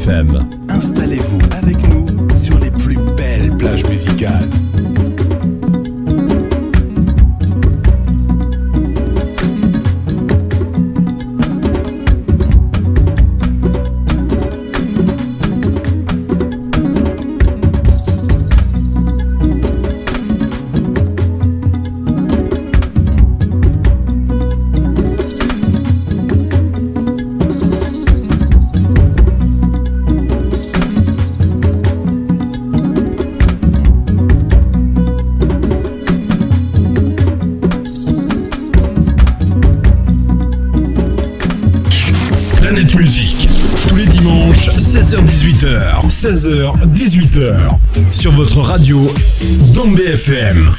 FM. Installez-vous avec nous sur les plus belles plages musicales. Planète Musique, tous les dimanches, 16h-18h, 16h-18h, sur votre radio Dambé FM.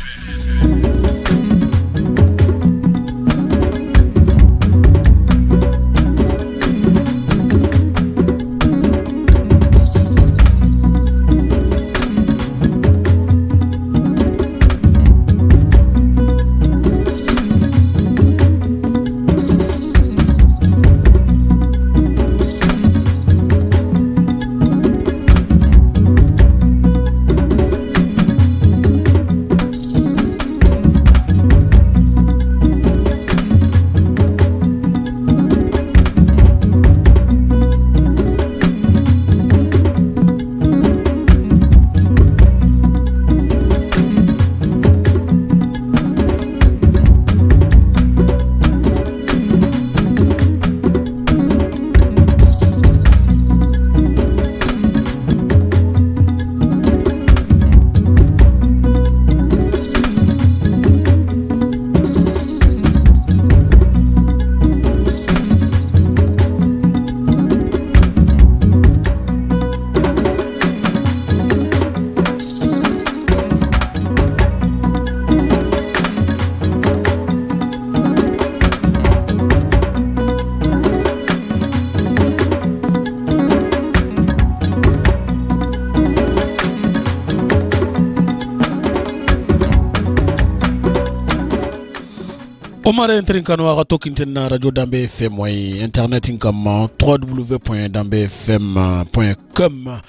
Omar Entrinkano a tokinten Radio Dambé FM way internet inkam www.dambefm.com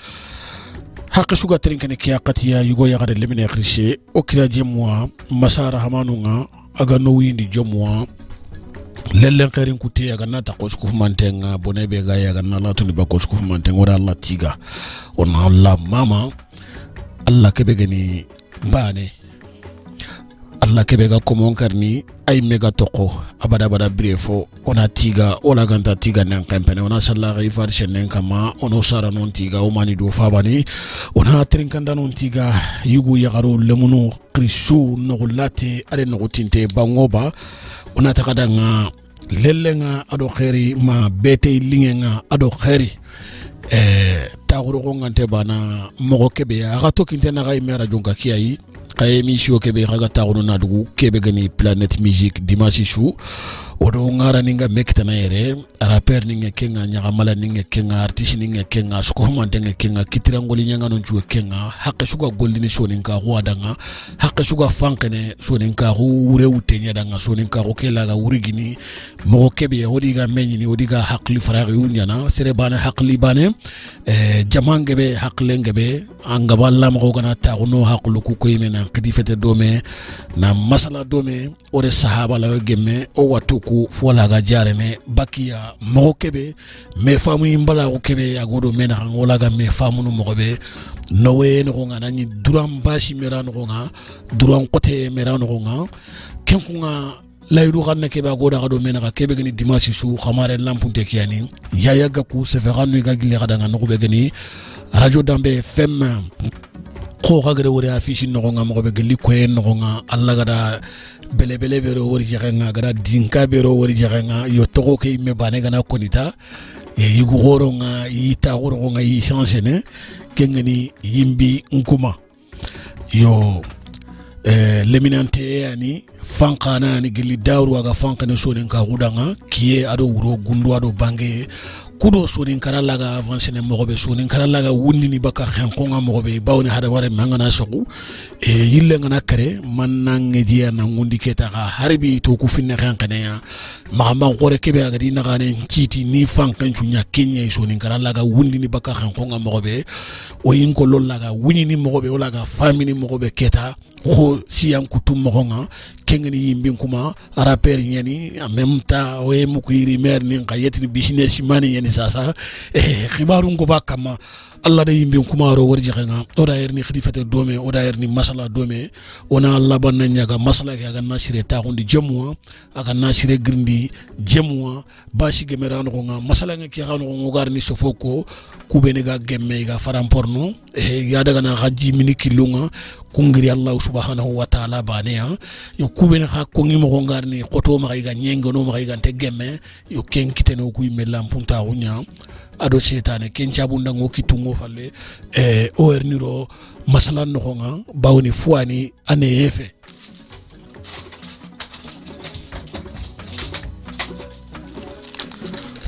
haqqa suga trinkane kiya qatiya yugo yagade lemine khriche okira jemwa masara hamanunga aga no windi jomwa lellen khairin kuti aga nata qoskuf mantenga bonebe ga yaga nala tuni ba qoskuf mantenga wala Allah tiga on Allah mama Allah kebe gani bane Allah kebe ga komon karni ay mega toko abada brefo ona tiga ola ganta tiga nan kampane ona sallaga ifar shenen kama ono sara non tiga o mani do fabani ona trinkanda non tiga yugu yagaru lemunu krishu no late ale no tinte bangoba ona takadanga lellenga ado khairi ma bete lingenga ado khairi taguru ko ngante bana mogo kebe aga tokinte na ga imera jonga kiai kaye misio kebe raga tagono na dugu kebe gani Planète Musique dimanche chou odo ngara ninga mekitana yere rapper ninga kenga nyagamala ninga kenga artiste ninga kenga sukoma ndenge kenga kitirangoli nyanga non juwe kenga hakka suga goldini soninka huadanga hakka suga fankene soninka hu ure utenya danga soninka rokela ga urigini mo kebe odiga menyini odiga hakli frère unyana sere bana hakli bane jamangebe haklengebe angaba lamgo gana tagono haklu ku koymena kidi fete dome na masala dome ore sahaba la gemme o watuku fola ga jarene bakiya mo kebe me famu imbala ko kebe agodo mena ngola ga me famu no mogobe nowe no ngana ni duram bashi merano nga duram kote merano nga kenkunga layru xanne kebe agoda gado mena ga kebe gani dimanche su xamare lampunte kiyani yaya gaku seferanu ga gile ga nga no be gani Radio Dambé FM ko gagre wori affiche no nga mo be geli ko en no nga alla gada bele bero wori jaxanga gada dinka bero wori jaxanga yo togo ke me bane gana konita e yugo goro nga yita goro nga yi changer ne kengani yimbi nkuma yo leminante ani fankana ni gili dawru aga fankane sonen ka hudanga kiye ado wuro gundu ado bange kudo sonin karalaga avance ne mogobe sonin karalaga wundi ni baka xenkonga mogobe bawni hada ware mangana sogu yille ngana kare man nange dia na ngundi keta ga harbi to ku finne xenkene ya ma gore kebe aga di nagane citi ni fankan cunya kenya sonin karalaga wundi ni baka xenkonga mogobe o yin ko lollaga wuni ni mogobe olaga famini mogobe keta ko siyam kutum mogonga kengeni yimbin kuma rapper nyani en même temps o mu ko yiri mer ni qayetni business mani yani sasa khibaru ngo bakama Allah da yimbin kuma ro warji nga o da yerni khidifate dome o da yerni masala dome ona Allah ban nyaga masala ga nasire ta hundi jemwa aga nasire grindi jemwa bashi gemerano nga masala nga ki xano ngo garni sofoko kubeni ga gemme ga faramporno ya daga na haji mini kilunga kungiri Allah subhanahu wa ta'ala bane ya yo kubeni ha kongi mo ngarni qoto ma ga nyengo no ma ga te gemme yo kenkite no ku imela mpunta unya ado chetane kenchabunda ngo kitungo falle o erniro masala no nga bawni fuani ane efe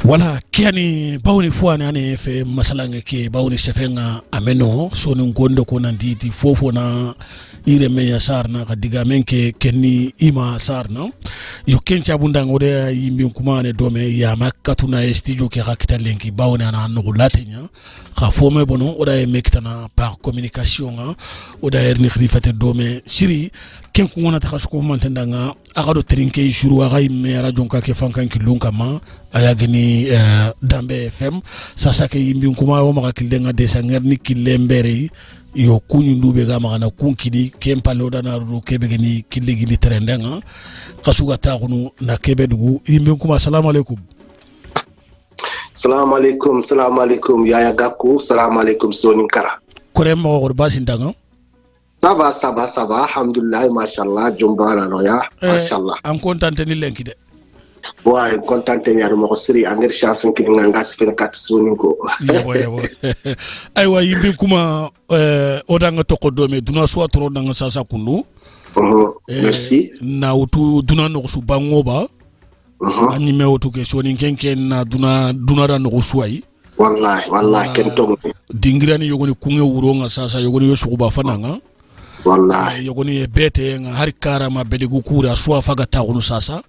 wala kiani bawni fuani ane efe masala ngeke bawni sefenga ameno sonu ngondo ko nanditi fofo na ire meya sarna ka diga menke kenni ima sarna yo kencha bunda ngode yimbi kumane dome ya makatuna studio ke rakita lenki bawni ana no latinya ka fome bono oda e mektana par communication oda erni khifate dome siri ken ko ngona takhasko mantendanga agado trinke shuru aga imme radio ka ke fankan kilunka ma ayagni dambe fm sasa ke yimbi kuma o maka kilenga de sangerni kilembere yo kunyu ndube ga magana kunkidi kempalo dana ru kebegeni killigili trendenga kasuga taxunu na kebedugu yimbi kuma assalamu alaikum. Salamu alaikum Yaya Gakou, salamu alaikum Sonin Kara. Kore mo ko basintanga. Ça va, alhamdulillah, mashallah, jombara roya, mashallah. Am contente ni lenki de. Ouais, contente ni armo siri angir chance ki nga sfen kat Sonin ko. Yabo. Aywa yimbi kuma odanga toko dome duna swatro danga sasa kundu. Merci. Na utu duna no su bangoba. Ani me otu ke Sonin kenken na duna da no suwai. Wallahi ken tongo. Dingirani yogoni kunge uronga sasa yogoni yosuba fananga. Wallahi yogoni bete nga harikara ma bedigu kura swa faga taunu sasa.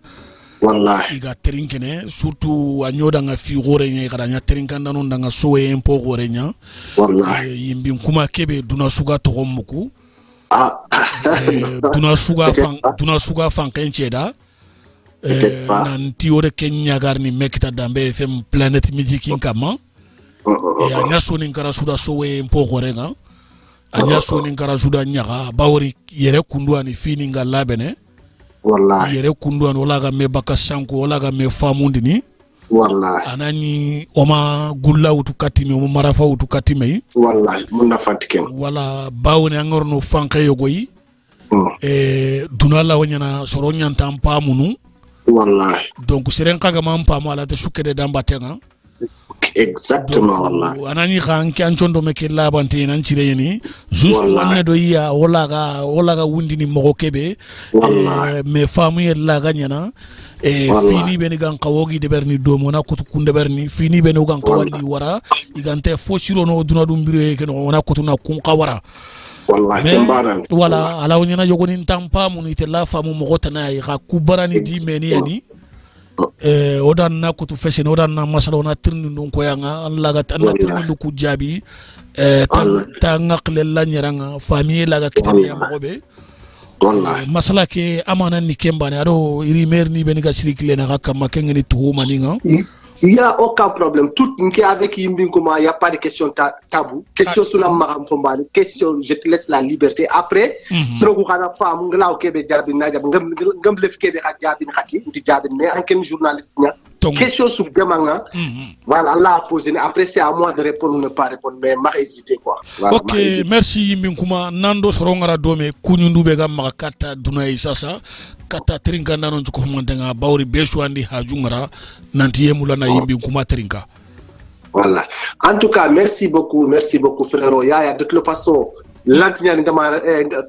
Wallahi iga trinkene surtout anyoda nga fi gore nya kada nya trinkanda non nga sowe empo gore nya. Wallahi yimbi kuma kebe duna suga to muku. Duna suga fan kencheda. Nanti ore Kenya garni mekita dambe fem Planet Music kama anya Sonin Kara suda sowe mpo gorenga anya Sonin Kara suda nyaga bawri yere kunduani fini nga labene wallahi yere kunduani olaga me bakasanko olaga me famundini wallahi anani oma gulla utu katime oma marafa utu katime wallahi munna fatiken wala bawni angorno fanke yogoyi dunala wanyana soronya tampa munu wallahi donc seren kaga mampa mala te sukede dambatenga exactement wallahi anani khanki anchondo meke labante nan cireyeni juste wanne do ya wolaga wundini mogo kebe me famu ye laga nyana fini beni gan kawogi de berni do mona kutu kunde berni fini beni gan kawandi wara igante foshiro no duna dum biro ke no wana kutu na kun kawara wallahi tembaran wala ala wonyana yogoni tampa munite la famu mogo tanay ka kubarani di meni yani odan na kutu feshen odan na masala ona tirni ndon ko yanga Allah ga Allah tirni ndu ku jabi ta ngakle la nyaranga famille la ga kitani ya mogobe wallahi masala ke amana ni kembane ado iri mer ni ben ga sirikle na ka makengeni tuhuma ninga. Il n'y a aucun problème. Tout avec Yimbi Kouma, il n'y a pas de question tabou. Question sur la maram fombali. Question, je te laisse la liberté. Après, si vous avez une femme, vous avez un journaliste. Question sur Demanga. Voilà, Allah a posé. Après, c'est à moi de répondre ou ne pas répondre. Mais je vais hésiter quoi. Voilà, ok, merci Yimbi Kouma. Nando Sorongara Dome, Kunyundu Bega Makata Dunaï Sasa. Kata trinka nano njuko mantenga bauri beshu andi hajungara nantiye mulana Yimbi Kouma trinka. Voilà. En tout cas, merci beaucoup frérot Yaya. De toute façon, lantiñani ngama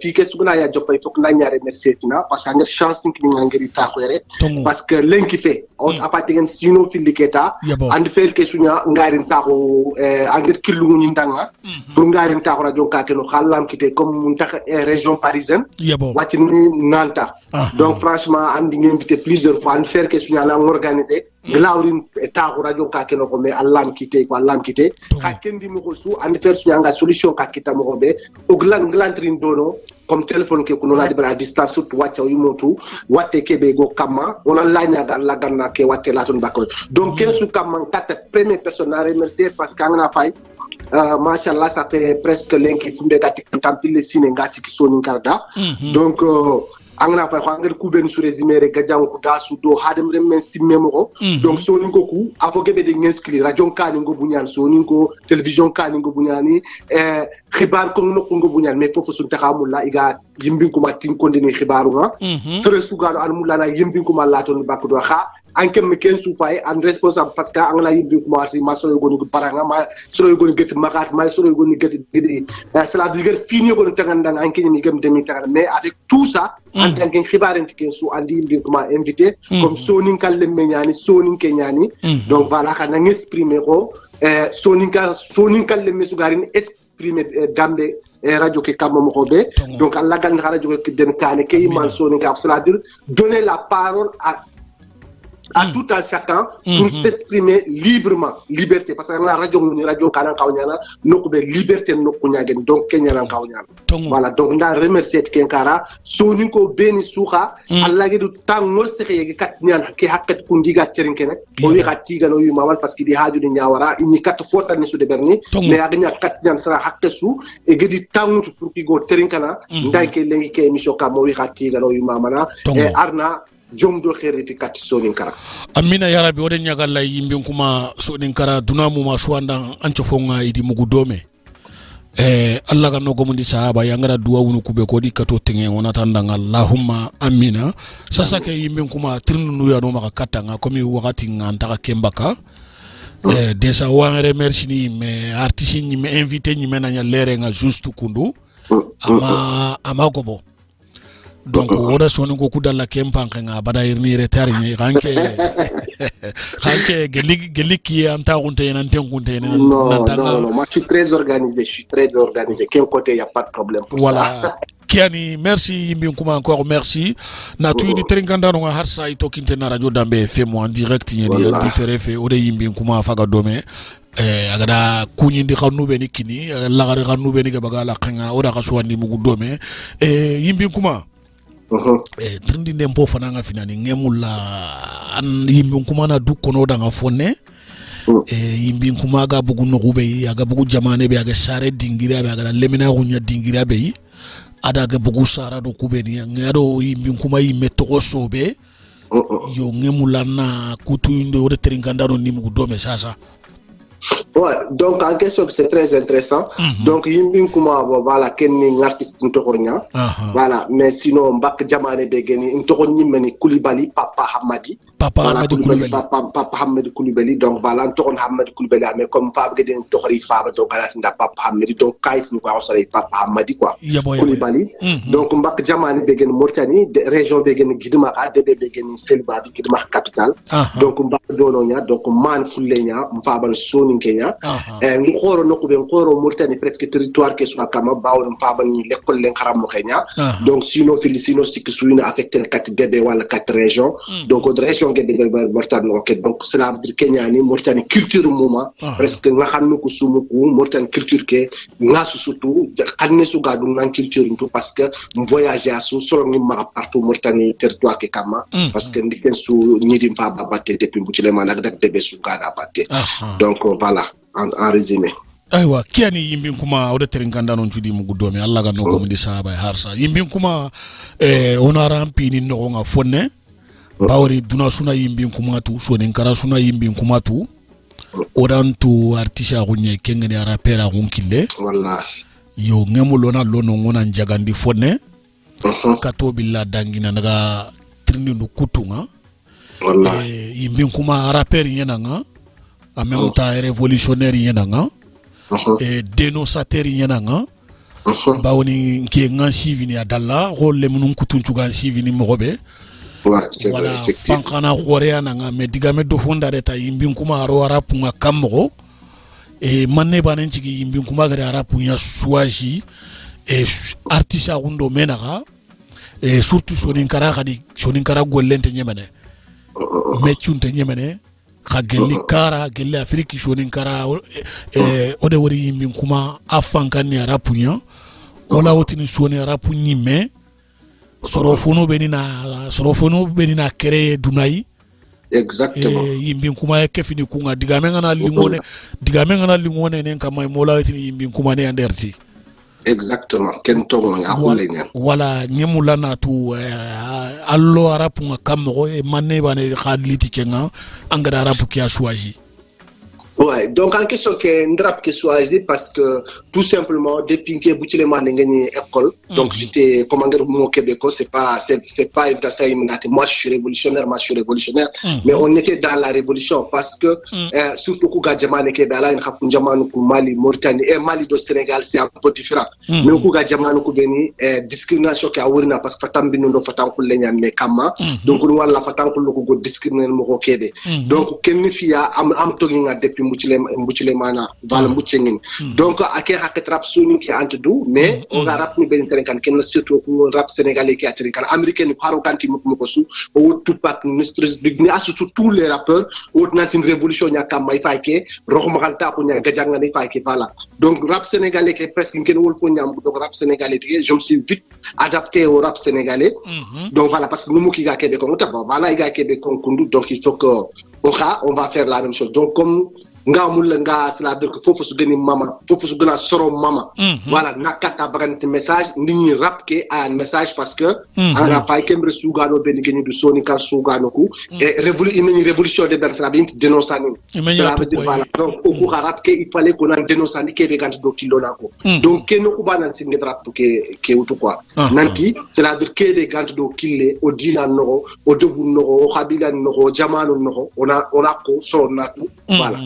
fi suguna ya jopay fok na ñaare merci tina parce que nga chance ni ngari ta ko yere parce que lenki fe on apatigen sino filiketa and fer ke sunya ngari ta ko angir killu ni ndanga pour ngari ta ko radio ka ke no xalam kité comme tax région parisienne wati ni nanta donc franchement andi ngeen invité plusieurs fois and fer ke sunya la organiser glawrin ta ko radio ka ke no ko mais allam kité ka kendi mo ko su and fer sunya nga solution ka kita mo be o glantrin dono comme téléphone ke kuno ladi bra distance surtout watcha yumotu watte kebe go kama ona lanya la ganna ke watte laton bako donc ken su kama kata première personne à remercier parce qu'angna fay machallah ça fait presque lenki fumbe gati tampile sine ngasi ki soni karda donc angna fay xangal ku ben su résumé re gadjang ko dasu do hadem remen simmemo ko donc soni ko ku avoke be de ngeskli radio kani ngo bunyan soni ko télévision kani ngo bunyani xibar ko ngo bunyan mais fofu sun taxamul la iga yimbi ko matin ko ndini xibaru nga sere sugaro an mulana yimbi ko malaton bakko do xa ankem me ken su fay an responsable parce que angla yimbi ko marti ma solo goni ko paranga ma solo goni get magat ma solo goni get gidi cela veut dire fini ko tangandang anken mi gem demi tangand mais avec tout ça en tant que xibaaren ken su andi yimbi ko ma invité comme sonin kalle meñani sonin keñani donc voilà kana exprimer ko sonin kalle me su garin exprimer dambe radio ke kammo ko be donc alla gan radio ke den kane ke iman sonin ka cela veut dire donner la parole à tout un chacun pour s'exprimer librement, liberté parce que la radio kana kawnyana nokube liberté nokunyagen donc kenyana kawnyana voilà donc nda remercier kenkara soni ko beni suha alla gedu tangol sekhe kat nyan ke hakkat kundiga terinkene o wi khatiga no yuma wal parce que di haju ni nyawara ini kat fota ni su de berni mais agnya kat nyan sara hakkesu e gedi tangut pour ki go terinkana nday ke lengi ke emission ka mo wi khatiga no yuma mana e arna jomdo kheriti kat sonin kara amina ya rabbi woden nyagal lay yimbe kuma sonin kara dunamu ma suwanda ancho fonga idi mugu dome Allah ga no gomundi sahaba yangara duwa wunu kube ko di kato tenge wona tandanga allahumma amina sasa ke yimbe kuma tirnu ya no maka katanga komi wakati ngantaka kembaka desa wa remercie ni me artiste ni me invité ni menanya lere nga juste kundu ama gobo donc woda soni ko kudalla kempanke nga bada irni retari ni ranke geliki anta gunte nan tengunte nan non moi je suis très organisé quel côté y a pas de problème pour voilà ça. Kiani merci yimbi kuma encore merci na tu di trinkanda no harsa ito kinte na radio dambe FM en direct ni différé fait ode yimbi kuma faga dome agada kunyi ndi khanu be ni kini lagare khanu be ni bagala kanga oda kaswandi mugu dome yimbi kuma trindi ndempo fana nga finani ngemula yimbi kuma na du kono da nga fonne yimbi kuma ga bugu no be aga bugu jamane be aga sare dingira be aga lemina gunya dingira be ada ga bugu sara do kubeni ngado yimbi kuma yimme to sobe yo ngemula na kutu ndo de trinkanda no nimu dome sasa. Ouais, donc en question c'est très intéressant. Donc yimbi kuma voilà ken artiste ntokonya. Voilà, mais sinon mbak jamane be geni ntokonni meni Koulibaly Papa Hamadi. Papa Hamadi Koulibaly donc voilà ntokon Hamadi Koulibaly mais comme Fab geden ntokori Fab donc galati nda Papa Hamadi donc kayit ni ko awsale Papa Hamadi quoi. Koulibaly. Donc mbak jamane be geni Mauritanie région be geni Gidma ADB be geni Selba bi Gidma capitale. Donc mbak dononya donc man fulenya mfabal soni Kenya ngi xoro nokku be xoro Mauritanie presque territoire ke soit kama bawo mfabal ni l'école len xaram mo Kenya donc sinon filisino sikisuina affecté 4 DB wala 4 régions donc autre région ke de Mauritanie ok donc cela veut dire Kenya ni Mauritanie culture moment presque nga xamnu ko sumu ko Mauritanie culture ke nga surtout xamne su gadu nga culture tout parce que voyager à solo ni ma partout Mauritanie territoire ke kama parce que ndiken su ñidi mfaba batte depuis bu ci le man ak DB su gada batte donc voilà en résumé aywa kiani yimbi kuma ode trinkanda non tudi mugu domi Allah ga no ko ndi sahaba harsa yimbi kuma ona rampi ni no nga fonne bawri duna suna yimbi kuma tu so nin kara suna yimbi kuma tu odantu artiste gunye kengene ara pera gunkille wallahi yo ngemulo na lono ngona njagandi fonne kato billa dangina naga trini no kutunga wallahi yimbi kuma ara pera yenanga en même temps révolutionnaire yenanga dénonçateur yenanga bawoni nke ngansi vini adalla rolle munun kutunchu gansi vini mogobe c'est voilà, vrai effectivement fankana khorea nanga me digame do fonda reta yimbin kuma aro arapu nga kammo e manne banen cigi yimbin kuma gare arapu nya suaji e artisa gundo menaga e surtout sonin kara gollente nyemene me chunte nyemene gelli kara gelli afriki sonin kara ode wori yimbin kuma afankani arapu nya wala wotini soni arapu nyime sorofono benina kere dunai exactement yimbin kuma kefini kunga digamenga na lingone nen kama mola wetini yimbin kuma ne anderti exactement kentongo ya hulenya wala nyemula na tu allo arapu nga kammo e manne bane khadliti kenga angada arapu ki a choisi. Ouais, donc en question que Ndrap qui choisi parce que tout simplement depuis que Boutile m'a gagné école, donc j'étais commandeur mon québécois, c'est pas évident ça immédiatement. Moi je suis révolutionnaire, mais on était dans la révolution parce que surtout que Gadjamane Kébala, une Hakunjamane Mali, Mauritanie et Mali do Sénégal c'est un peu différent. Mais au Gadjamane Koubeni discrimination qui a ourina parce que Fatam Binundo Fatam Koulenya mais Kama, donc on la Fatam Kouloko discriminer mon Kébé. Donc Kenifia am toginga depuis Mbuchile mana vala Mbuchengin donc ake haket rap soni ki antudu mais on ga rap ni ben kan ken surtout ko rap sénégalais ki atri kan américain ni paro kanti muko su o Tupac Mistress Big ni surtout tous les rappeurs o nantin révolution nya kam may fayke roxuma kan ta ko nya gajanga ni fayke voilà donc rap sénégalais ki presque ken wol fo nyam donc rap sénégalais je me suis vite adapté au rap sénégalais donc voilà parce que nous ki ga kebe ko voilà il ga kebe ko kundu donc il faut que on va faire la même chose donc comme c'est-à-dire que fofu su gëni mama fofu su gëna soro mama voilà nakata bagante message ni rap ke un message parce que ana fay kembre sugano ben gëni du soni kan sugano ku et révolution de ben ça bien dénoncer ni ça veut dire voilà donc au rap ke il fallait qu'on en dénonce ni ke be gante do kilo nako donc ke no ku banan sin rap ke wutu quoi nanti c'est-à-dire que des gante do kille o dina no o dobu no o habila no jamanu no ona ko soro nako voilà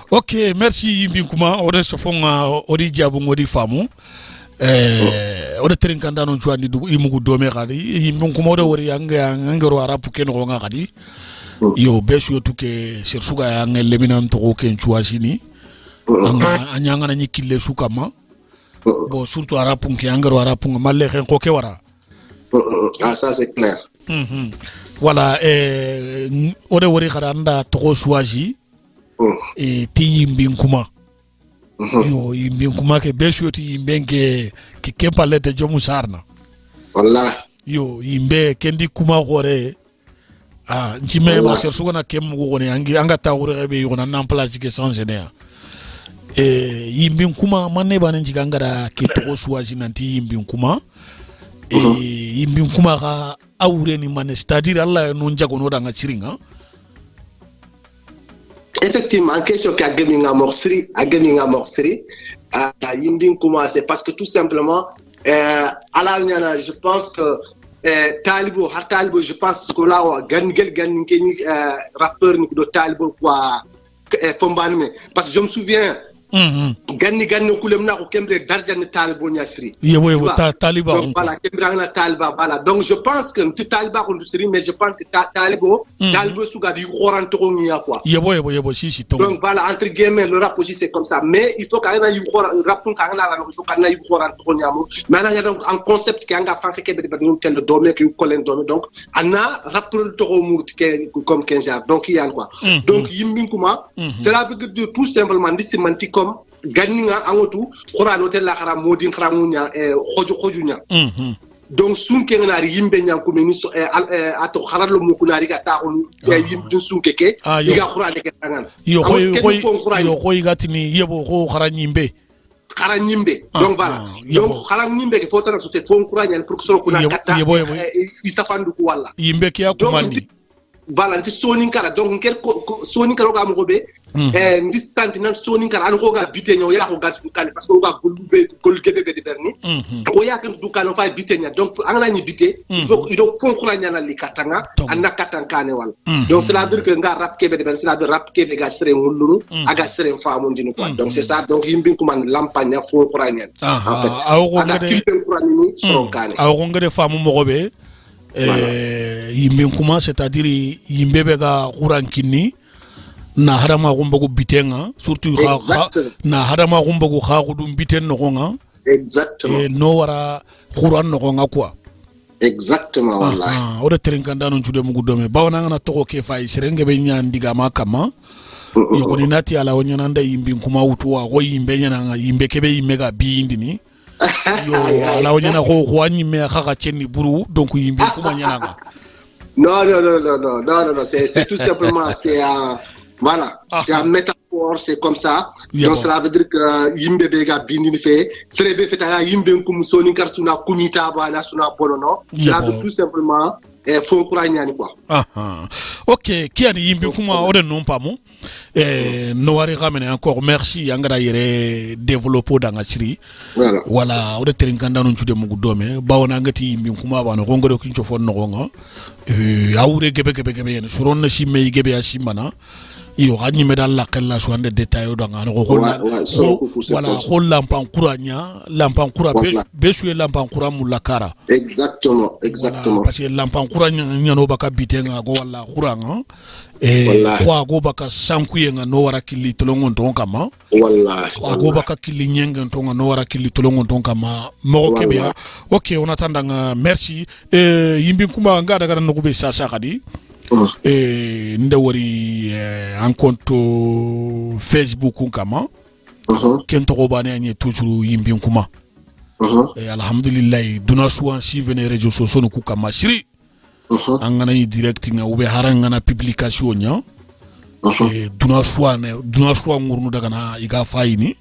ok merci Binkuma ore sofonga ori jabu ngodi famu ore trinkanda non chwandi du imugu dome khadi Binkuma ore ori angero arapu ken go ngadi yo besu tuke sersuga ya ngelemina ntoko ken chwasini anyanga na nyikile sukama bon surtout arapu ke angero arapu malle ken ko ke wara ah ça c'est clair voilà ore wori kharanda toko swaji et ti yimbin kuma yo yimbin kuma ke besu ti yimbenke ki kempalete jomu sarna wallahi yo yimbe kendi kuma gore njime ma sersugo na kem go ne anga tawure be yo na place ke sans généa yimbin kuma manne banen jigangara ke toko swaji nanti yimbin kuma yimbin kuma ka awure ni mane c'est-à-dire Allah no njagono da nga chiringa effectivement en question que gaminga morsri yimbin kuma c'est parce que tout simplement ala nyana je pense que talibo je pense que là gangel ngeni rappeur ni do talibo quoi fombanme parce que je me souviens ganni kulem na ko kembre darjan talibo nyasri yebo taliba donc voilà kembre na taliba voilà donc je pense que tu taliba ko ndusri mais je pense que talibo suga di xoran to ngiya quoi yebo si donc voilà entre guillemets le rap aussi c'est comme ça mais il faut quand même xoran rap ko quand la il faut quand même xoran to ngiamo maintenant il y a donc un concept qui anga fanke kebe de ñu tel doome ki kolen doome donc ana rap to murti comme 15 ans donc il y a quoi donc yimbin kuma cela veut dire tout simplement dissimanti comme ganninga angotu qur'an hotel la khara modin khramunya khojunya donc sunke ngana yimbe nyanku meniso ato kharalo mu kunari ga taxul yimbe sunke ke iga qur'an ke tangan yo koy gatini yebo ko kharanyimbe donc voilà donc kharanyimbe ke fotana so te fon qur'an pour que soro kuna kata isafandu ko wala yimbe ke akumani voilà nti sonin kara donc ker sonin kara ga mo be ndistanti nan soni kar an ko ga bitenya o ya ko gat dukane parce que o ga gollu gebe de berni ko ya kan dukane o fa bitenya donc angana ni bité il faut fon khuranya na likatanga anna katankane wal donc cela veut dire que nga rap kebe de berni cela veut dire rap kebe ga sere ngulunu aga sere famu ndinu quoi donc c'est ça donc yimbi ko man lampanya fon khuranya en fait aga kilpen khurani soronkane aw ngade famu mogobe yimbi kuma c'est-à-dire yimbe be ga khurankini na harama gumbago bitenga surtout na harama gumbago khagudum biten no gonga exactement no wara quran no gonga quoi exactement wallahi o de trinkanda non jude mugu dome bawna ngana to ke fay serenge be nyan diga makama yogoni nati ala wonyana nda yimbi kuma wutu wa go yimbe nyana yimbe kebe yimbe ga bindini yo ala wonyana go khwani me khaga chenni buru donc yimbi kuma nyana non c'est tout simplement c'est voilà, c'est un métaphore, c'est comme ça. Donc cela veut dire que yimbe bega bindini fait, serebe feta yimbe kum soni kar suna kumita bana suna bonono. Cela veut tout simplement fon kuranyani quoi. OK, qui a yimbe kuma ore non pas mon no wari ramene encore merci angara yere développer dans achiri. Voilà, ore trinkanda non tude mugu dome, bawona ngati yimbe kuma bana ngoro kincho fon no gonga. Awure gebe yen suron na shimme gebe ya shimana. Yo gani medal la kella so ande detail do ngana ko wala ko lampan kuranya lampan kura besuye lampan kura mulakara exactement parce que lampan kuranya nyano baka bitenga go wala kuranga kwa go baka sankuye nga no wara kili tolongon ton kama wallahi go baka kili nyenga ton no wara kili tolongon ton kama mo kebe OK on attend merci yimbi kuma ngada gara no be sasa kadi ndawari en compte Facebook kama kento ko bane anye toujours yimbi kuma alhamdulillah duna suwan si vene réseaux sociaux no kama shiri angana ni direct nga ube haranga na publication nya duna suwan ngurnu daga na iga fayini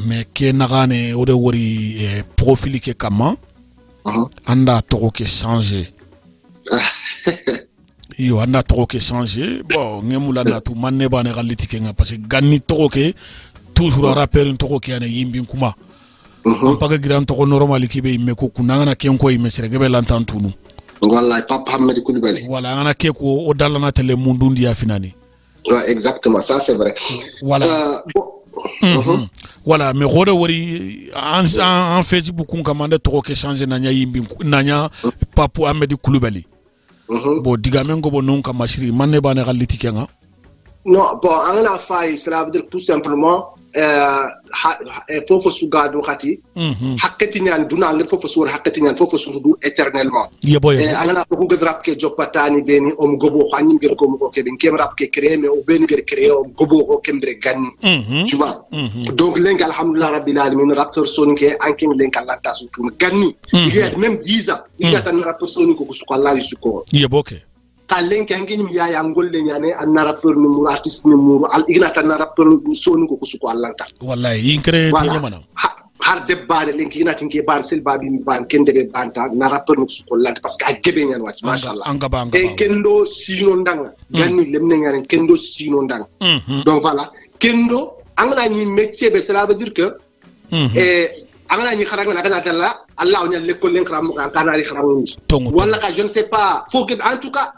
mais ke nagane ode wori profil ke kama anda to ke changer yo anda to ke changer bon ngemula na tu manne bane galiti kenga parce que ganni to ke toujours rappel to ke ane yimbi kuma on paga giran to normal ki be me ko kunanga ken ko yime sere gebe lantantunu wallahi papa Hamadi Koulibaly voilà ngana ke ko o dalana tele mundundi ya finani exactement ça c'est vrai voilà voilà mais rode wori en Facebook kun kamande to ke changer nanya yimbi nanya papa Hamadi Koulibaly bon digamengo bo non kama shiri manne bane galiti kenga non bon angana fay cela veut dire tout simplement fofo sugado khati hakati nyan duna ngir fofo sur hakati nyan fofo sundu éternellement angana ko ngir rap ke jopatani beni om gobo khani ngir ko mo ke ben kem rap ke créer mais o ben ngir créer om gobo ko kembre ganni tu vois donc lenga alhamdulillah rabbil alamin raptor sonike anking lenga lanta su tum ganni il y a même 10 ans il y a tan raptor soniko ko suko Allah yusuko yeboke kalen kangi mi ya ngolle nyane an rappeur no artiste no muru al igna tan rappeur sonu ko suko allanta wallahi incré tinya mana har debbaade lenki ina tinke ban sel babi mi ban kende be banta na rappeur no suko allanta parce que a gebe nyan wacc machallah e kendo sino ndanga ganni lemne nyane kendo sino ndanga donc voilà kendo angana ni métier be cela veut dire que angana ni kharanga na kana dalla Allah on le ko len kram ko kanari kram wala ka je ne sais pas faut que en tout cas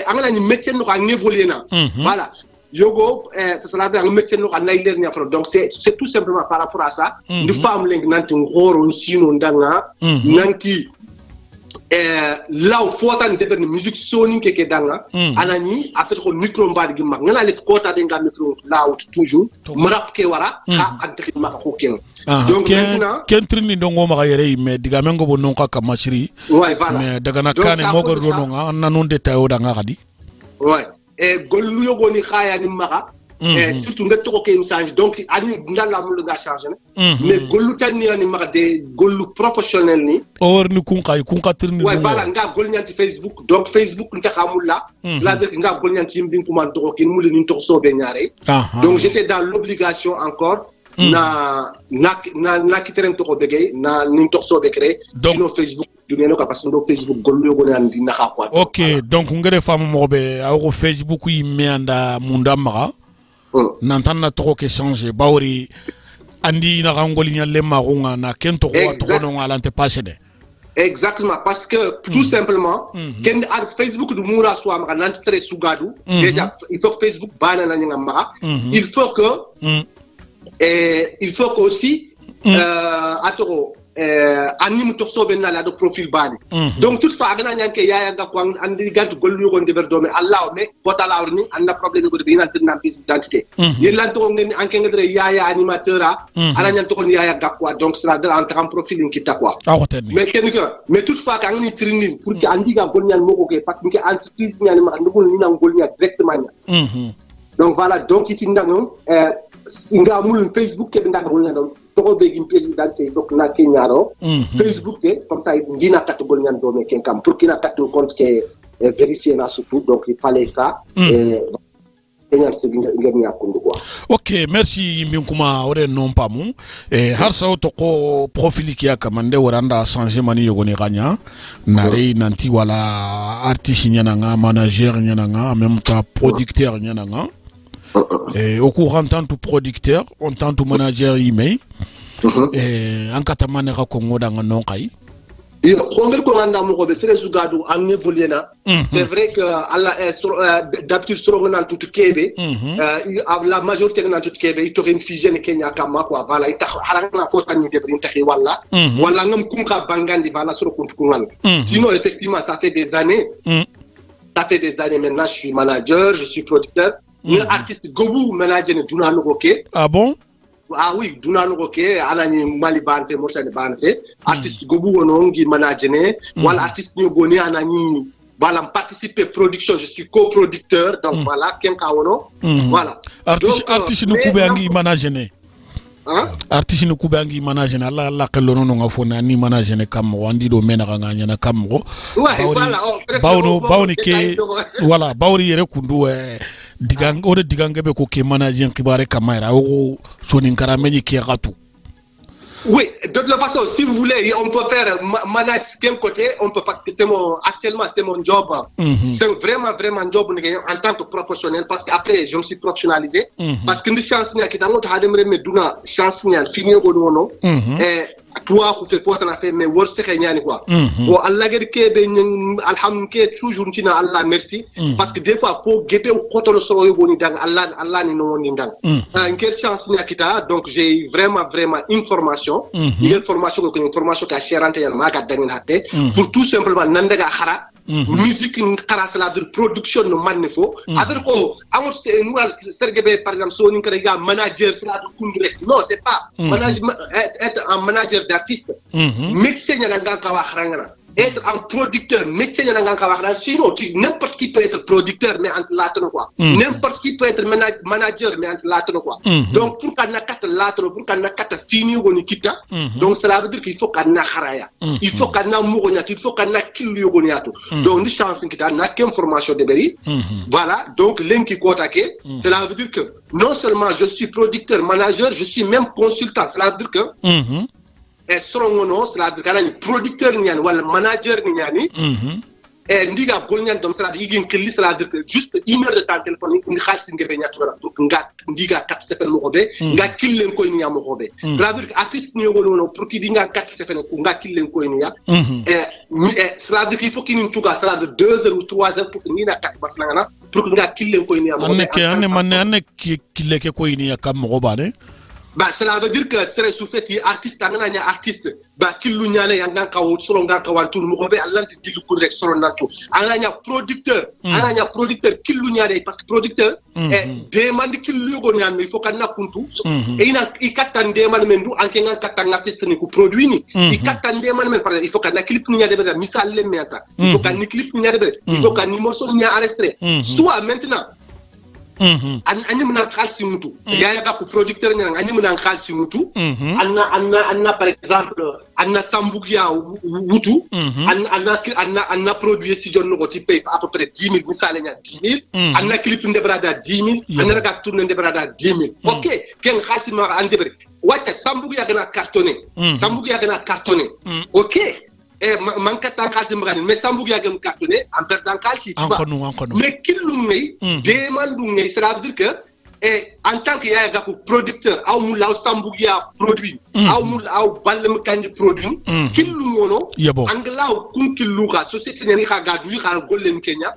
angana ni métier no ka évoluer na voilà yogo cela veut dire métier no ka nailer ni afro donc c'est tout simplement par rapport à ça une femme len nanti ngoro sino ndanga nanti law fotan de ben musique soni keke danga anani afet ko micro mbadi gi mag ngana le ko ta de nga micro law toujours marap ke wara ha adri mak ko ken donc maintenant kentrini ndongo ma yere mais diga mengo bo non ka kamachiri mais daga na kane mo go do nga nanon de tayo danga kadi gollu yogo ni khaya ni maka surtout nga toko ke message donc ani ndala mo nga changer mais gollu tan ni maka de gollu professionnel ni or ni kun katirni voilà nga gol nyanti Facebook donc Facebook nta xamulla cela veut dire nga gol nyanti mbin kuma toko kin mul ni toko sobe ñaare donc j'étais dans l'obligation encore na kiteren toko begay na ni toko sobe créer sinon Facebook du neno ka parce que Facebook gollu yogo ni na quoi OK donc ngere femme mo be awo Facebook yi me anda munda mara nantan na to ke changer bawri andi na rangoli nya lemma runga na kento ko to no ngalante passé. Exactement, parce que tout simplement, Facebook du Moura soit très sougadu. Déjà, il faut que Facebook banane il faut que il faut que aussi anime torso benna la do profil bani. Donc toutefois agna nyanke yaya ga ko andi gant gollu ko ndeber do me Allah me bota la ni anda problème ko de bina tinna pièce d'identité. Yelan to ngeni anke ngedre yaya animateur ala nyan to yaya ga quoi donc cela de entrer en profil qui ta quoi. Mais toutefois quand ni training pour que andi ga gol nyan moko ke parce que entreprise nyan ma ndugul ni nang gol nyan directement. Donc voilà donc it ndangum singa mul Facebook ke ndak gol nyan to be gim président c'est donc na kenyaro Facebook comme ça ndina katugol nyan do me kenkam pour qu'il na katu compte que vérifier na surtout donc il fallait ça Ok, merci Minkuma ore non pas mon harsa otoko profil ki akamande waranda changer mani yogoni ganya nare nanti wala artiste nyananga manager nyananga en même temps producteur nyananga au courant tant tout producteur en tant tout manager email en katamane ka kongo danga non kai c'est vrai que d'habitude sur tout Kébé la majorité de tout Kébé il une fusion Kenya kama quoi voilà il haranga ko tani de brintahi wala ngam kumka bangandi voilà sur kuntukungal sinon effectivement ça fait des années maintenant je suis manager je suis producteur mais artiste gobu manager ne duna no OK ah bon. Ah oui, Dunano Roke, Anani Mali Banfe, Morsane Banfe, artiste Gobu Onongi Managene, voilà, artiste Nyogone, Anani, voilà, participer production, je suis coproducteur, donc voilà, Kenkaono, voilà. Artiste Nukubangi Managene. Artiste Nukubangi Managene, Allah Kalono Ngafona, ni Managene Kamro, Andi do Menaranga na Kamro. Voilà, Bauni ke, voilà, Bauri Rekundu. Digangebe ko ke manager kibare kamera o sonin karameni ki ratu. Oui, de toute façon, si vous voulez, on peut faire manager quel côté, on peut parce que actuellement c'est mon job. C'est vraiment un job en tant que professionnel parce qu'après je me suis professionnalisé parce que une chance n'y a qui dans notre hademre me duna chance n'y a fini au non toi ku fe fota na fe mais wor sekhe ñani quoi o Allah gadi kebe alhamdulillah toujours tina Allah merci parce que des fois faut gebe ko to soro yo boni dang Allah ni no woni dang quelle chance ni akita donc j'ai vraiment une formation une formation ka cherante yan ma ka dangin hatte pour tout simplement nandaga khara musique khara cela veut dire production no manne fo avec ko amot sergebe par exemple so ni ka manager cela non c'est pas management être un manager d'artiste métier n'y a pas être un producteur métier n'y a pas sinon n'importe qui peut être producteur mais entre l'autre quoi n'importe qui peut être manager mais entre l'autre quoi donc pour qu'on ait l'autre pour qu'on ait fini on quitta donc cela veut dire qu'il faut qu'on ait kharaya il faut qu'on ait mouroniat il faut qu'on ait killu yogoniato donc une chance qu'il n'a qu'une formation de beri voilà donc l'enki kotake cela veut dire que non seulement je suis producteur manager je suis même consultant cela veut dire que et strongono cela veut dire producteur niani wala manager niani et ndiga golnyan dom cela veut dire que cela veut dire que juste une heure de temps téléphonique ndi khalsi ngebe ñatu wala pour nga ndiga 4 sefen mo robe nga killen ko ni am robe cela veut dire que artiste ni wolono pour ki di nga 4 sefen ko nga killen ko ni ya et cela veut dire qu'il faut qu'il nous touga cela veut dire 2 heures ou 3 heures pour que ni na 4 maslangana pour que nga killen ko ni am robe anne kille ke ko ni ya kam robane. Bah, cela veut dire que c'est sous-fait artiste angana artiste bah killu nyane yanga kawo solo nga kawantu mo be allanti dilu ko rek solo nanto angana producteur killu nyane parce que producteur demande killu go nyane il faut kan nakuntu et ina ikatan demande men du anke nga katan artiste ni ko produit ni ikatan demande men par exemple il faut kan clip ni nyade be misal le meta il faut kan clip ni nyade be il faut kan ni morceau ni enregistré soit maintenant anni muna khalsi mutu yaya ga ko producteur ngana anni muna khalsi mutu anna par exemple anna sambugia wutu anna produit si jonno ko tipe à peu près 10 000 misale nya 10 000 anna clip ndebrada 10 000 anna ga tourner ndebrada 10 000 ok ken khalsi ma andebre wacca sambugia gana cartonné ok mankata kalsi mbagani mais sambu ya gam cartonné en perdant kalsi tu vois mais killu ngay demande ngay cela veut dire que et en tant que ya ga producteur aw mu law sambugia produit aw mu aw balem kanji produit killu mono anglaw kun killu ga société ni ga ga du ga gollen Kenya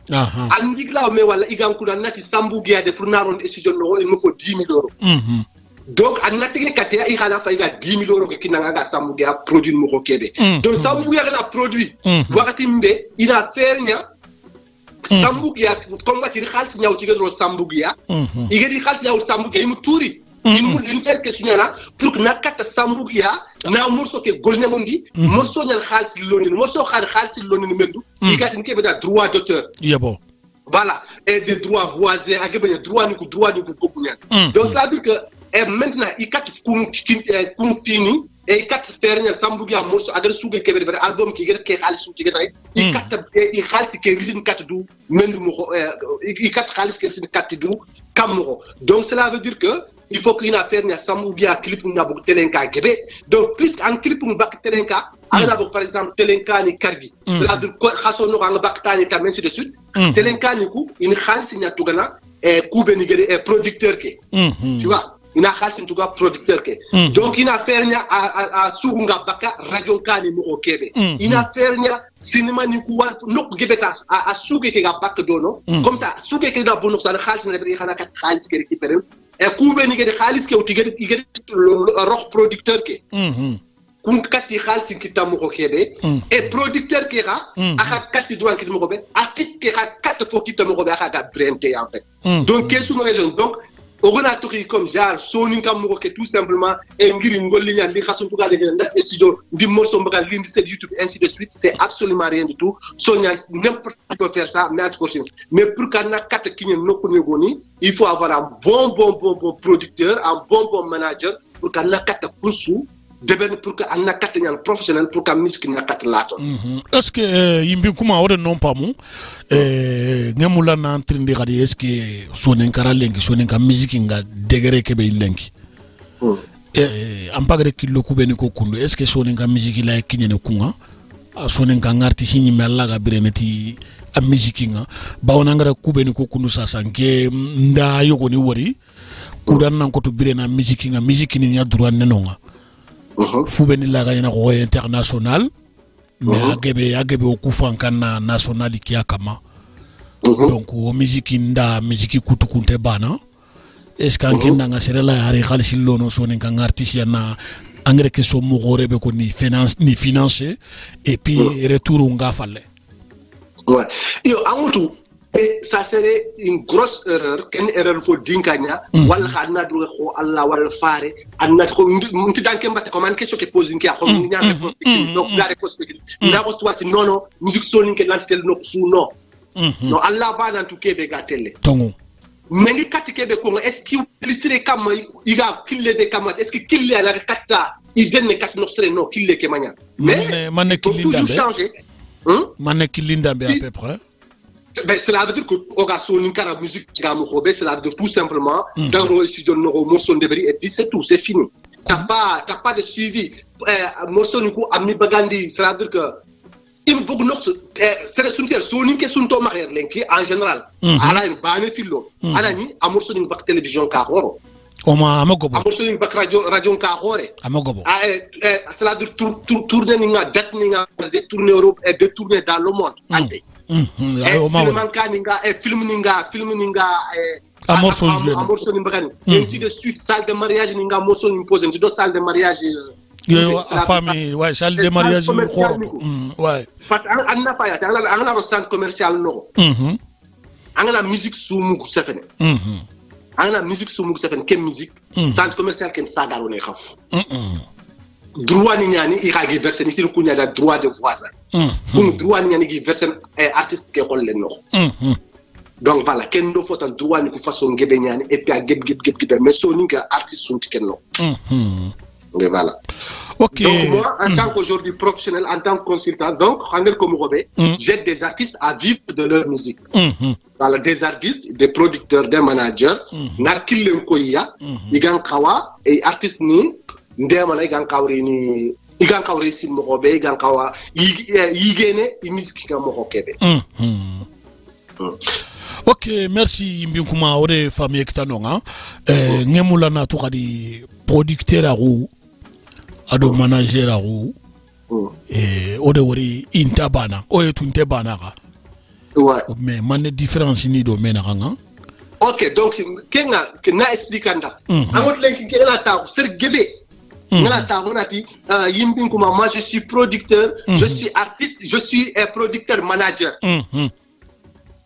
andiglaw me wala igankuna nati sambugia de pour naron studio no il me faut 10 000 euros donc anatike katia ikana fa iga 10 000 euros ki nanga ga sambugia produit mu ko kebe donc sambugia na produit wakati mbe ina fernya sambugia tomba ci xaalis ñaw ci gëdro sambugia igedi xaalis ñaw sambugia imu turi imu len fel ke suñana pour que nakata sambugia na morso ke golne mondi morso ñal xaalis loni morso xaalis loni mendu igati ke beda droit d'auteur yebo voilà et des droits voisins ak be droit ni ko ko ñan donc ça veut dire que et maintenant ikati kum fini e kat ferñal sambugia morso agar suugal kebe de album ki gere ke xaalis su ci gere i kat i xaalis ke risin kat du mendu mo i kat xaalis ke risin kat du kammo donc cela veut dire que il faut qu'il y ait affaire na sambugia clip na bu telenka kebe donc puisque en clip mu bak telenka ala par exemple telenka ni kargi cela veut dire ko xaso no nga bak tani ka ainsi de suite telenka ni ku in xaalis nya tugana e kube ni gere e producteur ke tu vois ina xaalis en tout cas producteur ke donc ina ferña a sugunga baka radio kani mo kebe ina ferña cinéma ni ku war nok gebeta a suge ke ga bak dono comme ça suge ke da bonok sa xaalis na bi xana kat xaalis ke récupérer et ku be ni ke xaalis ke uti ge rox producteur ke kum katti xaalis ki tam ko kebe et producteur ke ga aka katti droit ki mo ko be artiste ke ga kat fo ki tam ko be aka ga brente en fait donc qu'est-ce que raison donc organisateur comme genre Sony Kamuko que tout simplement et ngiri ngolli ñaan li xassum tuga de ndax studio ndi morceau mbagal li ndi set YouTube ainsi de suite c'est absolument rien du tout Sonia n'importe qui peut faire ça mais attention mais pour qu'on a quatre qui ne goni il faut avoir un bon producteur un bon manager pour qu'on a quatre poussou deben pour que anna kat ñan professionnel pour que musique na kat lato est-ce que yimbi kuma wode non pas mu ngamula na entrinde gadi est-ce que sonen kara lenki sonen ka musique nga degré ke be lenki ampagre killo ku beni ko kundu est-ce que sonen ka musique la kinyene kunga sonen ka ngarti hini mella ga bireneti a musique nga bawna ngara ku beni ko kundu sa sanke nda yogo ni wori kudan nan ko to birena musique nga musique ni nya droit nenonga fubeni la gagné ko international mais agebe o kufankana national ki akama donc o musique nda musique kutukunte bana est-ce que ngenda nga serela yari khalisi lono sonen kan artiste na engrais que so mo gorebe ko ni financer et puis retour nga falle ouais yo amutu et ça serait une grosse erreur qu'une erreur faut dinkanya wala xana du ko Allah wala fare anna ko nti danke mbatte ko man question que pose nki ko nya réponse donc la réponse na ko swati non musique soni ke lantel no su non non Allah va dans tout kebe gatelle tongo mengi katti kebe ko est-ce que illustré kam iga kille de kam est-ce que kille la katta i denne kat no sere no kille ke manya mais man toujours changer man kilinda be à peu près. Ben, cela veut dire que Ogasso Ninkara musique qui a mourbé, cela veut dire tout simplement dans le studio Noro morceau de et puis c'est tout, c'est fini. T'as pas de suivi. Morceau Niku Ami Bagandi, cela veut dire que il beaucoup de c'est sunter Sony que sunto marier lenki en général. Ala une bane filo. Ala ni a morceau d'une bac télévision Kahoro. Oma amogobo. A morceau d'une bac radio Kahore. Amogobo. Cela veut dire tourner ninga date ninga tourner Europe et de tourner dans le monde entier. Film ninga amorso nimbagani ainsi de suite salle de mariage ninga morceau imposé do salle de mariage famille ouais salle de mariage ouais parce que anna faya angala ro centre commercial no angala musique sumu sefene angala musique sumu sefene ken musique centre commercial ken sagaro ne xaf droit ni ñani i xagi verser ni sin kunya da droit de voisin kun droit ni ñani gi verser artiste ke xol len no donc voilà ken do fotan droit ni ku façon ngebe ñani et puis geb mais so ni ga artiste sun ti ken no mais voilà OK donc moi en tant qu'aujourd'hui professionnel en tant que consultant donc xangel ko mo robé j'aide des artistes à vivre de leur musique voilà des artistes des producteurs des managers na killen ko ya igan kawa et artiste ni ndema na igan kawri sin mo be igan kawa yigene i musique ga mo kebe Ok, merci Mbinkuma ore famille kitanonga ngemula na to kadi producteur aru ado manager aru ode wori intabana oye tuntebana ka ouais mais man différence ni do mena kanga. Ok, donc kenga na explicanda amot lenki kela ta ser gebe ngala ta monati Mbinkuma moi je suis producteur je suis artiste je suis producteur manager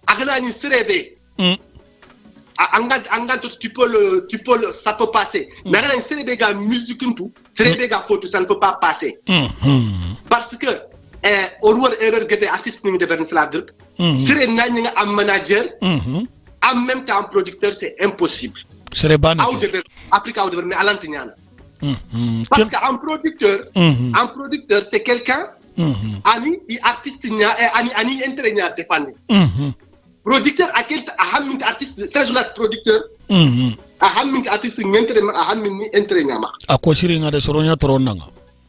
agana ni serebe anga tu peux ça peut passer mais agana ni serebe ga musique tout serebe ga photo ça ne peut pas passer parce que au lieu erreur gebe artiste ni de ben cela dire sere nani nga am manager en même temps producteur c'est impossible sere ban Africa ou mais alantiniana parce qu'un producteur c'est quelqu'un ani artiste nya ani entraîneur défendre producteur à quel ahamint artiste très jeune producteur ahamint artiste entraîneur ahamint entraîneur a ko siri ngade soronya toronanga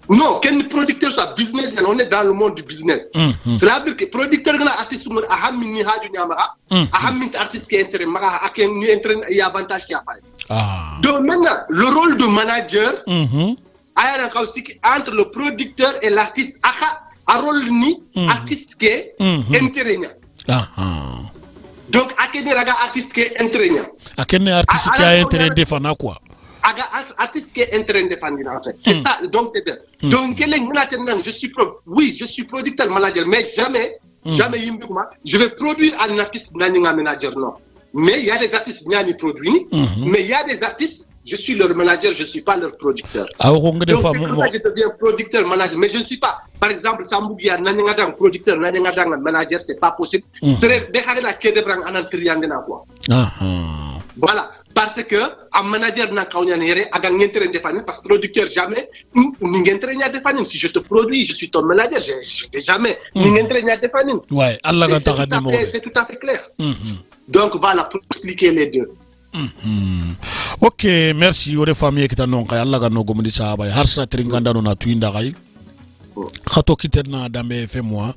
non quel producteur soit business on est dans le monde du business cela veut dire que producteur gna artiste mo ahamint ni haju nyama ahamint artiste qui entraîneur aken ni entraîneur y avantage qui a pas donc maintenant le rôle de manager aya na aussi entre le producteur et l'artiste a rôle ni artiste qui est entraîneur donc akene raga artiste qui est entraîneur akene artiste qui est entraîneur défendre quoi aga artiste qui est entraîneur défendre en fait c'est ça donc c'est bien donc je suis producteur manager mais jamais Mbinkuma je vais produire un artiste nanga manager non mais il y a des artistes qui produisent mais il y a des artistes je suis leur manager, je ne suis pas leur producteur. Donc c'est pour ça que je deviens producteur, manager. Mais je ne suis pas, par exemple, Sambougia, Nanyangadang, producteur, Nanyangadang, manager, c'est pas possible. C'est voilà, parce que un manager n'a qu'à parce que producteur jamais, si je te produis, je suis ton manager, je jamais, ouais, c'est tout à fait clair. Donc voilà, pour expliquer les deux. Ok, merci ore famille kita non kay Allah ga no gomdi sahaba harsa tringanda no na tuinda kay khato kiterna dambe fe moi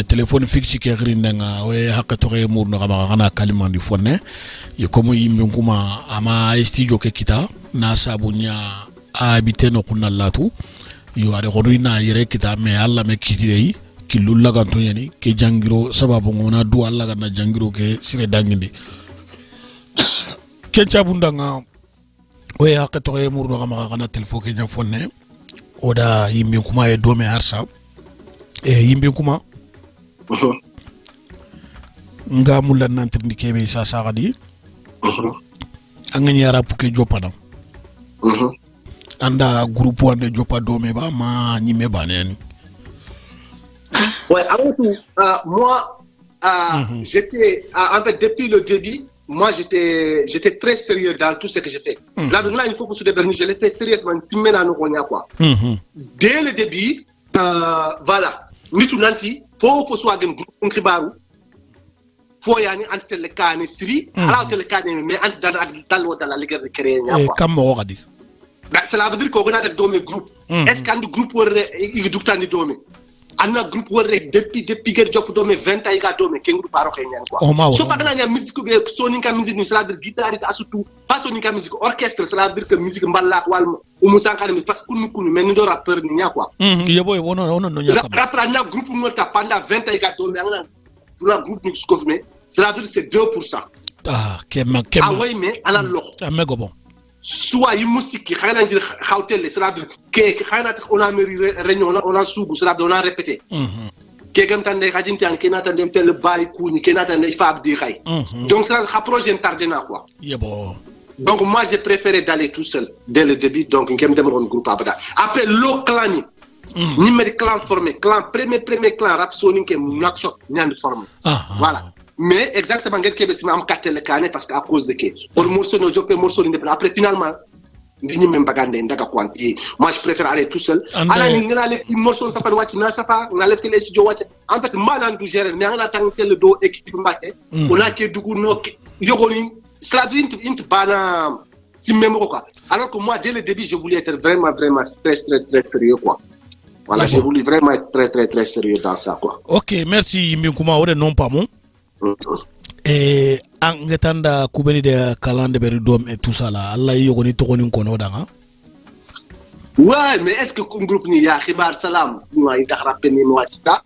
téléphone fixe ke grinanga we hakato re mur no kama kana kalima di fonne ye komo Mbinkuma ama studio ke kita na sabunya habité no kunallatu yo are rodina yere kita me Allah me kitidei kilulla ganto yani ke jangiro sababu ngona du Allah ga na jangiro ke sire dangindi kencha bundanga oye hakato e murno kama kana telefo kenya fonne oda Mbinkuma e dome harsa Mbinkuma nga mulla nantindi kebe sa sagadi angani yara puke jopana anda groupe wande jopa dome ba ma nyime baneni ouais avant tout moi j'étais en fait depuis le début moi j'étais très sérieux dans tout ce que j'ai fait. Là il faut que je l'ai fait sérieusement quoi. Dès le début voilà nitu nanti faut soit un groupe nkibaru faut yani anti le kane siri alors que le kane mais anti dans la ligue de créer quoi. Comme mo gadi. Cela veut dire qu'on a des domaines groupe. Est-ce qu'un groupe il duktani domaine anna groupe worre depuis ger job do me 20 ay ga do me ken groupe aro kenyan quoi so pas na musique be soninka musique ni cela dire guitariste asutu pas soninka musique orchestre cela dire que musique mballa wal o musanka parce que kunu mais ni do rappeur ni nya quoi yebo wono no nya kam rappeur na groupe ngota pendant 20 ay ga do me ngana pour la groupe ni skof mais cela dire c'est 2%. Kema ah oui mais ala lo me go bon soit une musique qui xana ngir xawtel cela dire que xana tax on a meri réunion on a sugu cela on a répété ke gam tan de xajinti an kenata dem tel bay kuni kenata ne fab di xay donc cela xa projet tardé na quoi yebo donc moi j'ai préféré d'aller tout seul dès le début donc ngem dem ron groupe abada après lo clan ni meri clan formé clan premier clan rap soninke nakso ñand formé voilà mais exactement ngeen kebe si ma am katel kané parce que à cause de que pour morceau no jopé morceau ni après finalement ndi même bagande ndaga quanti moi je préfère aller tout seul ala ni ngala le morceau ça pas wati na ça pas na lefte les studio wati en fait malan du gérer mais ngala tankel do équipe mbaté on a que dugu no yogoni cela vient into bana si même quoi alors que moi dès le début je voulais être vraiment très sérieux quoi. Voilà, j'ai voulu vraiment être très sérieux dans ça quoi. OK, merci Mbinkuma ore non pas mon Et angetanda kubeni de kalande beri dom et tout ça là. Allah yogoni tokoni kono danga. Ouais, mais est-ce que comme groupe ni ya khibar salam moi il taxra penni mo watita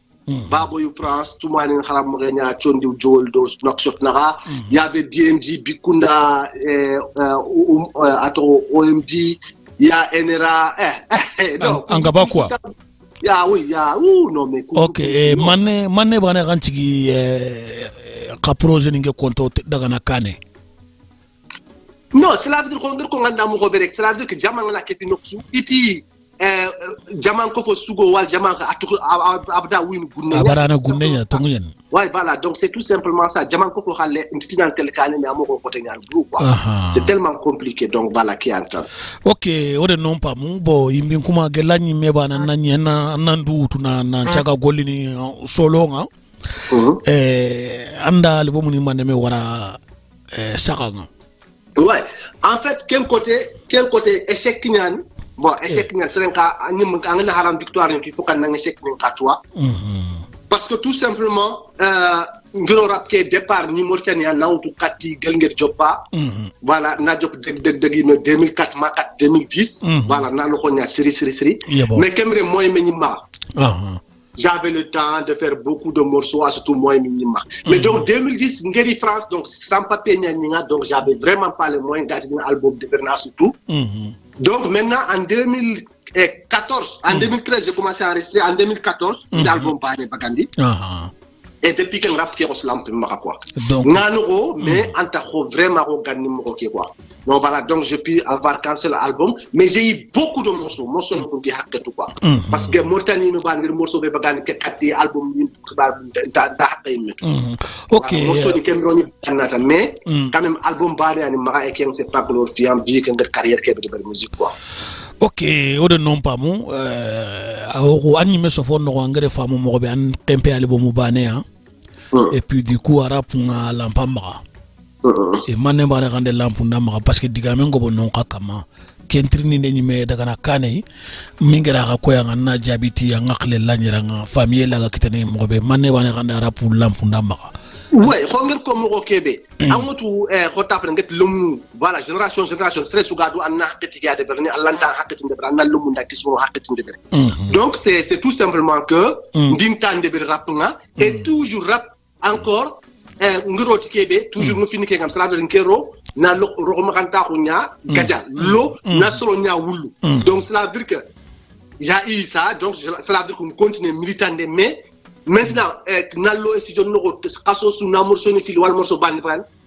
babo yu France tout mani xaram mo ganya chondi jol do nok shot naga y avait DNG Bikunda ato OMD ya NRA non angaba quoi ya oui ya non mais OK manne bana ganchigi ka projet ninge konto daga na kane. Non, cela veut dire qu'on a mon Robert, cela veut dire que Jaman na kepi noksu iti Jaman ko fo sugo wal Jaman abda win gunne abara gunne tonguyen. Ouais, voilà, donc c'est tout simplement ça. Jaman ko fo xalé inti dans tel cas mais amoko côté ñal groupe quoi. C'est tellement compliqué donc voilà qui entend. OK, ode non pas mu bo yimbi kuma gelani mebana nanye na nandu tuna na chaga golini solo nga. Anda le bomuni maneme wara sakanga. Ouais, en fait, quel côté échec kinyan, bon, échec kinyan, c'est un cas, on a haram victoire, il faut qu'on ait un échec kinyan parce que tout simplement, ngiro rap ke départ ni Mauritanie na outu kati gelnger jopa, voilà, na job de 2004 ma 2010, voilà, na lo ko nya série, mais kemre moy menima. J'avais le temps de faire beaucoup de morceaux, surtout moi et Minima. Mais donc 2010, Ngeri France, donc sans papier donc j'avais vraiment pas les moyens d'acheter un album de Bernard surtout. Donc maintenant en 2014, en 2013, j'ai commencé à enregistrer. En 2014, l'album Pané Bagandi. Et depuis qu'un rap qui est au lampe, quoi. Donc, mais en tant que vraiment gagné quoi. Donc voilà, donc j'ai pu avoir cancellé l'album, mais j'ai eu beaucoup de morceaux pour dire tout quoi. Parce que Mauritanie me va dire morceaux de bagane que 4 albums OK. Morceaux de Cameroun mais quand même album barré ani mara et qui c'est pas pour fiam dit que carrière qui de musique quoi. OK, o de non pas mu a animé so fo no ngere famu mo be an tempe album bané hein. Et puis du coup arapu nga lampamba. Et mané bare rande lampunda maka parce que digame ngobo non kama kentrini ne nyime daga na kane mingera ka koya na jabiti ya ngakle lanyira nga famille la kitane mo be mané bare rande arapu lampunda maka. Ouais, xonger ko mo kebe amotu ko tapre nget lumu voilà génération stress sugadu anna hakati ya de berni allanta hakati de berni lumu nda kismo hakati de berni. Donc c'est tout simplement que ndintan de rap nga et toujours rap encore ngiro tikebe toujours mo finike ngam sala de kero na lo romakanta kunya gaja lo na soro nya wulu. Donc cela veut dire que il y a eu ça donc cela veut dire qu'on continue militant mais maintenant nallo e studio no kaso su na morceau ni fil wal morceau bandi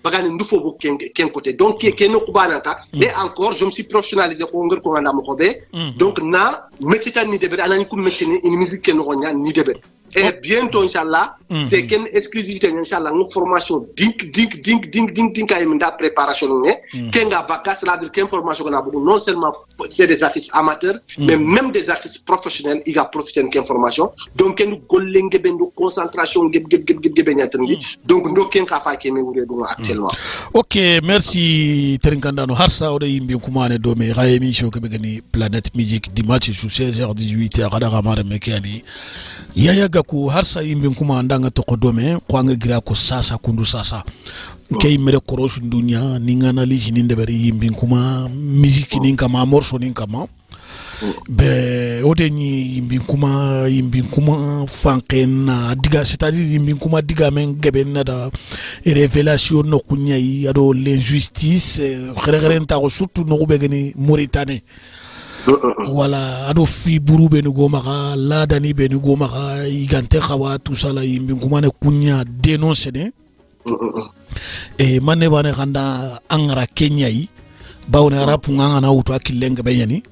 bagani ndufo bo ken côté donc ken ko banata et encore je me suis professionnalisé ko ngir ko nganda mo ko be donc na métier tan ni debe anani ko métier ni musique ken ko nya ni debe et bientôt inchallah c'est qu'une exclusivité inchallah une formation dink ay minda préparation ne kenga baka cela veut dire qu'information qu'on a beaucoup non seulement c'est des artistes amateurs mais même des artistes professionnels il va profiter de l'information donc ken gollenge bendo concentration geb nyatandi donc ndo ken ka fa kemi wure do actuellement. OK, merci Terinkandano harsa o de yimbi kumane do me ra émission ke be gani Planète Musique dimanche sur 16h18 à Radar Mekani yaya gaku harsa yimbi kuma ndanga to kodome kwanga gira ko sasa kundu sasa kay mere korosu dunya ni analyse ni ndebere yimbi kuma musique ni kama morceau ni kama be odeni yimbi kuma fankena diga c'est-à-dire yimbi kuma diga men gebe nada révélation no kunyai ado l'injustice xere ta surtout no begeni Mauritanie. Voilà, ado fi buru benu gomaka la dani benu gomaka igante khawa tout ça la yimbi kumane kunya dénoncer ne et mané bane kanda angara Kenya yi bawne rapu nganga na wuto akilenga benyani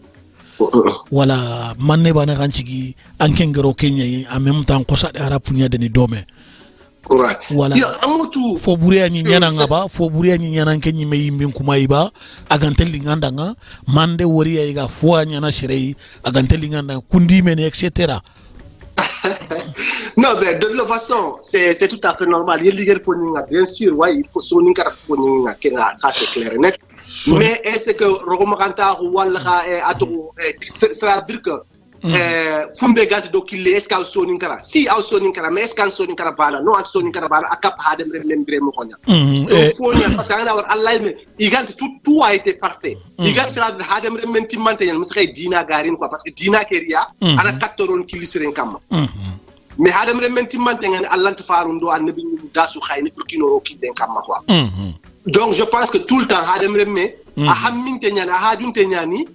voilà mané bane kanchigi ankengero Kenya yi en même temps ko sa rapu nya deni dome. Voilà. Fo buriya ni nyana ngaba fo buriya ni nyana kenyi me yimbi kuma iba agantel nganda nga mande woriya iga fo nyana shirei agantel nganda kundi men etc. Non mais de toute façon c'est tout à fait normal il y a bien sûr ouais il faut sonner car ça c'est clair et net mais est-ce que romakanta wala ato ça veut dire que fumbe gante do kille est ce ka soni kara si aw soni kara mais est ce ka soni kara bala no an soni kara bala akap hadem rembre mo konya donc foni parce que ana war allah me igante tout a été parfait igante sera hadem rementi manten musay dina garin quoi parce que dina keria ana kattoron kilisiren kam mais hadem rementi manten allah ta farundo annabi dasu khayni pour kinoro kiden kam quoi donc je pense que tout le temps hadem remme a hamminte nyana a hajunte nyani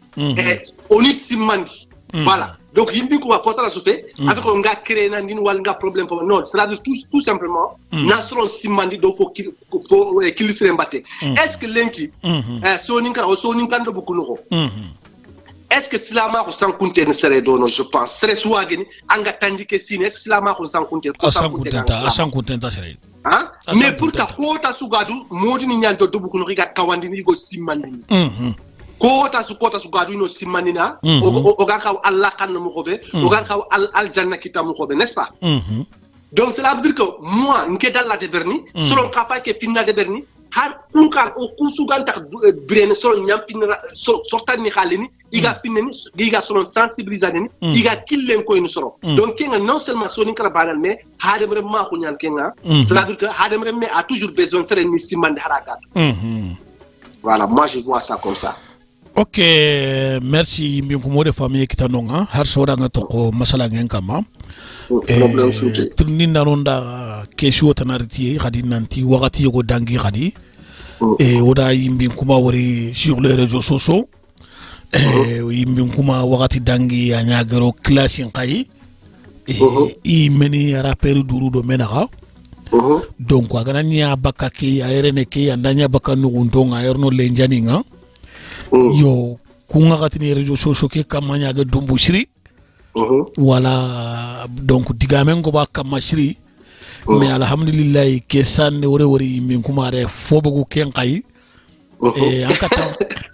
onistimandi voilà donc yimbi ko fotala souté avec on nga créer nan din wal nga problème pour non c'est à dire tout simplement nasron simandi do faut kilisre mbaté est-ce que lenki soninka o soninka ndo bukuno est-ce que silama ko sankunte ne sere do no je pense stress wageni anga tandike sine silama ko sankunte ta sere hein mais pour ta kota sugadu modini nyanto do bukuno riga kawandini go simandi kota su gadu no simanina o ga kaw Allah kan mo ko be o ga kaw al janna kita mo ko be n'est-ce pas donc cela veut dire que moi nke dalla de berni selon capable que finna de berni har kunkan o kusugan tak brene selon nyampina sortani khalini iga pineni iga selon sensibilisani iga killen ko en soro donc kenga non seulement soni kala banal mais hadem rem ma ko nyan kenga cela veut dire que hadem rem a toujours besoin sere ni simande haragat voilà moi je vois ça comme ça. Ok, merci mbinkumo de famille kitanonga har sora nga toko masala ngen kama tunni naronda kesho tanariti khadi nanti wakati yogo dangi khadi oda yimbinkuma wori sur les réseaux sociaux yimbinkuma wakati dangi anyagero clashing kai i meni rapper duru do menaga donc agananya bakaki ayerene ke andanya bakanu undonga ayerno lenjaninga yo kunga katini réseaux sociaux ke kamanya ga dumbu shiri wala donc digamen go ba kamashiri mais alhamdulillah ke sanne wori min kumare fobugo ken kai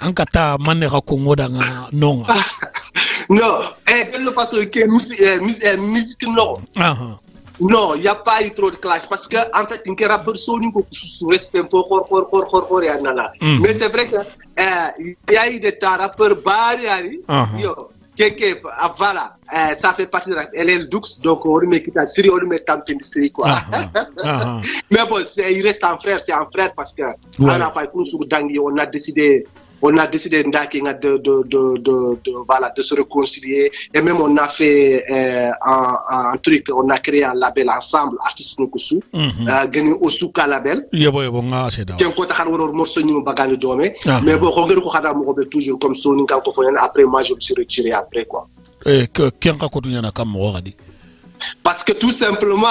ankata manne ka ko ngoda nga nonga non quello passo che musique no non, il n'y a pas eu trop de clash parce que en fait, il y a rapport sur respect pour mais c'est vrai que il y a eu des rappeurs barrières voilà, ça fait partie de la LL-Dux, donc on remet qui t'a Syrie, on remet Tampin quoi. Mais bon, il reste un frère, c'est un frère parce que on a fait on a décidé de se réconcilier et même on a fait un truc, on a créé un label ensemble, Artistes Nukusu, gagné Osuka label. Mais bon, on toujours comme ça, après moi je me suis retiré après quoi. Parce que tout simplement,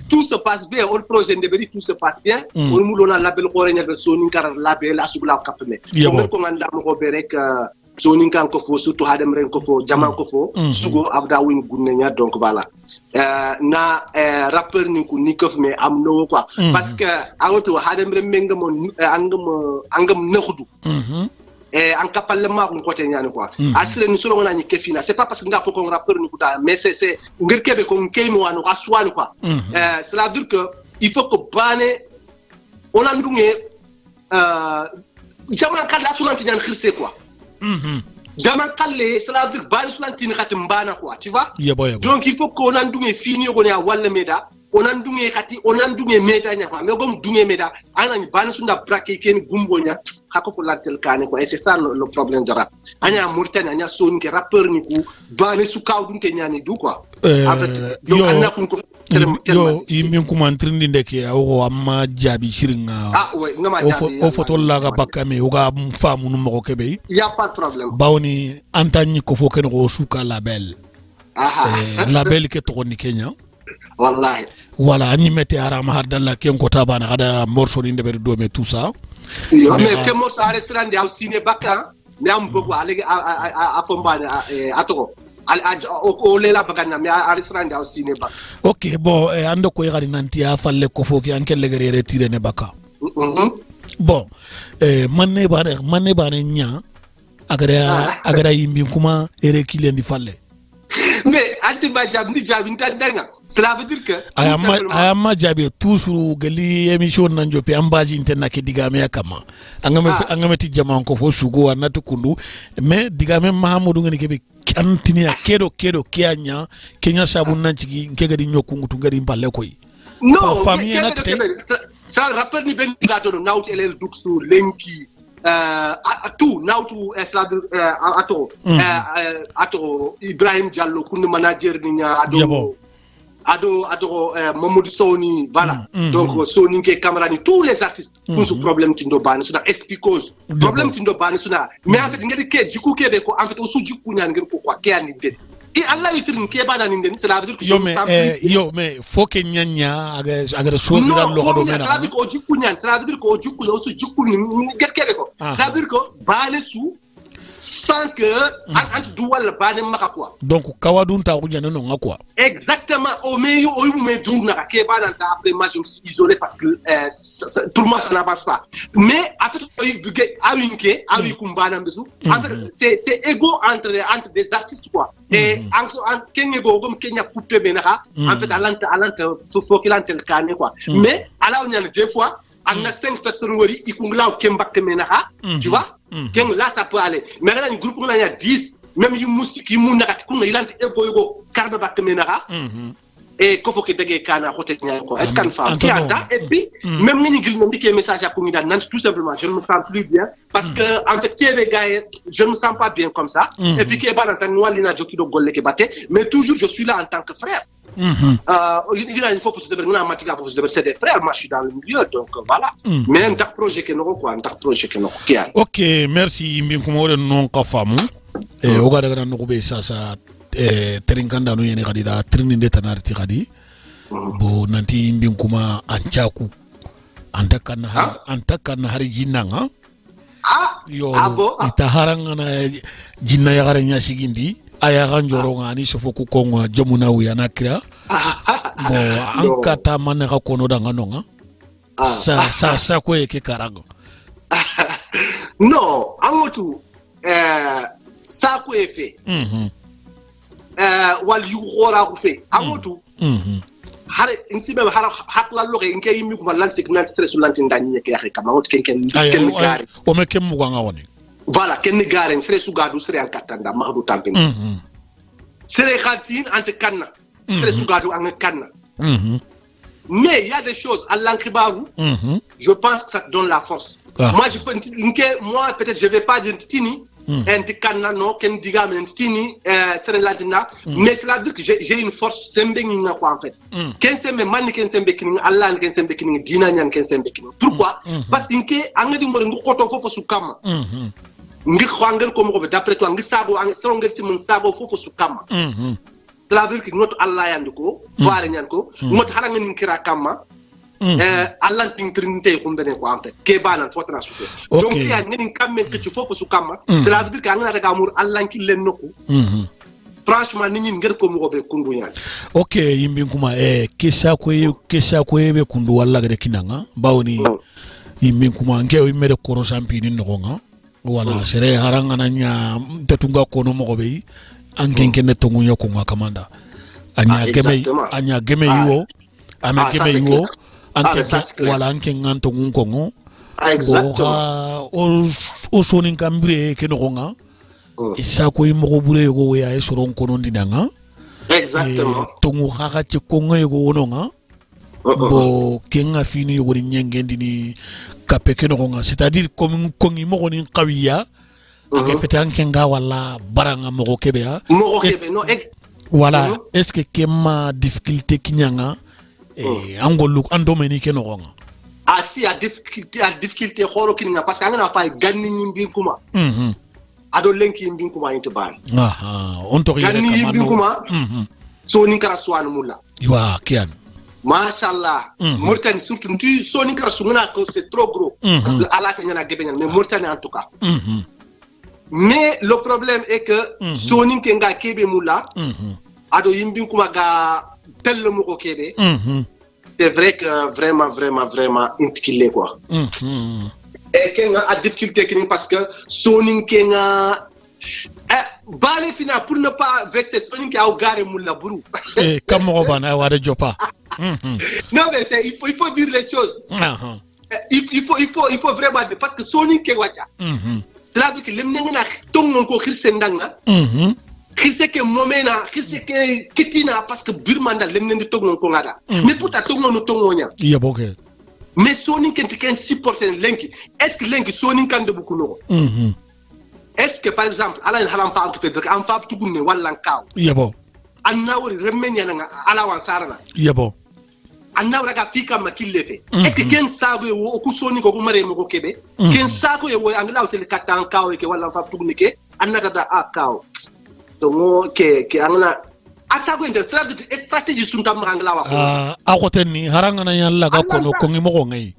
tout se passe bien. On projet de tout se passe bien. On nous a label Rorénia de Soninka label à Soubla Capene. On commande à Roberek Soninka Kofo, surtout Hadem Renkofo, Jaman Kofo, Sugo Abdawin Gounenia, donc voilà. Na rappeur Nikou Nikof, mais amno quoi. Parce que Hadem Remengamon Angam Nehudu. En capalement on côté ñane quoi asile ni solo ngani kefina c'est pas parce que nga foko rappeur ni kuta mais c'est ngir kebe ko ngeymo wano aswan quoi cela veut dire que il faut que bané on a ndungé jaman kala sulanti ñan xirse quoi jaman kalé cela veut dire bané sulanti ni khati mbana quoi tu vois donc il faut qu'on a ndungé fini ko ne wala meda on a ndungé khati on a ndungé meda nya quoi mais comme ndungé meda ana ni bané sunda braquer ken gumbo nya kako lantel kane quoi et c'est ça le problème de rap anya Mauritanie anya son ke rappeur ni ku bane su kaw dun te nyani du quoi en fait donc anna kun ko yo yimmin kuma trindi ndeke o amma jabi shiringa ngama jabi o foto la ga bakame o ga famu no mo kebe y a pas de problème bawni antagni ko fo ken o suka label label ke to ni Kenya wallahi voilà ni mette arama hadalla ken ko tabana hada morso ni ndebe do me tout ça mais que mo sa restaurant de ciné baka mais am beaucoup alegi a fombane atoko o lela bagana mais a restaurant de ciné baka ok bon ando ko yari nanti a falle ko foki anke legere retire ne baka bon manne bane nya agara yimbi kuma rekile ndi falle mais anti ba jabi ntandanga cela veut dire que ayama jabi toujours gali émission nanjo pe ambaji interna ke digame yakama angame ti jama ko fo sugo wanatu kundu mais digame mahamudu ngani kebe antinia kedo kianya kenya sabun nanchigi nkega di nyokungu tungari mballe koy non ça rappelle ni ben gato no nawti elel duksu lenki tout nawtu ato Ibrahim Diallo kunni manager ni nya ado Mamadou Soni voilà donc Soni ke camera ni tous les artistes pour ce problème tindo bani suna expose problème tindo bani suna mais en fait ngadi ke jiku kebe ko en fait osu jiku nyan ngir ko quoi ke ani den et Allah yitrin ke bana ni den cela veut dire que yo mais faut que nyanya aga so dira lo do mena cela veut dire ko jiku nyan cela veut dire ko jiku osu jiku ni get kebe ko cela veut dire que bani sou sans que entre doual bani maka quoi donc kawadun ta ko jana no ngakwa exactement au meilleur au me tourne à ke bana après moi je me suis isolé parce que pour moi ça n'avance pas mais en fait awi kumbana mbesu en fait c'est égo entre des artistes quoi et en Kenya go comme Kenya coupé benaka en fait alante faut qu'il ante le carnet quoi mais ala on y a deux fois on a 5 personnes wori ikungla kembak menaka tu vois là ça peut aller mais là un groupe on a 10 même yu musique yu munakati kunga ilante ego karba bak menaka et qu'il faut que des kana côté nyako est-ce qu'on fait qui attend et puis même ni ngil no dike message à communauté nan tout simplement je ne me sens plus bien parce que en fait TV gars je ne me sens pas bien comme ça et puis que ba nan noa lina joki do golle ke batte mais toujours je suis là en tant que frère il faut que je devienne amateur pour je c'est des frères moi je suis dans le milieu donc voilà mais un projet que non quoi un projet que non OK merci mbinkumo non ka famu e o ga daga no be sasa terinkanda no yene kadi da trininde tanarti kadi bo nanti mbinkuma anchaku antakan hari jinanga yo itaharanga na jinna ya garanya sigindi aya ganjoro ngani sofoku konga jomuna wi anakira bo ankata manaka kono danga nonga sa ko eke karanga non amotu sa ko efe wal yu khora ko fe amotu har insibe har hakla lo ke nke yimi ko lan signal stress lanti ndani ke yaxe kama wot ken gari o me kem mugo nga woni voilà ken gari stress gadu sere an katanda mahdu tampin sere khatin ante kanna stress gadu an kanna mais il y a des choses à l'ankibaru je pense que ça te donne la force moi je peux moi peut-être je vais pas dire tini enti kanna no ken diga men tini sere ladina mais cela veut dire que j'ai une force sembe ngi na quoi en fait ken sembe man ken sembe kini Allah ken sembe kini dina nyan ken sembe kini pourquoi parce que angadi mo ngi koto fofo su kama ngi xangal ko mo d'après toi ngi sabo ang sero ngel ci mon sabo fofo su kama cela veut dire que notre Allah yandiko faare nyan ko notre xala ngani kira kama Allah tintrinte ko ndene ko ante ke banan fotana su donc ya ngani kamme ke ci fofo su kama cela veut dire que ngana daga mur Allah ki len noko franchement nini ngir ko mo be kundu nyan OK yimbi kuma kesa ko be kundu walla ga de kinanga bawni yimbi kuma ngew mede koro sampini no nga wala sere haranga nanya tetunga kono mo be ankenke ne tongu nyoko nga kamanda anya geme yo ame geme yo anke wala anke nganto ngongo exactement o sonin kambire ke no nga isa ko imo bure go ya esoron kono ndinanga exactement tongu khaka ci ko ngay go wononga bo kenga fini yo ni nyengendi ni kapeke no nga c'est-à-dire comme kongi mo ni qawiya ake fetan kenga wala baranga mo kebe no voilà est-ce que kema difficulté kinyanga angolu andomeni ke no nga si a difficulté khoro kininga parce que ngana fay ganni nyimbi kuma ado lenki yimbi kuma inte ban on to ganni yimbi kuma so ni kara swan mulla wa kian mashallah Mauritanie surtout tu so ni kara sungna que c'est trop gros parce que ala ka nyana gebe mais Mauritanie en tout cas mais le problème est que so ni kenga kebe mulla ado yimbi kuma ga tel mo ko kebe c'est vrai que vraiment intikile quoi et kenga a difficulté parce que sonin kenga balé fina pour ne pas vexer sonin ki a garé mulla buru kamoro bana wada jopa non mais il faut dire les choses il faut vraiment parce que sonin ke wacha cela veut dire que lemne ngana tongon ko khirse ndanga Kise ke momena, kise ke kitina parce que Birmanda lemnen de tongon kongada. Mais pour ta tongon no tongonya. Yeah, okay. Mais sonin kenti ken supporter lenki. Est-ce que lenki sonin kan de beaucoup no? Est-ce que par exemple, ala haram fa ko fedrak am fa tugunne walla kaw. Yeah, bo. Anna wori remenya nga ala wan sarana. Yeah, bo. Anna raga fika makille fe. Est-ce que ken sago wo ku soni ko mare mo ko kebe? Ken sago wo angla hotel katan kaw ke walla fa tugunne ke anna da kaw. Donc ke angna asa ko inter strategy sunta mangla wa a ko tenni haranga na yalla ga kono ko ngi mo ko ngai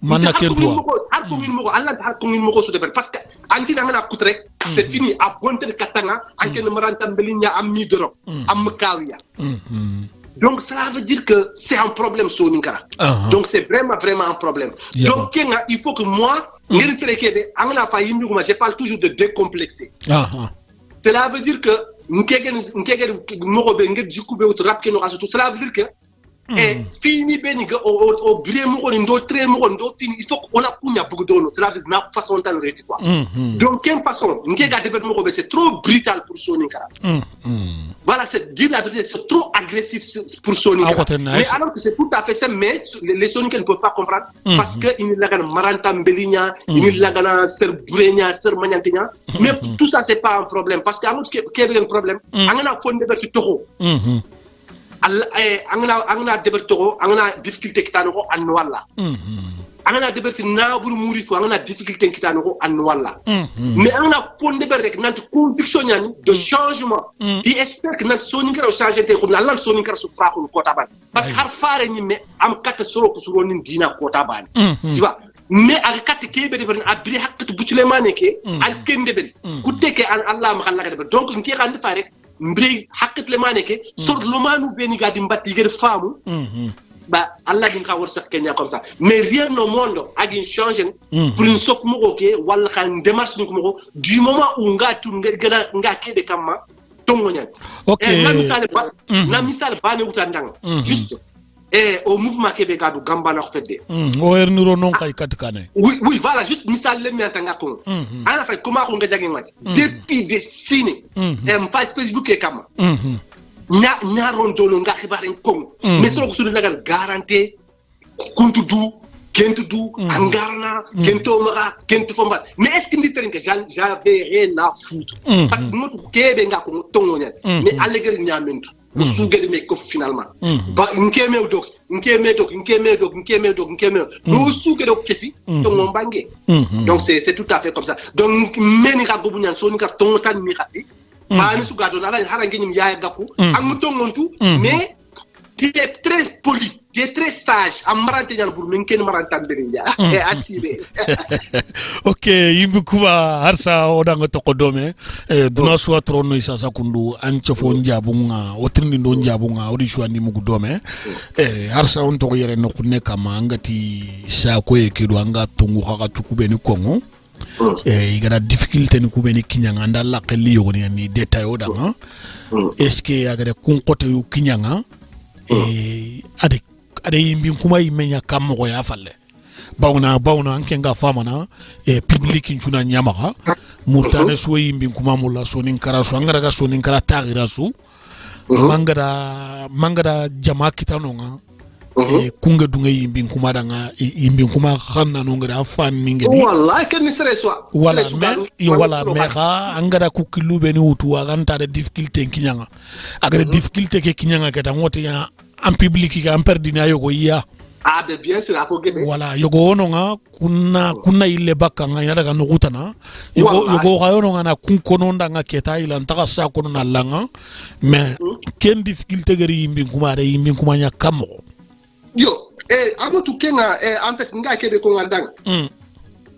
manna ken to har ko min mo ko Allah har ko min mo ko so de parce que anti na ngana kutre c'est fini a bonte de katanga anke no maranta belinya am mi doro am kawiya donc cela veut dire que c'est un problème soninkara donc c'est vraiment un problème donc kenga il faut que moi ngir trekebe angna fa yimbi ko je parle toujours de décomplexer cela veut dire que nkegen mogobe ngir jikube wut rap ke no asu cela veut dire que fini beni ga o bire mo ni ndo tre mo ndo fini il faut qu'on a kunya bugu dono cela veut dire na façon tal reti quoi donc quelle façon ngega de mo be c'est trop brutal pour Soninka voilà c'est dire la vérité c'est trop agressif pour Soninka mais alors que c'est tout à fait ça mais les Soninka ne peuvent pas comprendre parce que il la gana maranta mbelinya il la gana ser burenya ser manyantinya mais tout ça c'est pas un problème parce que amut ke un problème angana fonde be ci toxo angana debertoro angana difficulté kitano ko an walla angana deberti naburu muri fo angana difficulté kitano ko an walla mais angana fonde ber rek nante conviction nyani de changement di espère que nante soni ngara changer te ko lan soni ngara su fra ko kota ban parce que har faare ni me am katta soro ko suro ni dina kota ban tu vois mais ak katta kebe de ber abri hakatu bucile maneke al kende ber ku teke an Allah ma khalla de donc nki xandi fa rek mbri hakkat le maneke sort lo manu beni gadi mbatti gere famu ba Allah din ka wor sax Kenya comme ça mais rien au monde a gin changer pour une sauf mo ke wala xan démarche ni ko mo du moment où nga tu nga kebe kamma tongo nyan okay na misal ba ne utandang juste au mouvement Québec gadu gamba na ko fedde o ernuro non kay katkane oui voilà juste misal le mi tanga ko ana fay comment ko nga jagi ngati depuis des ciné page Facebook e kam ñaaron dolo nga xibaren ko mais trop su nagal garantie kuntu du kentu du angarna kento mara kentu fomba mais est-ce que ndi trinque j'avais rien à foutre parce que notre Québec nga ko tongo ñal mais allegri ñamentu su gade me ko finalement ba nkeme dok no su gade ko kefi tongo mbangé donc c'est tout à fait comme ça donc meni ka gobu ñan so ni ka tongo tan ni xati ba ni su gado na la hara ngim yaay gakku am tongontu mais tu es très poli, tu es très sage. Amarante ñal bur men ken maranta belinja e asibe ok yimbe kuba harsa odanga to kodome duna suwa trono isa sakundu ancho fo njabunga otrindi ndo njabunga odi shwandi mugu dome harsa on to yere no kunne kama ngati sa ko ekedo anga tungu haka tukube ni kongo igara difficulté ni kubeni kinyanga ndalla kelli yogoni ni detail odanga est-ce que agara kun kote yu kinyanga ade yimbi kuma imenya kammo ya falle bawna anke nga famana public njuna nyamaka murtane so yimbi kuma mulla sonin kara so ngara ga sonin kara tagira su mangara jama kitano nga kunga dunga yimbi kuma danga yimbi kuma khanna no ngara fanni ngeni wallahi ken sere so wala me kha angara ku kilube ni wutu aganta de difficulté kinyanga agara difficulté ke kinyanga ke tangote ya en public ka en perdina yogo ya bien sûr afo gebe wala yogo wono nga kunna ille bakka nga ina daga nugutana yogo hayono nga na kun kononda nga keta ila ntaka sa kono na langa mais ken difficulté gari yimbi kuma nya kamo yo avant tout kenga en fait nga kebe ko ngardang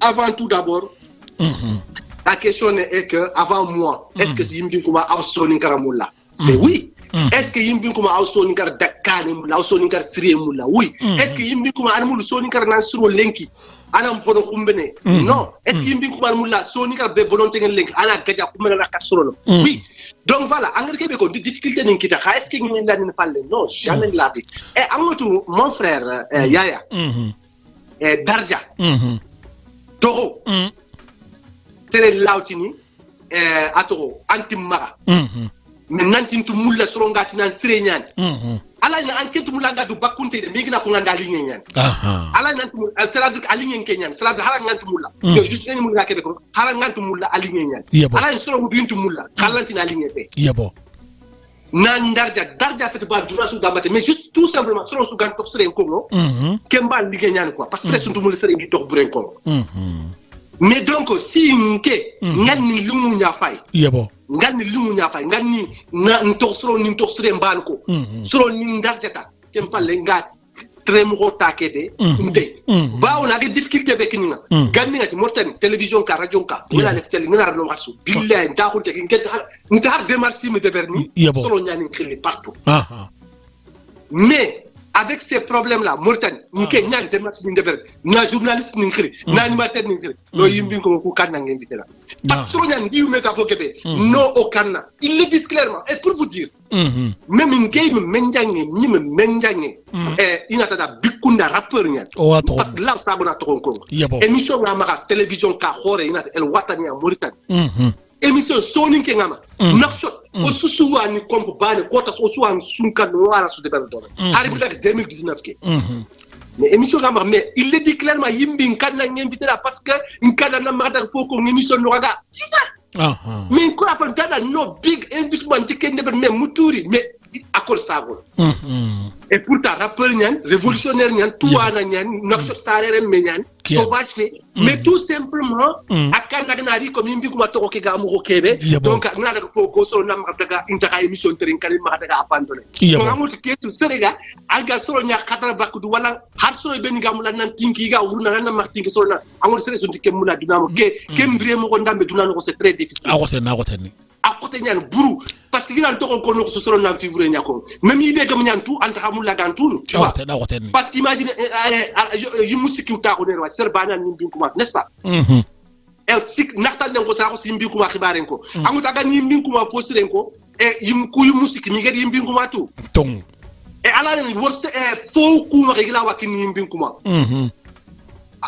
avant tout d'abord la question est que avant moi est-ce que yimbi kuma awsoni karamulla c'est oui est-ce que yimbi kuma awsoni kar dakane mulla awsoni kar sire mulla oui est-ce que yimbi kuma anmulu soni kar nan suro lenki anam bono kumbene non est-ce que yimbi kuma mulla soni kar be bonon tegen lenki ana gaja kumbene na kat suro oui donc voilà engrais kebe ko difficulté ni kita est-ce que ngi ndani na falle non jamais la vie et amotu mon frère Yaya Darja Togo tere lautini atoro antimara mais nantintu mulla soro ngati nan sire nyan ala na enquête mulla ngadu bakunte de migi na ko nganda ligne nyan ala nantu c'est-à-dire aligne kenyan c'est-à-dire hala ngantu mulla yo juste ni mulla kebe ko hala ngantu mulla aligne nyan ala soro ngudintu mulla kalanti na ligne te yabo nan darja fait ba dura su dambate mais juste tout simplement soro su gan tok sire ko no kemba ligne nyan quoi parce que suntu mulla sire ngi tok buren ko mais donc si nke ngani lumu nya fay yabo ngani lumu nya fay ngani na ntok sire mbal ko soro ni darjata kempalle nga tremo takede nte ba on a des difficultés avec ni ganni ngati mortani télévision ka radio ka wala le télé ngana no matsu billahi nda ko te nta har démarche me deverni soro nyani khili partout mais avec ces problèmes là Mauritanie nke ñaan démarche ni dever na journaliste ni khiri na animateur ni khiri lo yimbi ko ku kan ngeen invité la parce que ñaan di meta fo kebe no au canna il le dit clairement et pour vous dire même une game menjange ni me menjange inata da bikunda rappeur ñaan parce que là ça bona to ko émission nga maka télévision ka xoré inata el watani en Mauritanie émission sonin ke ngama nafshot o susuwa ni kompo bane kota so suwa sunka no wara su de berdone hari bilak 2019 ke mais émission ngama mais il le dit clairement yimbi kanna ngembité là parce que nkana na mata foko émission no raga sifa mais ko afan tada no big investment tikende mais muturi mais accord sagol et pourtant rappeur ñan révolutionnaire ñan touana ñan nafshot sarere me ñan sauvage fait mais tout simplement akana na ri comme yimbi kuma to ko ga mu ko kebe donc na daga foko so na ma daga intaka émission terin kan ma daga abandonné ko amul ke tu serega aga so nya khadra bakdu wala har so ben gamula nan tinki ga wurna nan ma tinki so na amul sere so tikem mula dunamo ke mbre mo ko ndambe dunano ko c'est très difficile agoteni à côté ñan buru parce que ginan to ko no so soro nam figure ñako même yibe gam ñan tout entre hamul la gan tout tu vois parce qu'imagine yi musiki ta ko nerwa serbana ni mbin kuma n'est-ce pas e sik naktal den ko sa ko simbi kuma xibaren ko amu taga ni mbin kuma fo siren ko e yim ku yu musiki mi gadi mbin kuma tout tong e ala ni worse fo kuma regla wakini mbin kuma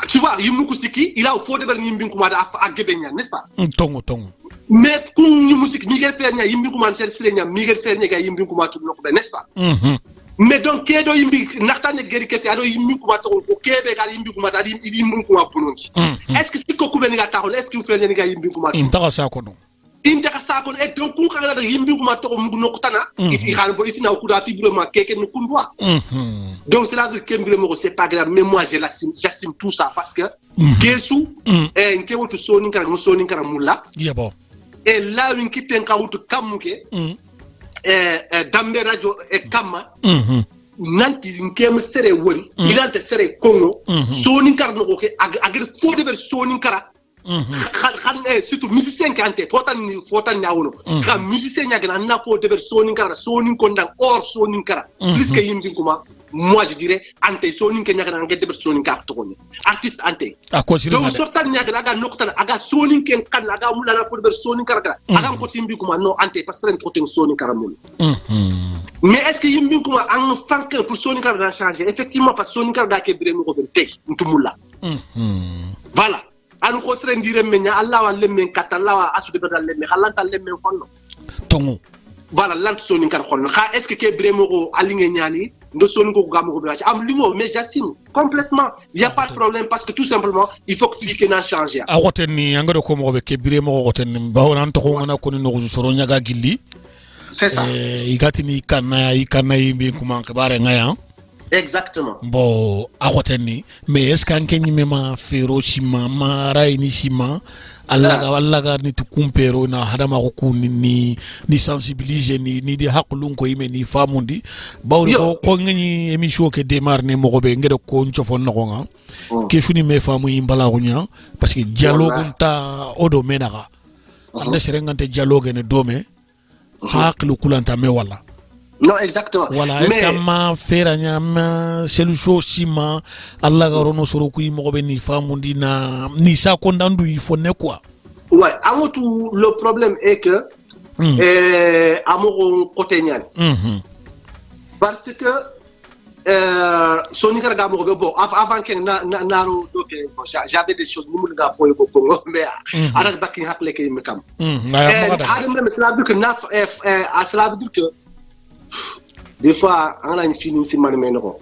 tu vois yim ku siki il a fo de ber ni mbin kuma da agebe ñan n'est-ce pas tong mais kun ñu musique mi gel fer nya yimbi ko man ser nya mi gel fer nya ga yimbi ko ma tu no ko n'est-ce pas mais donc kedo yimbi naxtane geri ke ado yimbi ko ma to ko kebe ga yimbi ko ma tadi yimbi ko ma bunonti est-ce que si ko ko ben ga taxol est-ce que vous fer nya ga yimbi ko ma intaka sa ko no et donc kun ka ga yimbi ko ma to mu no ko tana iti xal bo itina ko da fibrement keke no kun doit donc c'est là que kembire mo c'est pas grave mais moi j'assume tout ça parce que gesu nke wotu soni kara mulla yebo et là une qui ten kawutu kamuke dambe radio e kama nanti nkem sere wori ilante sere kongo soni kara no ke agir fo de ber soni kara khan surtout musicien kante fotan nyawno ka musicien nyagana na fo de ber soni kara soni kondang or soni kara plus que yimbi kuma moi je dirais ante soni ke nyagana ngede ber soni ka to ko artiste ante donc sortan nyagana ga noktan aga soni ken kan aga mulana fo de ber soni kara aga ko timbi kuma no ante parce que protein soni kara mul mais est-ce que yimbi kuma en fanke pour soni kara changer effectivement parce que soni kara ga ke bire mo ko ben tek ntumula voilà anu ko sere ndire menya Allah wa lemme katalla wa asude bedal lemme halanta lemme konno tongu voilà lant soni kar konno kha est-ce que ke bremo ko alinge nyani ndo soni ko gamu ko be am limo mais j'assume complètement il y a pas de problème parce que tout simplement il faut que tu que changer a woteni ngado ko mo be ke bremo ko woteni bawnan to ko ngana ko ni no soro nyaga gilli c'est ça igatini kana yimbi kuma kabare ngaya exactement bon a woteni mais est-ce que anke nyimema feroshima mara inishima allaga ni tukumpero na hadama ko ni sensibiliser ni di hakulun ko yime ni famundi bawri ko ngani émission ke démarre ne mo be ngedo ko nciofon no nga ke funi me famu yimbala ko nya parce que dialogue ta odo menaga ande serengante dialogue ne dome haklu kulanta me wala non exactement voilà est-ce que ma fera nyama solution sima Allah garono soro ku mo be ni famundi na ni sa ko ndandu il faut ne quoi ouais amotu le problème est que amour côté ñan parce que Sony Karagamo, bon, avant que Naro, j'avais des choses, nous n'avons pas eu beaucoup, mais à la bac, il y a les Kimekam. Cela veut dire que des fois, on a une fini, c'est mal ménor.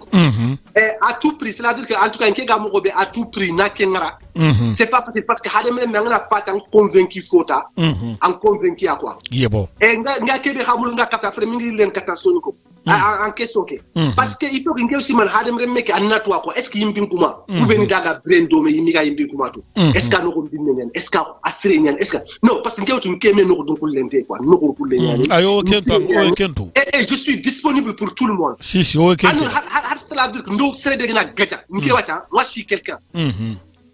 À tout prix, cela veut dire qu'en tout cas, un à tout prix, n'a qu'un c'est pas facile parce que Hadem n'a pas tant convaincu Fota, en convaincu à quoi. Et n'a qu'un Hamoul n'a qu'à faire une catastrophe. En question parce que il faut que aussi mal Hadem remeke anatwa quoi est-ce qu'il yimbi kuma ou beni daga brendo me yimiga yimbi kuma to est-ce que no ko binnen est-ce que asrenyan est-ce que non parce que ngewtu nkeme no ko don ko lente quoi no ko lenyan ayo kento et je suis disponible pour tout le monde si o kento alors cela veut dire que ndo sere de na gaja ngewacha moi je suis quelqu'un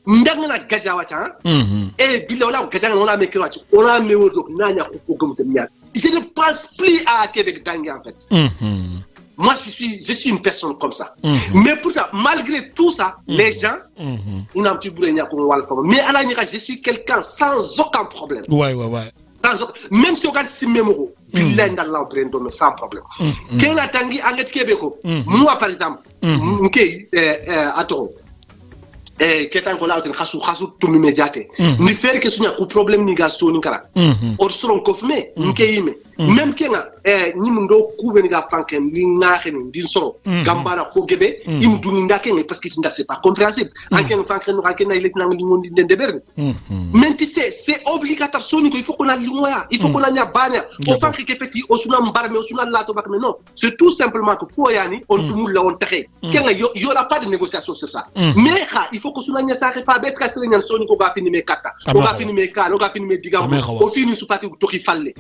ndanga na gaja wacha et bilola gaja on a mekro wacha on a mewodo nanya ko gomte miya je ne pense plus à Québec Dangé en fait. Moi, je suis une personne comme ça. Mais pourtant, malgré tout ça, les gens, ils n'ont plus besoin de mais à la limite, je suis quelqu'un sans aucun problème. Ouais. Même si on regarde ces mémoires, il est dans l'empreinte, mais sans problème. Quand on a tangi en Québec, moi par exemple, attends. Ketan ko lawten khasu to mi mediate ni faire que sunya ku problème ni ga so ni kara or soron ko fme nke yime même kenga ni ndo ku be ni ga fanken ni ngaxe ni din soro gambana ko gebe im duni ndake ni parce que c'est pas compréhensible anken fanken no anken ay letna ngi ngondi den deber même tu sais c'est obligatoire soni ko il faut qu'on a limoya il faut qu'on a banya o fanki ke petit o suna mbarme o suna lato bak mais non c'est tout simplement que fo yani on tumul la on taxé kenga y aura pas de négociation c'est ça mais il faut que suna nya sa pas bet ka sere nyan soni ko ba fini me kata o ga fini me kala o ga fini me digam o fini su pati to ki falle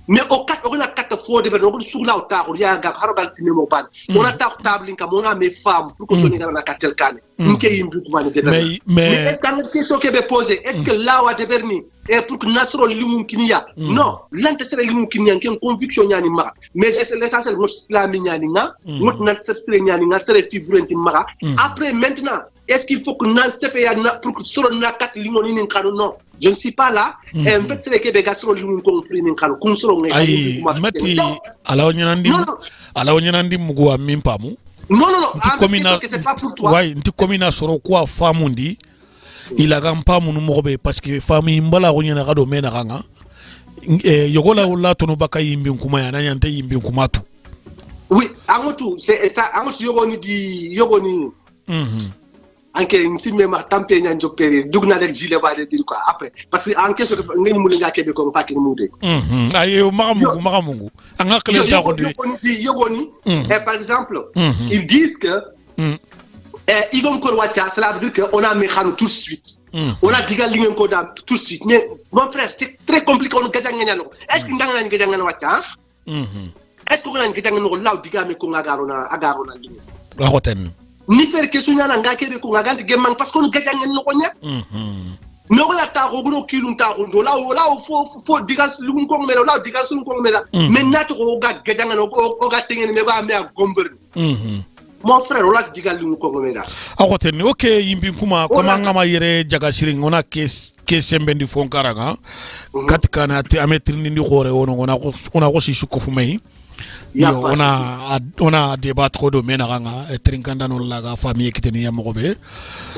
mais o kat o na kata fo de on sur la o ta o ya ga hargal fini mo ban on a ta table ka on a mes femmes pour que soni na katel kane nke yimbi ko ban de mais est-ce que question que be poser est-ce que là wa de berni et pour que nasro limum kinya non lante sere limum kinya ken conviction nyani ma mais c'est l'essentiel mo islami nyani nga mo na sere nyani nga sere fibrenti ma après maintenant est-ce qu'il faut que nan se fait pour que solo na kat limoni nin kanu non je ne suis pas là et en fait c'est les Québécois solo limon compris nin kanu kun solo ngai ay mati ala onyanandi mugo amim pamu non que c'est pas pour toi ouais nti komina soro kwa famundi ila gampa munu mobe parce que fami mbala gonyana gado mena ganga yogola wala tono baka yimbi kuma ya nanyante yimbi kuma tu oui amotu c'est ça amotu yogoni anke nsimé ma tampé ñan jopéré dugna rek jilé ba de dir quoi après parce que en question ngeen mu nga kébé ko fakki mu dé ayo magamungu anga xlé ta ko yogoni et par exemple ils disent que Igom Korwacha, cela veut dire qu'on a mis tout de suite. On a dit que Koda tout de suite. Mais mon frère, c'est très compliqué. Est-ce que nous avons un gagnant Wacha? Est-ce qu'on a un gagnant là où diga me konga garona agarona ligne? La roten. Ni faire que sunya nanga kebe konga gandi gemang parce qu'on gagnant no konya. Mais on a ta rogono kilun ta rondo là où faut diga lum kong mela là diga lum kong mela. Mais nat ko ga gagnant o ga tengene me ba me a gomber. Mon frère, on a dit que nous sommes ok, yimbi kuma comment ma yere jaga siring on a ke sembendi fon karaga katkana te ametrini ni gore on a aussi sukofumei on a débat trop de menaranga trinkanda no laga famille kiteni ya mogobe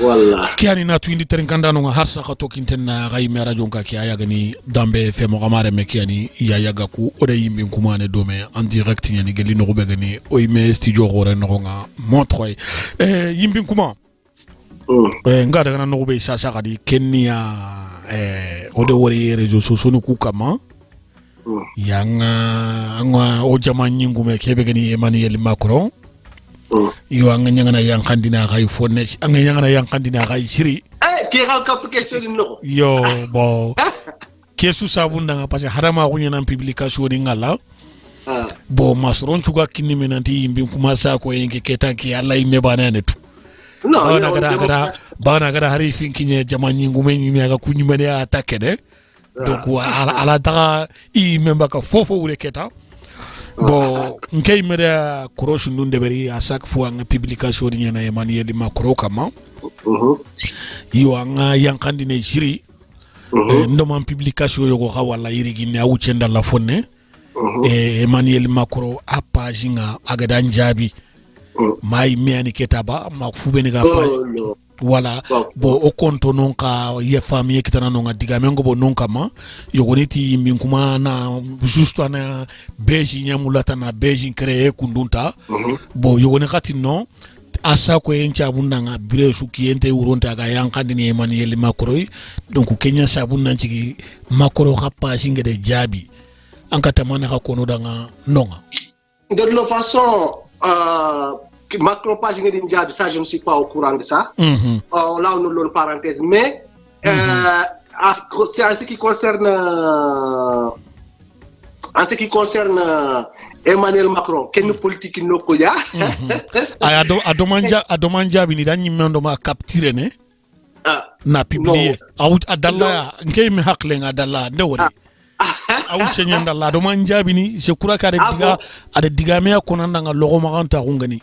walla kiani na tuindi trinkanda no harsa ka tokinten na gaime radio ka kiya gani dambe fe mo gamare me kiani ya yaga ku ode yimbi kuma ne dome en direct ni geli no be gani o ime studio gore no nga montroy yimbi kuma ngada kana no be sasa kadi kenya ode wori réseaux sociaux no ku kama yanga o jamani ngume kebe gani Emmanuel Macron yo anga nyangana yang kandina kay fonne anga nyangana yang kandina kay siri ke ha ka question no yo bo kesu sabunda nga parce harama ko nyana publication ni ngala bo masron chuga kinni menanti yimbi kuma sa ko yenke ketanki alla imme banane tu no bana gara hari finkinye jamani ngume nyimi aga kunyimane attaque de donc ala daga I memba ka fofo wure keta bon nkay meda croche ndunde beri à chaque fois nga publication ni na Emmanuel Macron kama yo nga yankandi ne jiri ndoma publication yo ko wala yirigi ne awucenda la fonne Emmanuel Macron a page nga agada njabi mai meani ketaba ma fubeni ga pa wala bo o konto non ka ye famille kitana non diga mengo bo non kama yogoniti min kuma na juste na beji nyamulata na beji créer kundunta bo yogoni khati non asa ko en cabunda nga bire su kiyente uronta ga yankandi ni Emmanuel Macron donc Kenya sabunda ci Macron khappa singede jabi ankata mana ka kono danga nonga de toute façon Macron pas singede jabi ça je ne suis pas au courant de ça là on le parenthèse mais c'est en ce qui concerne Emmanuel Macron ken politique no ko ya ay adomanja bi ni dan nyimendo ma capturer ne na publier adalla ngey mi hakle nga adalla de wori chenyanda la adomanja bi ni je crois ka de diga me ko nan nga logo ma kanta ko ngani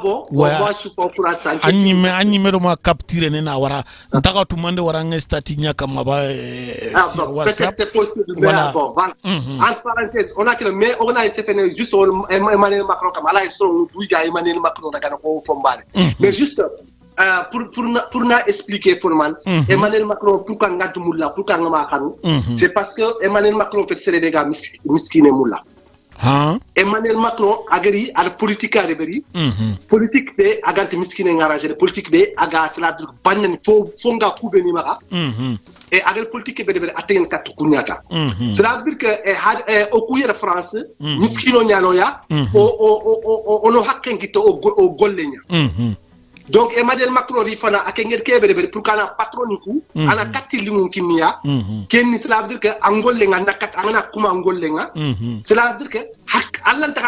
bon moi je suis pas pour ça anyi me do ma capturer ne na wara ntaka tu mande wara ngestati nyaka maba peut-être c'est possible mais bon voilà entre parenthèses on a que mais on a fait juste Emmanuel Macron comme là ils sont douiga Emmanuel Macron da ko fombare mais juste pour na expliquer pour man Emmanuel Macron pourquoi ngadu mulla pourquoi ngama kanu c'est parce que Emmanuel Macron fait célébrer ga miskine mulla Emmanuel Macron agari al politique a reberi politique be agante miskine ngaraje politique be aga cela dire bannen fonga kubeni maka et agari politique be reberi aten kat kunyata cela veut dire que au couiller France miskino nyalo ya ono hakken gito o gollenya donc Emmanuel Macron rifana akengel kebe pour kana patroniku ana katilingu kimia kenni cela veut dire que angollenga nakat angana kuma angollenga cela veut dire que allanta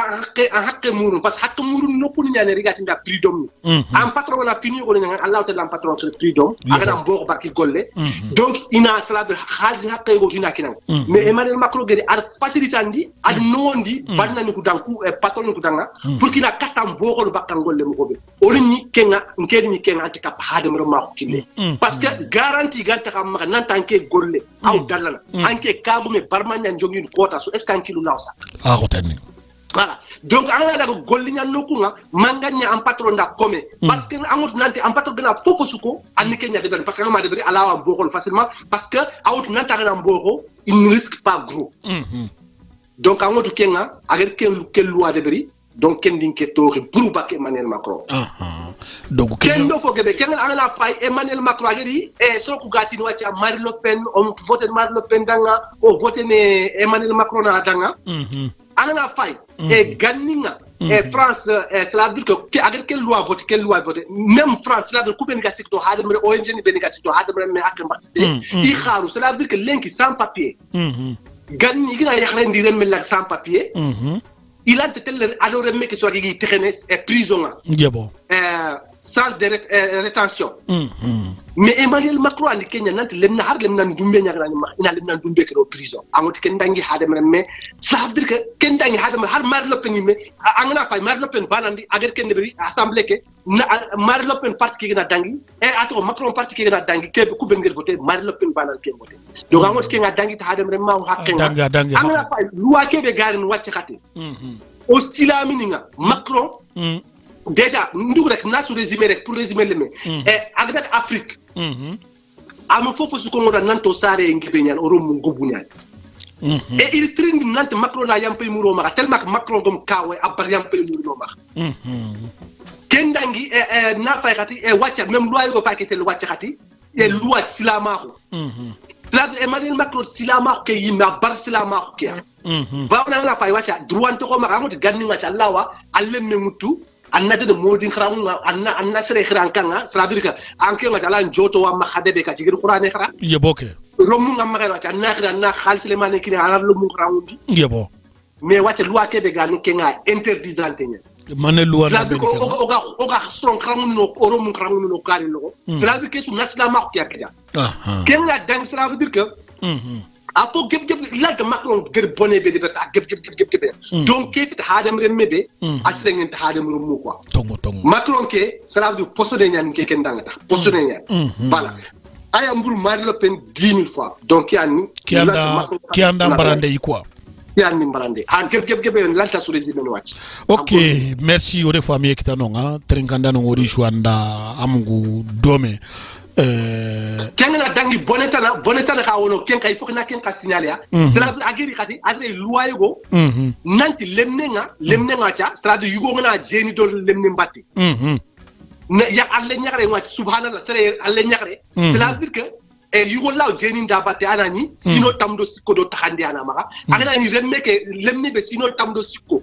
hakke murun parce que hakke murun nokku nyane rigati nda freedom en patron la fini ko nyanga Allah ta patron sur freedom agana mboko barki golle donc ina cela veut dire khalsi hakke go fina kinan mais Emmanuel Macron gedi ar facilitandi ad nondi bannani ko danku patron ko danga pour kina katam boko bakkan golle mo be orni kenga ngeni kenga antika hadem ma ko kille parce que garantie ganta kam maka nan tanke golle aw dalala anke kabume barmanya njogi kota so est-ce kan kilu lawsa voilà donc ala la gollinya nokunga manganya en patron da comme parce que amut nanti en patron gna fofo suko an Kenya de parce que ma devrait ala wa bokol facilement parce que out nanta na mboko il ne risque pas gros donc amut kenga agar ken loi de bri donc ken dinke tori buru bak Emmanuel Macron donc ken do fo gebe ken ala fay Emmanuel Macron agari so ku gati no wacha Marine Le Pen on vote Marine Le Pen danga o vote ne Emmanuel Macron na danga ana fay et ganninga et France cela veut dire que avec quelle loi vote même France cela veut dire couper négatif to hade mere ONG ni bénégatif to hade mere ak mbatte i kharu cela veut dire que lenki sans papier ganni gina yakhre ndiren mel ak sans papier il a tel alors mec soit qui traîner prison sans rétention mais Emmanuel Macron en Kenya nant lemna har lemna dumbe nyagrani ma ina lemna dumbe ko prison amoti ken dangi hadam remme ça veut dire que ken dangi hadam har Marine Le Pen me angana fay Marine Le Pen banandi agar ken debri assemblée ke Marine Le Pen parti ki na dangi et ato Macron parti ki na dangi ke ku ben ngel voter Marine Le Pen banal ke voter donc amoti ken dangi ta hadam remme ma hakken angana fay loi ke be garin wacce khati au silaminiga Macron déjà nous rek na su résumer rek pour résumer le mais avec Afrique am fofu su ko ngoda nanto sare ngebe nyal oro mu ngobu nyal et il trinde nante Macron na yampe muro ma tellement que Macron gom kawe abar yampe muro ma kendangi na fay khati e wacca même loi go fakete le wacca khati e loi silamaxu Emmanuel Macron silamaxu ke yimma bar silamaxu ke ba na fay wacca droit to ko ma ngot ganni ma ca lawa allemme mutu anna de modin khrangu anna sere khrankanga ça veut dire que anke ma ala njoto wa ma khadebe ka jigir qur'ane khra yeboke romu ngam ma ta anna khra na khalis le mané kini ala lu mu khrangu yebo mais wacce loi ke be gal ke nga interdisante nya mané loi na be oga strong khrangu no romu khrangu no kali no ça veut dire que su nasla ma ko yakja ke nga dang ça veut dire que afo geb la de Macron gër bonné be de geb donc ke fit hadam remmebe asre ngent hadam rumu quoi tongo Macron ke cela veut dire poste de ñan ke ken dangata poste de ñan voilà aya mbur Marine Le Pen 10 000 fois donc yani ki anda barande yi quoi bien nimbarande an kep lanta sur les watch. OK, merci ore famille kitanonga trinkanda no ngori shwanda amungu dome kenga dangi bonetana ka wono kenka il faut que na kenka signaler c'est la agiri kati adre loi yugo nanti lemnenga cha c'est la yugo ngana jeni do lemne mbatti ne ya alle nyakare ngati subhanallah c'est alle nyakare c'est la dire que e yugo law jeni ndabate anani sino tamdo sikko do taxandi ana maka agana ni lemne be sino tamdo sikko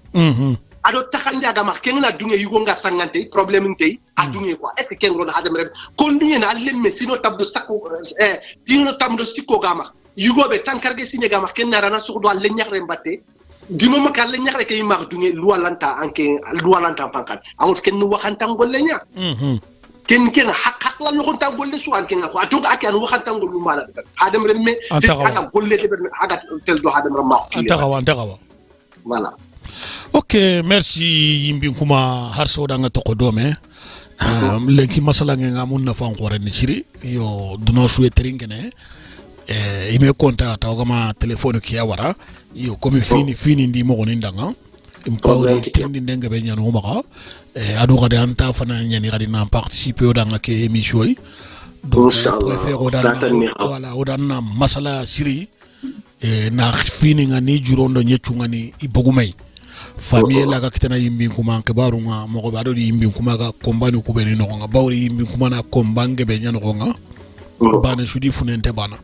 ado taxandi aga mak kenga dunge yugo nga sangante problème ntey adunge quoi est ce que kengo na adam rebe konduye na lemme sino tamdo sakko sino tamdo sikko gama yugo be tankarge signe gama kenna rana suko do alle nyakare mbatte di moma ka alle nyakare kay mak dunge lualanta pankat amut ken waxantam golle nya ken hak la no konta golle suwan ken ko atoga akan waxantam gollu mala adam remme aka golle de aga tel do adam ramma antagawa voilà. OK, merci yimbi kuma har sodanga to ko dome lenki masala nga mun na fan xore ni siri yo duno souhaiter ngene ime konta tawgama téléphone ki yawara yo comme fini ndi mo goni ndanga impawre tindi ndenga be nyano maka adu gade anta fana nyani gadi na participer odanga ke émission yi donc préfère voilà odana masala siri na fini ngani jurondo nyechu ngani ibogumay famille la ka kitana yimbi kuma ke barunga mo ko bado yimbi kuma ga kombani ku beni no nga bawri yimbi kuma na kombange be nyano nga bana sudi funente bana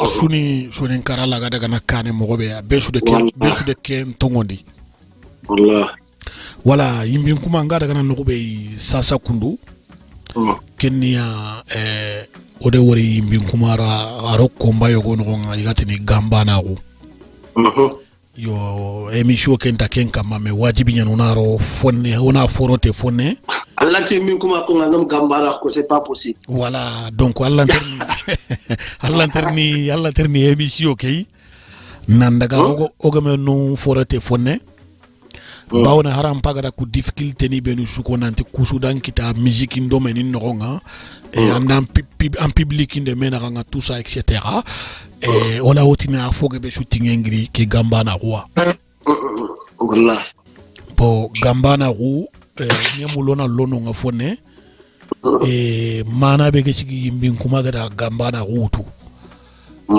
asuni kara la ga daga na kane mo ko be besu de ken tongondi wala yimbi kuma nga daga na no ko be sasa kundu kenya ode wori yimbi kuma aro komba yogo no nga yatini gamba na ko yo émission kenta kenka mame wajibi nyanunaro fonne ona forote fonne Allah timi kuma ko ngam gambara ko c'est pas possible voilà donc Allah terni émission kay nandaga ogame no forote fonne bawna haram pagara ku difficulté ni benu suko nanti kusudan kita musique ndome ni nonga et en public inde mena nga tout ça etc. et on a otina foge be shooting ngiri ke gambana roi wallah po gambana ru nyamulona lono nga fone e mana be ke sigi mbin kuma gada gambana rutu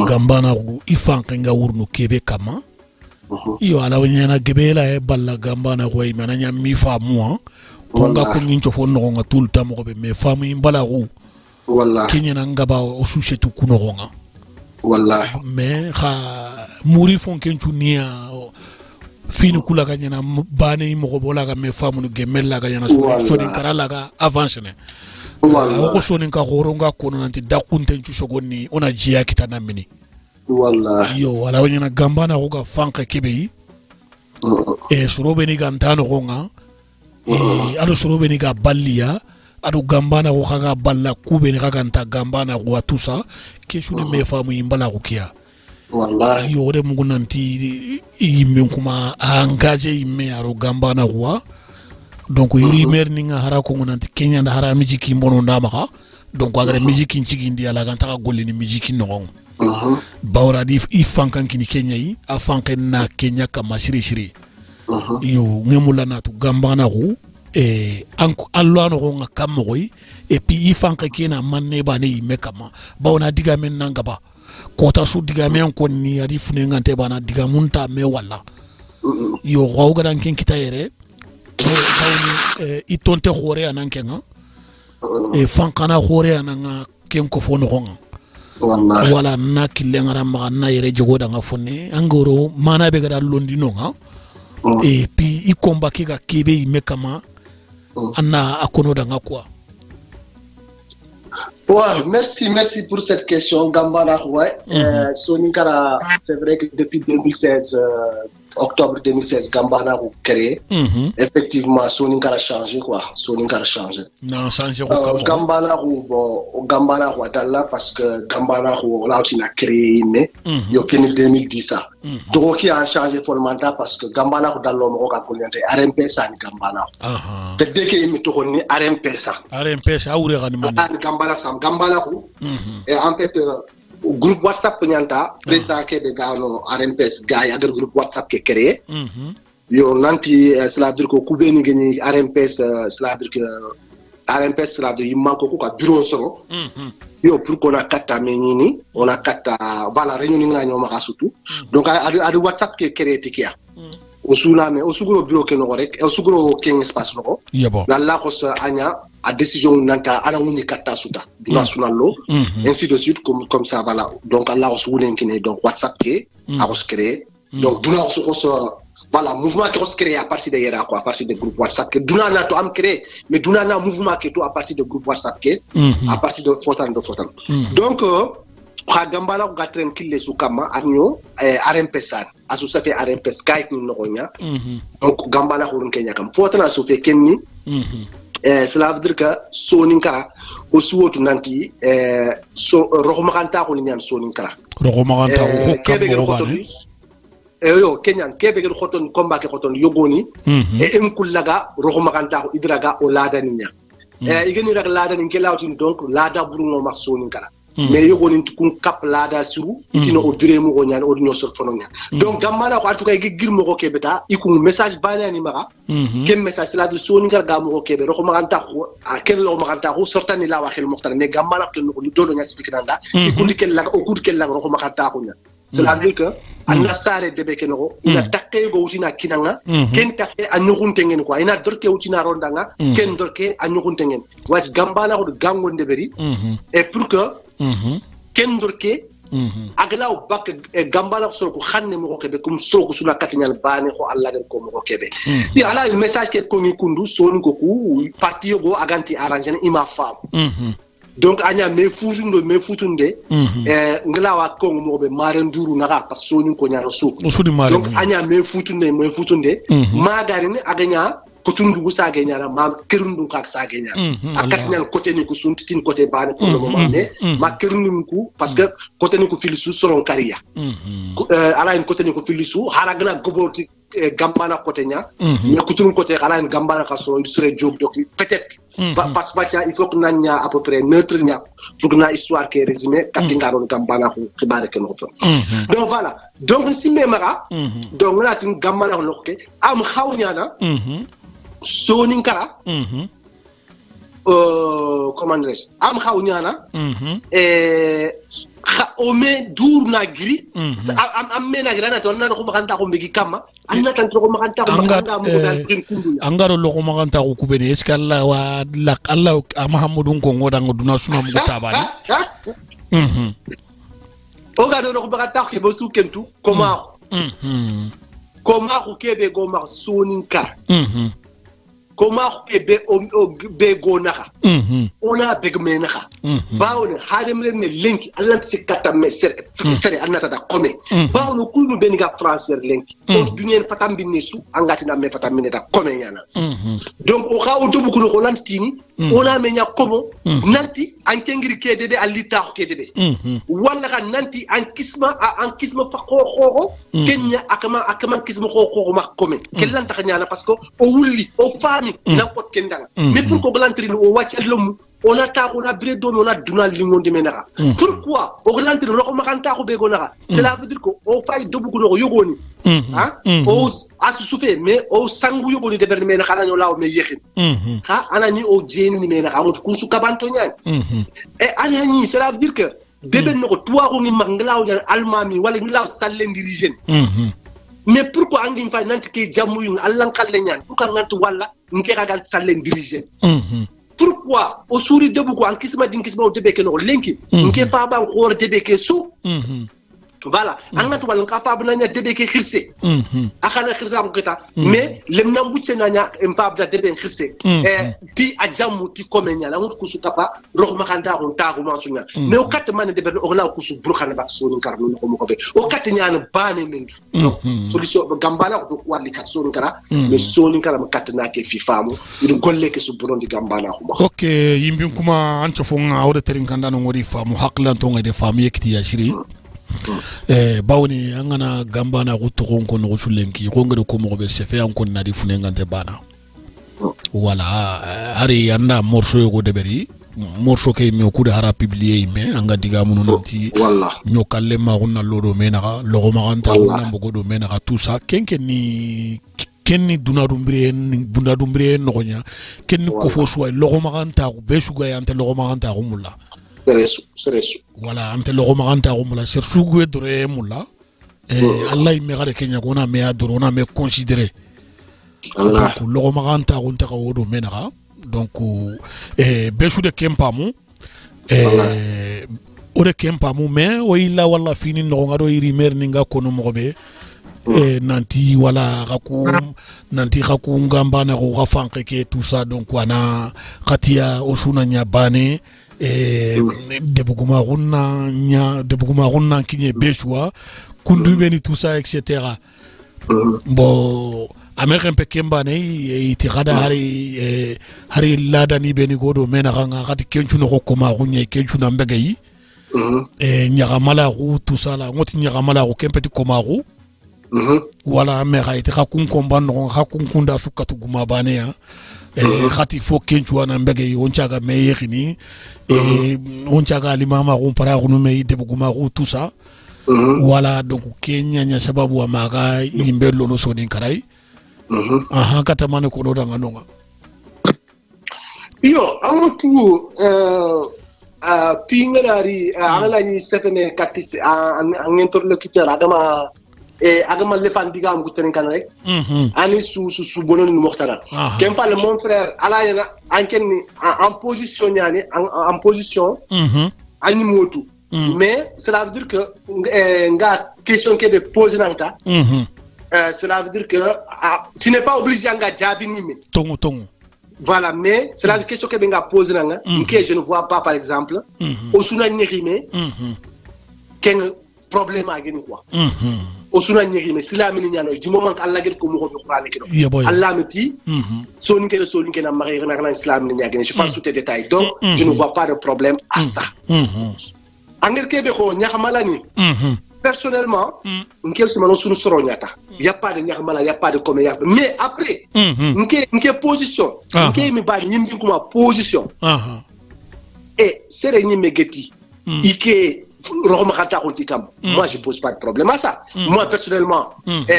gambana ru ifanka nga wurnu kebe kama yo ala wanyana gebela balla gambana ko imana nya mi famu ponga ko ngincho fo no nga tout le temps ko be me famu imbala ru wallahi kinyana ngaba o sushetu kuno nga wallahi mais kha muri fon kenchu nia fini kula ka nyana bane mo ko bola ka me famu no gemella ka nyana so din karala ka avance ne wallahi ko so nin ka horonga kono nanti dakunten chu sogonni ona jiya kitana mini wallahi yo wala wanyana gambana ko ga fanka kebe e sorobe ni gantano ko nga ado sorobe ni ga balliya ado gambana ko ga balla kube ni ga ganta gambana ko atusa keshu ne me famu imbala ko kiya wallahi yo de mungu nanti yimme kuma engagé yimme aro gambana ko donc yiri mer ni nga hara ko nanti kenya nda hara mijiki mbono ndama donc agare mijiki nchigi ndi ala ganta ka golle ni mijiki no bawra di ifankan kini kenya yi afankan na kenya kama shiri yo ngemula na tu gambana ko anko allo no nga kamoy et puis ifanka kina manne bane yimme kama bawna diga men nanga ba kota su diga men ko ni ari fune ngante bana diga munta me wala yo rawga dan ken kitayere bawni itonte khore anankenga fankana khore ananga ken ko fono nga wallahi wala na kilengara ma na yere jogo da nga fonne angoro mana be gada londi no nga et puis i combat ki ga kebe yimme kama anna akono da nga quoi. Ouais, merci pour cette question Gambana ouais. Soninkara c'est vrai que depuis 2016 octobre 2016 Gambana a créé. Effectivement Soninkara a changé quoi. Soninkara a changé. Non, changé quoi. Gambana Gambana dalla parce que Gambana là on a créé mais yo ken 2010 ça. Donc qui a changé fondamentalement parce que Gambana dans l'homme ko ka connaître RMP ça ni Gambana. Te dès que il to ni RMP ça. RMP ça awure kan man. Gambana et en fait groupe WhatsApp nyanta président ke de gano RMPS gay agar groupe WhatsApp ke créé yo nanti cela veut dire que kubeni gni RMPS cela veut dire que RMPS cela veut dire manko ko bureau soro yo pour qu'on a kata menini on a kata voilà réunion nga ñoma ka surtout donc adu WhatsApp ke créé tikia osula me osuguro bureau ke no rek osuguro ken espace no la ko sa anya a décision nanta ala woni katta suta national law ainsi de suite comme ça voilà donc Allah os wulen kine donc WhatsApp ke a os créé donc duna os voilà mouvement qui os créé à partir de hier quoi à partir de groupe WhatsApp que duna na to am créé mais duna na mouvement qui to à partir de groupe WhatsApp ke à partir de fotan donc xa gambala ko gatren kille su kama anyo RMPS asu safi RMPS kay ni no nya donc gambala ko kenya kam fotana su fe kenni cela veut dire que soninkara o suwotu nanti so roxmakanta ko ni ñaan soninkara roxmakanta ko kam yo kenyan kebe gel xoton combat ke xoton yogoni e en kullaga roxmakanta ko idraga o lada ni nya igeni rek lada ni kelawtin donc lada buru ngo mak soninkara mais yogoni kun kap lada suru itino o diremu ko ñaan o ñoo sol fono ñaan donc gamala ko en tout cas gir mo ko kebeta ikum message bana ni maka kem message la du soni ngar gamu ko kebe roko maganta ko ken lo maganta ko sortani la waxel moxtana mais gamala ko no do ñaan spikiranda ikundi kel la o kud kel la roko maganta ko ñaan cela veut dire que anna sare debe kenoko ina takke go utina kinanga ken takke anyugunte ngen quoi ina dorke utina rondanga ken dorke anyugunte ngen waj gambala ko gangonde beri et pour que ken dorke aglaw bak gambala so ko xanne mo ko kebe kum so ko sula katinyal bane ko alla gar ko mo ko kebe di ala le message ke ko ni kundu son ko ku parti yo go aganti arranger ima fam donc anya me futunde nglawa ko mo be maren duru naga parce so ni ko nyaro so donc anya me futunde magarini aganya ko tundu sage nyara ma kerundu ka sage nyara akati nyal côté ni ko suntin côté bane pour le moment mais ma kerundu ko parce que côté ni ko filisu soron kariya ala en côté ni ko filisu haragna goboti gambana côté nya mais ko tun côté ala en gambana ka so serait job donc peut-être parce que il faut que nanya à peu près neutre nya pour que na histoire qui résumé katingaro gambana ko xibare ke no donc voilà donc si memara donc na tin gambana ko lokke am xawnya na soninkara comment dirais am xaw ñana ome dur na gri am mena grana to na ko makanta ko mbegi kama anna tan ko makanta ko makanta mo dal prin kundu ya angaro lo ko makanta ko kubeni est ce que Allah wa lak Allah Muhammadun ko ngoda ngoduna suna mo tabani o ga do ko makanta ko bo su kentu koma ko kebe go mar soninka comment be go naka ona beg me naka bawne hadem len ne link allant sikata me sere annata da come bawno kulmu ben ga français link on dunien fatam binne su angati na me fatam mineta come nyana donc o xaw do bu ko lantini ona me nya komo nanti an kengiri kedede alita ko kedede wala kan nanti an kisma fa ko kenya akama kisma ko ma come kellan ta nyana parce que o wulli o n'importe quel ndanga mais pour ko glantri o waccal lomu on a bré do on a dunal li ngonde menaka pourquoi o glantri ro ko makanta ko be gonaka cela veut dire que o fay dobu ko no yogoni o asu souffé mais o sangu yogoni de berne menaka la law me yexin ha anani o jeni ni menaka amut kunsu kabanto nyan et anani cela veut dire que deben no ko tuwa ko ngi manglaw ya almami wala nglaw sallen dirigen mais pourquoi angin fa nanti ke jamu yu Allah kalle nyan pourquoi nanti wala nke ragal salen diriger pourquoi o suri debu ko an kisma din kisma o debe ke no lenki nke fa ban ko debe ke su voilà angatu wal ka fa bana nya debe ke khirse akana khirsa ko keta mais lem na mbucce na nya em fa da debe khirse ti ajamu ti komenya la ngut kusu kapa rox makanda ko taagu ma sunya mais o kat man debe o la kusu burkhana bak sonu kar no ko mo ko be o kat nyaana bane men donc solution gambala ko wali kat sonu kara mais sonu kara ma kat na ke fi famu idu golle ke su burondi gambala ko ok yimbi kuma anto fo nga awde terin kanda no ngori famu haklan to ngade famu yekti ya shiri bawni angana gambana ko to ko no sulenki ko ngado ko mo be sefe an ko nadi fune ngante bana wala hari anda morso ko deberi morceau ke me ko de hara publier me anga diga munu nanti nyokalle ma gonna lodo menaka logo maganta na mbogo do menaka tout ça kenni dunadumbre nogonya kenni ko fo suwa logo maganta ko be suga ya ante logo maganta ko mulla seresu voilà ante logo maganta ko mulla ser sugu dore mulla Allah me gare kenya gona me adoro na me considérer Allah logo maganta ko ntaka wodo menaka donc besu de kempamu o de kempamu mais o illa walla fini no ngado iri merninga kono mobe nanti wala raku ngamba na ko gafanke ke tout ça donc wana katia osuna nya bane debuguma runna kinye beswa kundu beni tout ça etc. Bon American pe kemba ne iti khada hari lada ni beni godo mena ganga khati kenchu no koma gunye kenchu na mbega yi nyaga mala ru tout ça la ngoti nyaga mala ru kempeti koma ru wala mera iti khakun komba no khakun kunda sukatu guma bane ya khati fo kenchu na mbega yi onchaga me yini onchaga limama ru para ru me debu guma ru tout ça wala donc kenya nya sababu wa maga imbelo no sodin karai kata mane ko no danga nonga yo amutu tingari ala ni sefene katis an interlocuteur agama lefandiga am guteren kan rek ani su bonon ni moxtana kem fa le mon frère ala yana anken en position yani en position ani motu mais cela veut dire que nga question que de poser nanta cela veut dire que tu n'es pas obligé à jabi nime tongo voilà mais cela veut dire question que benga poser nanga que je ne vois pas par exemple osuna nyirime ken problème a geni quoi osuna nyirime sila mini nyano du moment Allah gel ko mo ko qur'an ke do Allah meti so ni ke na mari na islam ni nyagene je pense tous les détails donc je ne vois pas de problème à ça Angel Kebe ko Nyahamalani. Personnellement, n'kel semano sunu soro nyata. Y a pas de Nyahamala, y a pas de comme mais après, n'kel position, n'kel mi ba nyimbi kuma position. Et c'est ni megeti. Ike romakata kontikam. Moi je pose pas de problème à ça. Moi personnellement,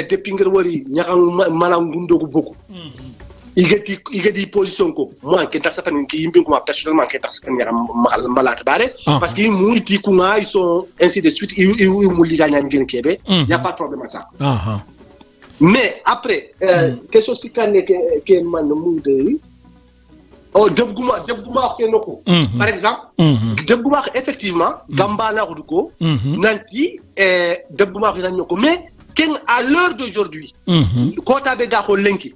depuis ngirwori Nyahamala ngundo ko beaucoup. igati position ko moi qui taxe pas ni yimbi ko personnellement qui taxe ni malade bare parce que mu ti ku nga ils sont ainsi de suite ils mu liga ñan ngeen kebe y a pas de problème à ça mais après question si kan que man mu de debguma ke noko par exemple debguma effectivement gamba na ko nanti debguma ko noko mais à l'heure d'aujourd'hui ko tabe ga ko lenki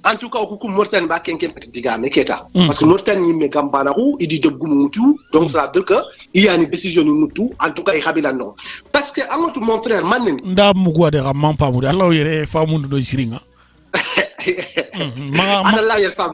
en tout cas ko mortan ba ken petit digame keta parce que mortan yimme gambana ru idi debgumu mutu donc ça veut dire que il y a une décision mutu en tout cas il habila non parce que amotu mon frère manen nda mu gode ramman pamude Allah yere famundu do siringa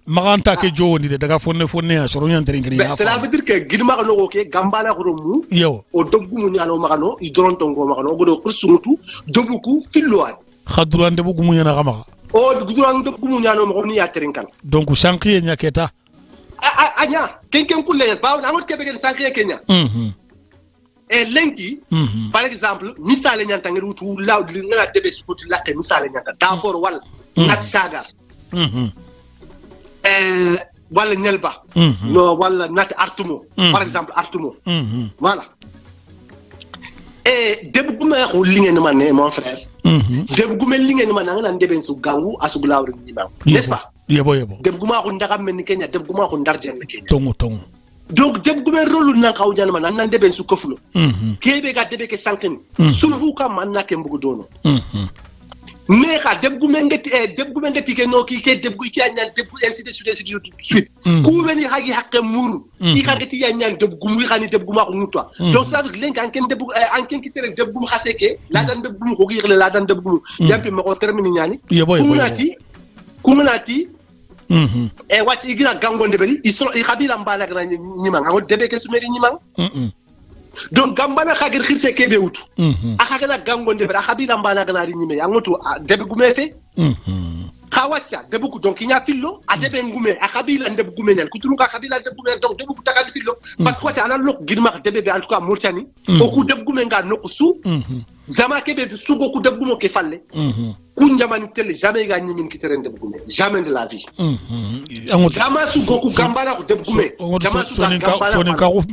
maganta ke jowoni de daga fonne ya soro nyantere ngri ya cela veut dire que gidma ko no ke gambana ko mu yo o debgumu nyano magano i doronto ngo magano godo kursumutu dobuku filloan khadurande bu gumu nyana gama gudurande gumu nyano mo ni ya terinkan donc sankiye nyaketa anya kenken kulle ba na ngot ke be sankiye kenya et lenki par exemple misale nyanta ngir wutu law li ngana debe sport lakke misale nyanta dafor wal nat sagar wala ñelba no wala nat artumo par exemple artumo voilà et debu guma ko lingé ni mané mon frère debu guma lingé ni mané ngana deben su gangu asu glawru ni ma n'est-ce pas yebo debu guma ko ndagam men Kenya debu guma ko ndar jenn Kenya tongo donc debu guma rolu na kaw jana man nan deben su kofulo kebe ga debe ke sankeni sulhu kam man na ke mbugo dono mais ka debgu mengeti ke no ki ke debgu ki anyan debgu ainsi de suite ku woni hagi hakke muru i ka gati yanyan debgu mu xani debgu ma ko mutwa donc ça veut dire en ken debgu en ken ki tere debgu mu xaseke la dan debgu mu ko yirle la dan debgu mu yampi mako termine ñani ku nati e wati igina gangonde beri i khabila mbala gra ñima ngo debe ke sumeri ñima donc gambana khagir khirse kebe wutu akagana gangonde bera khabila mbana gana ri nyime yangoto debe gumefe Khawacha debu donc inya fillo a debe ngume a kabila debu gume nyan kuturunga kabila debu gume donc debu takali fillo parce que wata ana lok gidma debe be en tout cas Mauritanie oku debu gume nga nokusu zama kebe sugo ku debu mo ke falle ku njamani tele jamais ga nyimin kiteren debu gume jamais de la vie zama sugo ku gambana ku debu gume zama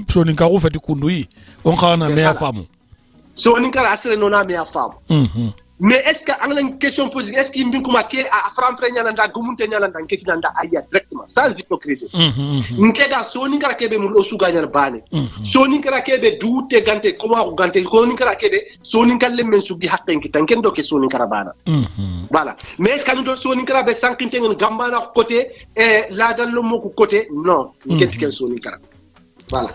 soninka ko fati kundui on kana me afamu soninka asre nona me afamu mais est-ce que on a une question posée est-ce qu'il me kuma ke a franfre nyalanda gumunte nyalanda nketinanda aya directement sans hypocrisie nkega soni kala kebe mu osuga nyal bane soni kala kebe duute gante koma ko gante soni kala kebe soni kala men sugi hakken kitan ken do ke soni kala bana voilà mais est-ce que nous do soni kala be sankinte ngen gambana côté la dal lo moko côté non nketi ken soni kala voilà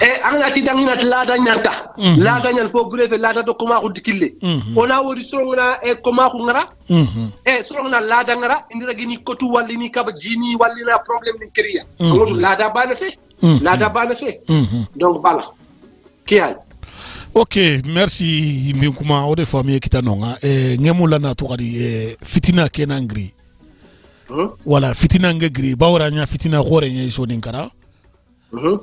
et angati dangina lada nyanta lada nyan fo breve lada do koma ko dikille ona wori sorongna e koma ko ngara e sorongna lada ngara indira gini kotu wallini kaba jini wallina problème ni kriya ngodu lada bana fe donc voilà kial ok merci minkuma o de famille kitanonga ngemula na to kadi fitina kenangri voilà fitina ngegri bawranya fitina gore nya so ninkara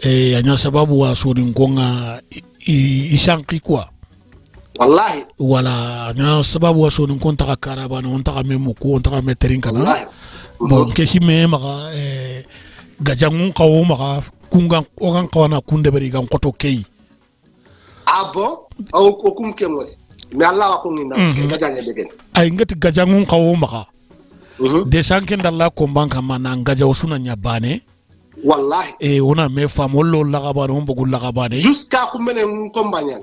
anya sababu wa sodin konga ishanki kwa wallahi wala anya sababu wa sodin konta karabana on ta memu ko on ta meterin kana bon keshi me maka gajangun kawo maka kunga ogan kawana kunde bari gan koto kei ah bon o kum kemore mais Allah wa ko nginda gajanga degen ay ngati gajangun kawo maka de sanken dalla ko banka mana gaja usuna nyabane wallahi ona me famollo lagabane on bogul lagabane jusqu'à kumene ngombanyan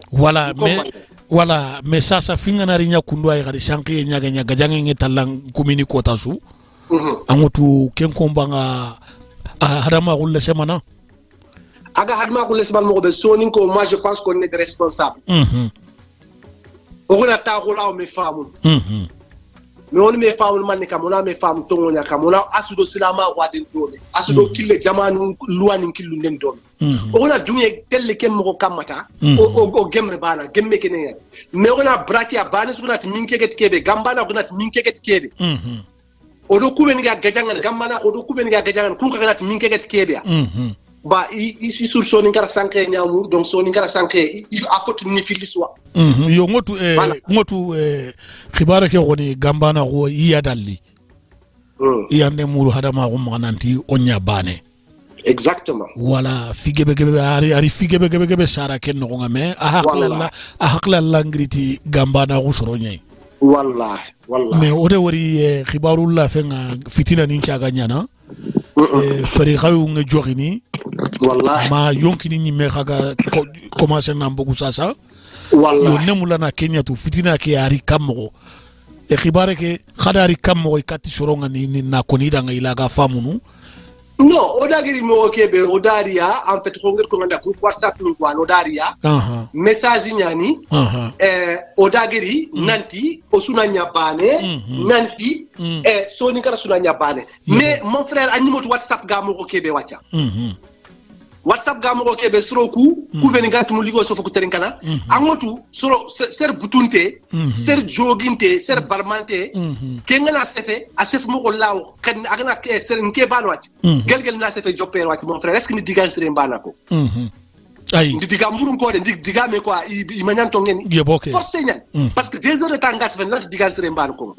voilà mais ça finga na rinya kundu ay gari sanki nyaga nyaga jange ngetalang kumini kota su angotu ken kombanga hadama gulle semana aga hadma gulle semana mo be sonin ko moi je pense qu'on est responsable oguna ta gola o me famu mais on me famu man kam on me famu tongo nya kam on asudo silama wadin dole asudo kille jamanu luwani killu nden dole on a dumye telle kem mo kamata o gemme bana gemme kenen mais on a braki a bana sukunat minkeket kebe gambana kunat minkeket kebe odo kuben ga gajangan gambana odo kuben ga gajangan kun kanat minkeket kebe ba ici sur soni ngara sanké nyamur donc soni ngara sanké il apporte ni filiswa yo ngotu khibara ke goni gambana go iya dalli yande muru hadama go mananti onya bane exactement wala figebe ari figebe sara ken no ngame ahakla langriti gambana go soronyai wallahi mais ode wori khibarullah fenga fitina ni chaga nyana fari xawu nga joxini wallahi ma yonkini ni me xaga commencer na mbogu sasa wallahi yo nemula na Kenya tu fitina ke ari kammo khibare ke khadari kammo ikati soronga ni na konida nga ilaga famunu non odagiri mo kebe odaria en fait ko ngir ko nganda groupe WhatsApp ni ko odaria message nyani odagiri nanti osuna nyabane nanti so ni kara suna nyabane mais mon frère animoto WhatsApp ga mo ko kebe wacha WhatsApp ga mo ko kebe sroku ku beni gat mu ligo so foko terin kana angotu soro ser butunte ser joginte ser barmante kenga na sefe a sef mo ko law kan agana ke ser nke ban wacc gelgel na sefe jopper wacc mon frère est-ce que ni digan sere mbana ko ay ndi diga mburum ko de diga me ko i manyanto ngeni forcé ñan parce que 2 heures de temps ngas fen na digan sere mbana ko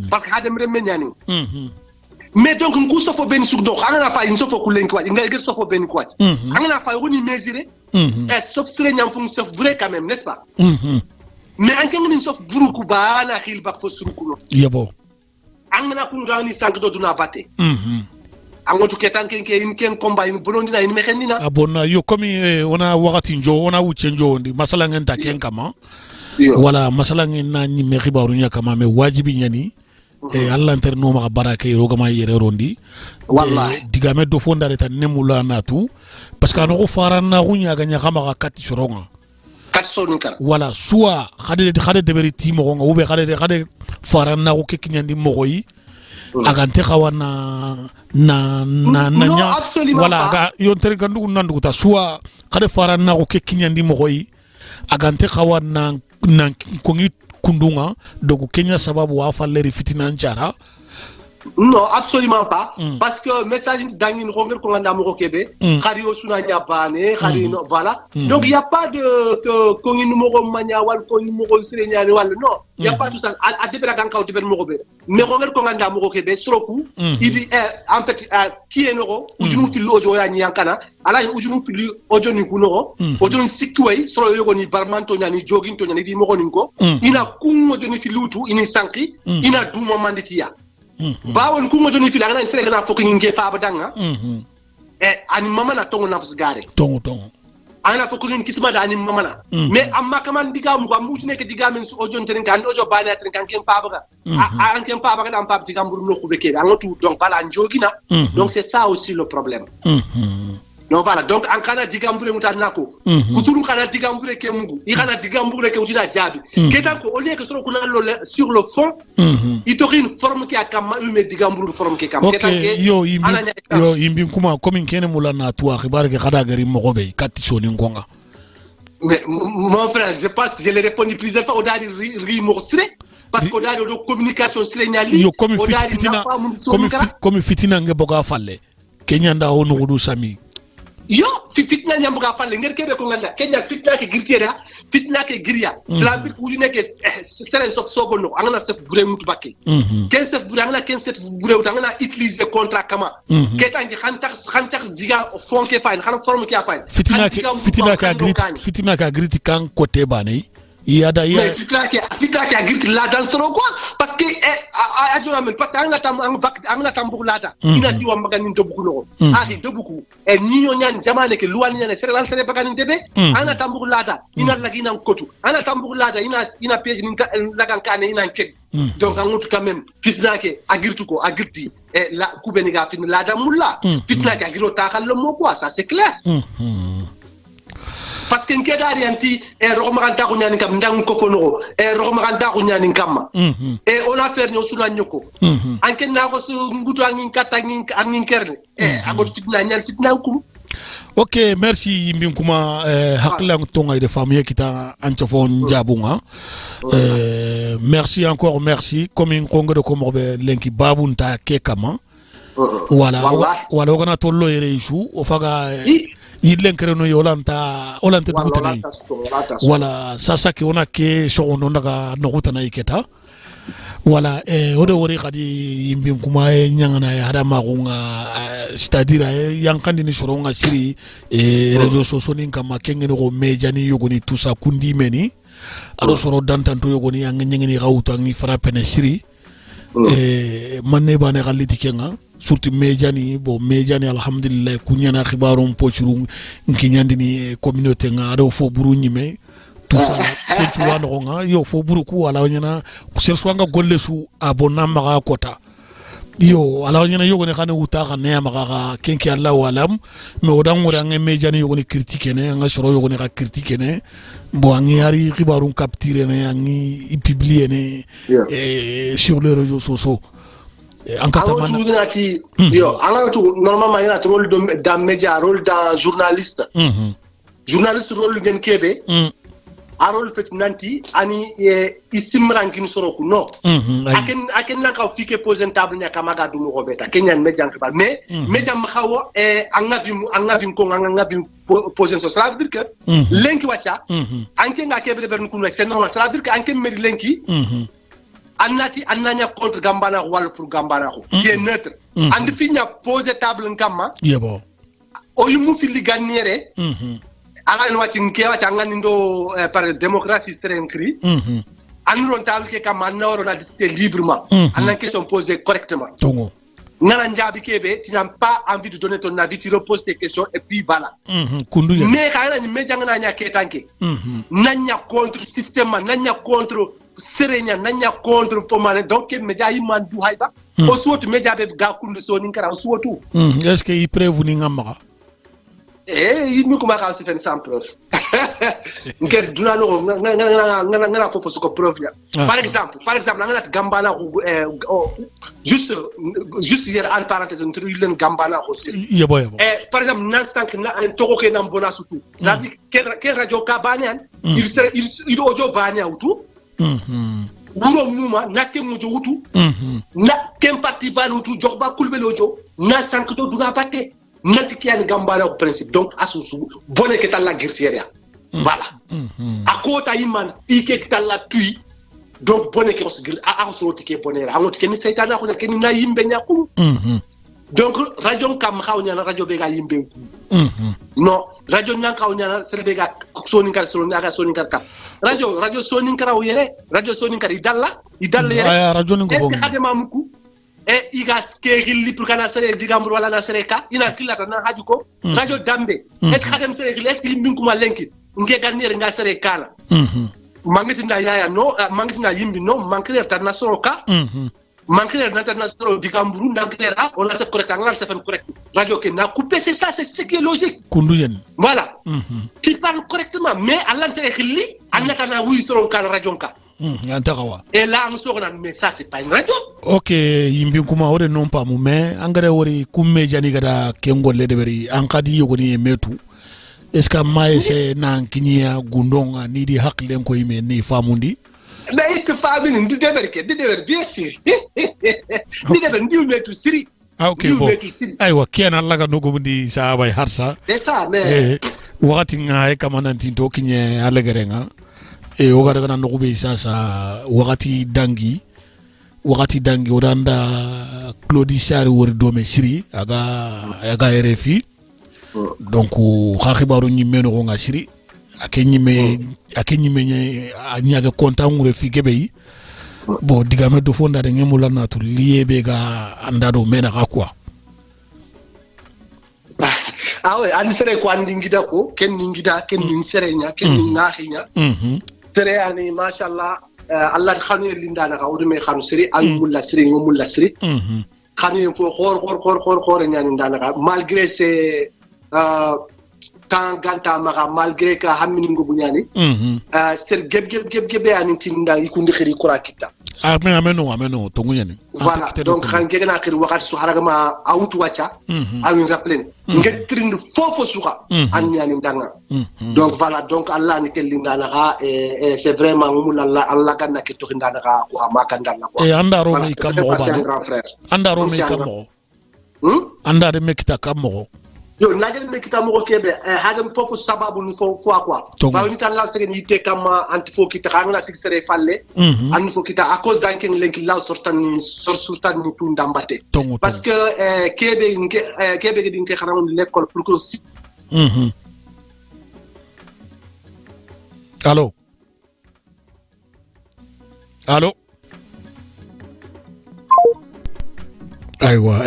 parce que hadem rem ñani mais donc ngu sofo ben suk do angana fa in sofo kulen ko ngal gel sofo ben ko angana fa woni mesurer sauf sere ñam fu sof buré quand même n'est-ce pas mais anke ngini sof buruku bana khil bak fo suruku no yebo angana ku ngani sank do duna batte angotu ketanke ke in ken combat in bolondina in mekhenina abonna yo komi ona wakati njo ona wuche njo ndi masala ngenta ken kama wala masala ngena ni me khibaru nya kama me wajibi nyani Allah interno ma baraka yero gama yere rondi wallahi digame do fondare tan nemula natu parce que no faran na gunya ganya kama ka kati soronga kat soni kar wala soit khade de beriti mo nga ube khade faran na ko kekinyandi mo goyi agante khawana na nya wala ga yon tere kandu nandu ta soit khade faran na ko kekinyandi mo goyi agante khawana nan kongi kundunga dogu Kenya sababu wa falleri fitina nchara Non, absolument pas. Parce que message d'Angin Ronger qu'on a au Québec, Kario Sunanya Bane, voilà. Donc il n'y a pas de Kongi numéro Maniawal, Kongi numéro Sirenial, non. Il n'y a pas tout ça. À Deberaganka ou Debermorobe. Mais Ronger qu'on a au Québec, sur le coup, il dit en fait, qui est Noro, ou du Moutil Ojo Yankana, alors où du Moutil Ojo Nikuno, Ojo Sikway, sur le Yogoni Barmantoniani, Jogging Toniani, Moroninko, il a Kumo de Nifilutu, il est Sanki, il a Douma Manditia. Bawon ku ngojoni fi danga na sere na fokki nge fa badanga ani mama na tongo na fusgare tongo ana fokki ngi kisma da ani mama na mais amma kaman diga mu ko mu ci nek diga men su ojon ten kan ojo bana ten kan ken pa baga an ken pa baga dam pa diga mburu no ko beke an tout donc bala njogina donc c'est ça aussi le problème donc voilà donc en kana digambure mutanako kuturu kana digambure ke mungu i kana digambure ke utida jabi ketan ko au lieu que sur le fond il te une forme qui a kama mais digambure forme qui kama ketan ke yo imbi kuma comme kene mulana toi xibar ke khada gari mogobe katti soni ngonga mais mon frère je pense que je l'ai répondu plusieurs fois au dari rimorstré parce que au dari de communication signali yo comme fitina ngeboga falle kenya nda honu gudu sami yo fitna nyambuga falle ngir kebe ko nganda kenya fitna ke girtiera fitna ke giria la bir ku nek sere sok sobono angana sef bure mutu bakke ken sef bure angana ken sef bure angana utiliser contrat kama ketangi khantax diga fonke fine khana forme ki afine fitina ka griti kan côté banay yada ya mais fitna ki agirti la dans soro quoi parce que parce que angna tambu lata ina ti wa magani to buku no aki to buku e ninyo nyan jamane ke luwani nyan sere lan sere bagani debe ana tambu lata ina lagina kotu ana tambu lata ina page ni lagan kane ina ket donc angutu quand même fitna ki agirti et la kubeni ga fitna lada mulla fitna ki agiro takal le mo quoi ça c'est clair parce que nkedari anti rohmaranta ko nyani kam ndang ko fono rohmaranta ko nyani kam et on a fait no sula nyoko anken na ko su ngutu angin kata angin kerne agot fitna nyal fitna kum. Ok, merci Yimbin Kuma hakla tonga de famille kita anchofon jabunga merci encore merci comme in kongo de komorbe lenki babunta kekama voilà ogana tollo yere isu ofaga yidlen kreno yolanta dugutani voilà sasa ke ona ke shogono ndaga nogutana iketa voilà odo wori khadi Yimbin Kuma nyangana ya hada magunga c'est-à-dire yankandi ni soronga siri réseaux sociaux ni kama kengeni go mejani yogoni tout ça kundi meni ado soro dantanto yogoni yangeni gauta ngi frappene siri manne bane galiti kenga surtout mejani alhamdulillah kunyana khibarum pochuru nkinyandi ni communauté nga ado fo buru nyime tout ça ke tuwana nga yo fo buru ku ala nyana kusel swanga golle su abonna maga kota yo ala nyana yogo ne khane uta khane maga kenki Allah walam me odan wora nge mejani yogo ne critique ne nga soro yogo ne ka critique ne bo angi ari khibarum capturer ne angi publier ne sur les réseaux sociaux normalement il y a un rôle dans média, rôle dans journaliste. Journaliste rôle gen kebe. A rôle fait nanti ani isimran kin soroku no. Aken nan ka fike poser table nya kamaga du mo beta kenyan média nkibar mais média ma xawo angavim ko angavim poser so ça veut dire que lenki wacha anke nga kebe de bern kunu c'est normal ça veut dire que anke meri lenki annati annanya contre gambana wala pour gambana qui est neutre and finya poser table nkama yebo o yumu fi liganiere ala no wati nkewa changani ndo par démocratie serait écrit anron table ke kama na ro na discuter librement anna question posée correctement tongo nana njabi kebe tu n'as pas envie de donner ton avis tu reposes tes questions et puis voilà kundu mais kana ni media ngana nya ketanke nanya contre système nanya contre serenya nanya contre fomane donc media yiman du hayba o soto media be ga kundu so ni kara soto est-ce que il prévenu ngamba il me comment ça se fait sans preuve ngir duna no ngana fofo suko preuve par exemple ngana gambana juste hier en parenthèse entre len gambana aussi yebo par exemple nanstank na toko ke nam bona surtout c'est-à-dire que radio ka banian il audio bania outou wuro muma na ke mo wutu na kem parti ba wutu jogba kulbelojo na sankto duna batte nanti kiyan gambara au principe donc asusu bonne que la guerrière voilà à kota iman ike talla tui donc bonne que on se a autorité que bonera amot ken seytana ko ken na yimbe nyakum donc radio kam xawnya na radio be ga yimbe non radio nan xawnya na sere be ga soningar ka radio soningar o yere radio soningar idalla yere radio ni ko est-ce que xadema muku e iga skegil pour kana sere digambur wala na sere ka ina kilata na haju ko radio dambe est-ce que xadem sere est-ce que yimbi kuma lenki nge garnier nga sere kala mangitina yaya no mangitina yimbi no mankrer tan na soroka manquer international digamburu ndangera on a fait correct angal c'est fait correct radio que n'a coupé c'est ça c'est ce qui est logique kunduyen voilà tu parles correctement mais Allah c'est khili annaka na wi soron kan radio ka antakawa et là on sort mais ça c'est pas une radio OK yimbi kuma ore non pas mu mais angare wori kumme jani gada kengol de beri ankadi yogoni metu est-ce que ma c'est nan kinya gundonga ni di haklen ko yime ni famundi mais il te fait une de bien sûr metu siri OK bon aywa ken Allah ga nogo ndi sahabay harsa c'est ça mais wakati nga kamananti to kinye alegerenga o ga daga nogo be sasa wakati dangi odanda Claudie Sari wori do me siri aga RFI donc khaxibaru ñi meno nga siri akenyime nyaga konta ngure fi gebe bo digame do fonda de ngemula na to liebe ga andado mena ka quoi ah ouais ani sere ko andi ngida ko ken ni sere nya ken ni ngahinya sere ani mashallah Allah khanu linda na ka wudume khanu siri ay mulla siri khanu fo khor nya ni ndana ka malgré c'est kan ganta maga malgré que hamini ngo bunyani ser geb ani tinda ikundi khiri kura kita ameno to ngunyani voilà donc khangé na khiri wakati su haragama autu wacha awin rappelen ngetrind fofo suka anyani ndanga donc voilà donc Allah ni kelinda na et c'est vraiment Allah kan na keto ndana ka ko amaka ndana ko e andaro mi kammo andaro mi kammo andare mekita kammo yo najel me kita mo kebe hadam fofu sababu ni fo quoi ba ni tan la segen yite kam anti fo kita ngana sixere falle an fo kita à cause d'anken lenki law sortan ni tu ndambate parce que kebe din ke xaram l'école pour que Allô aywa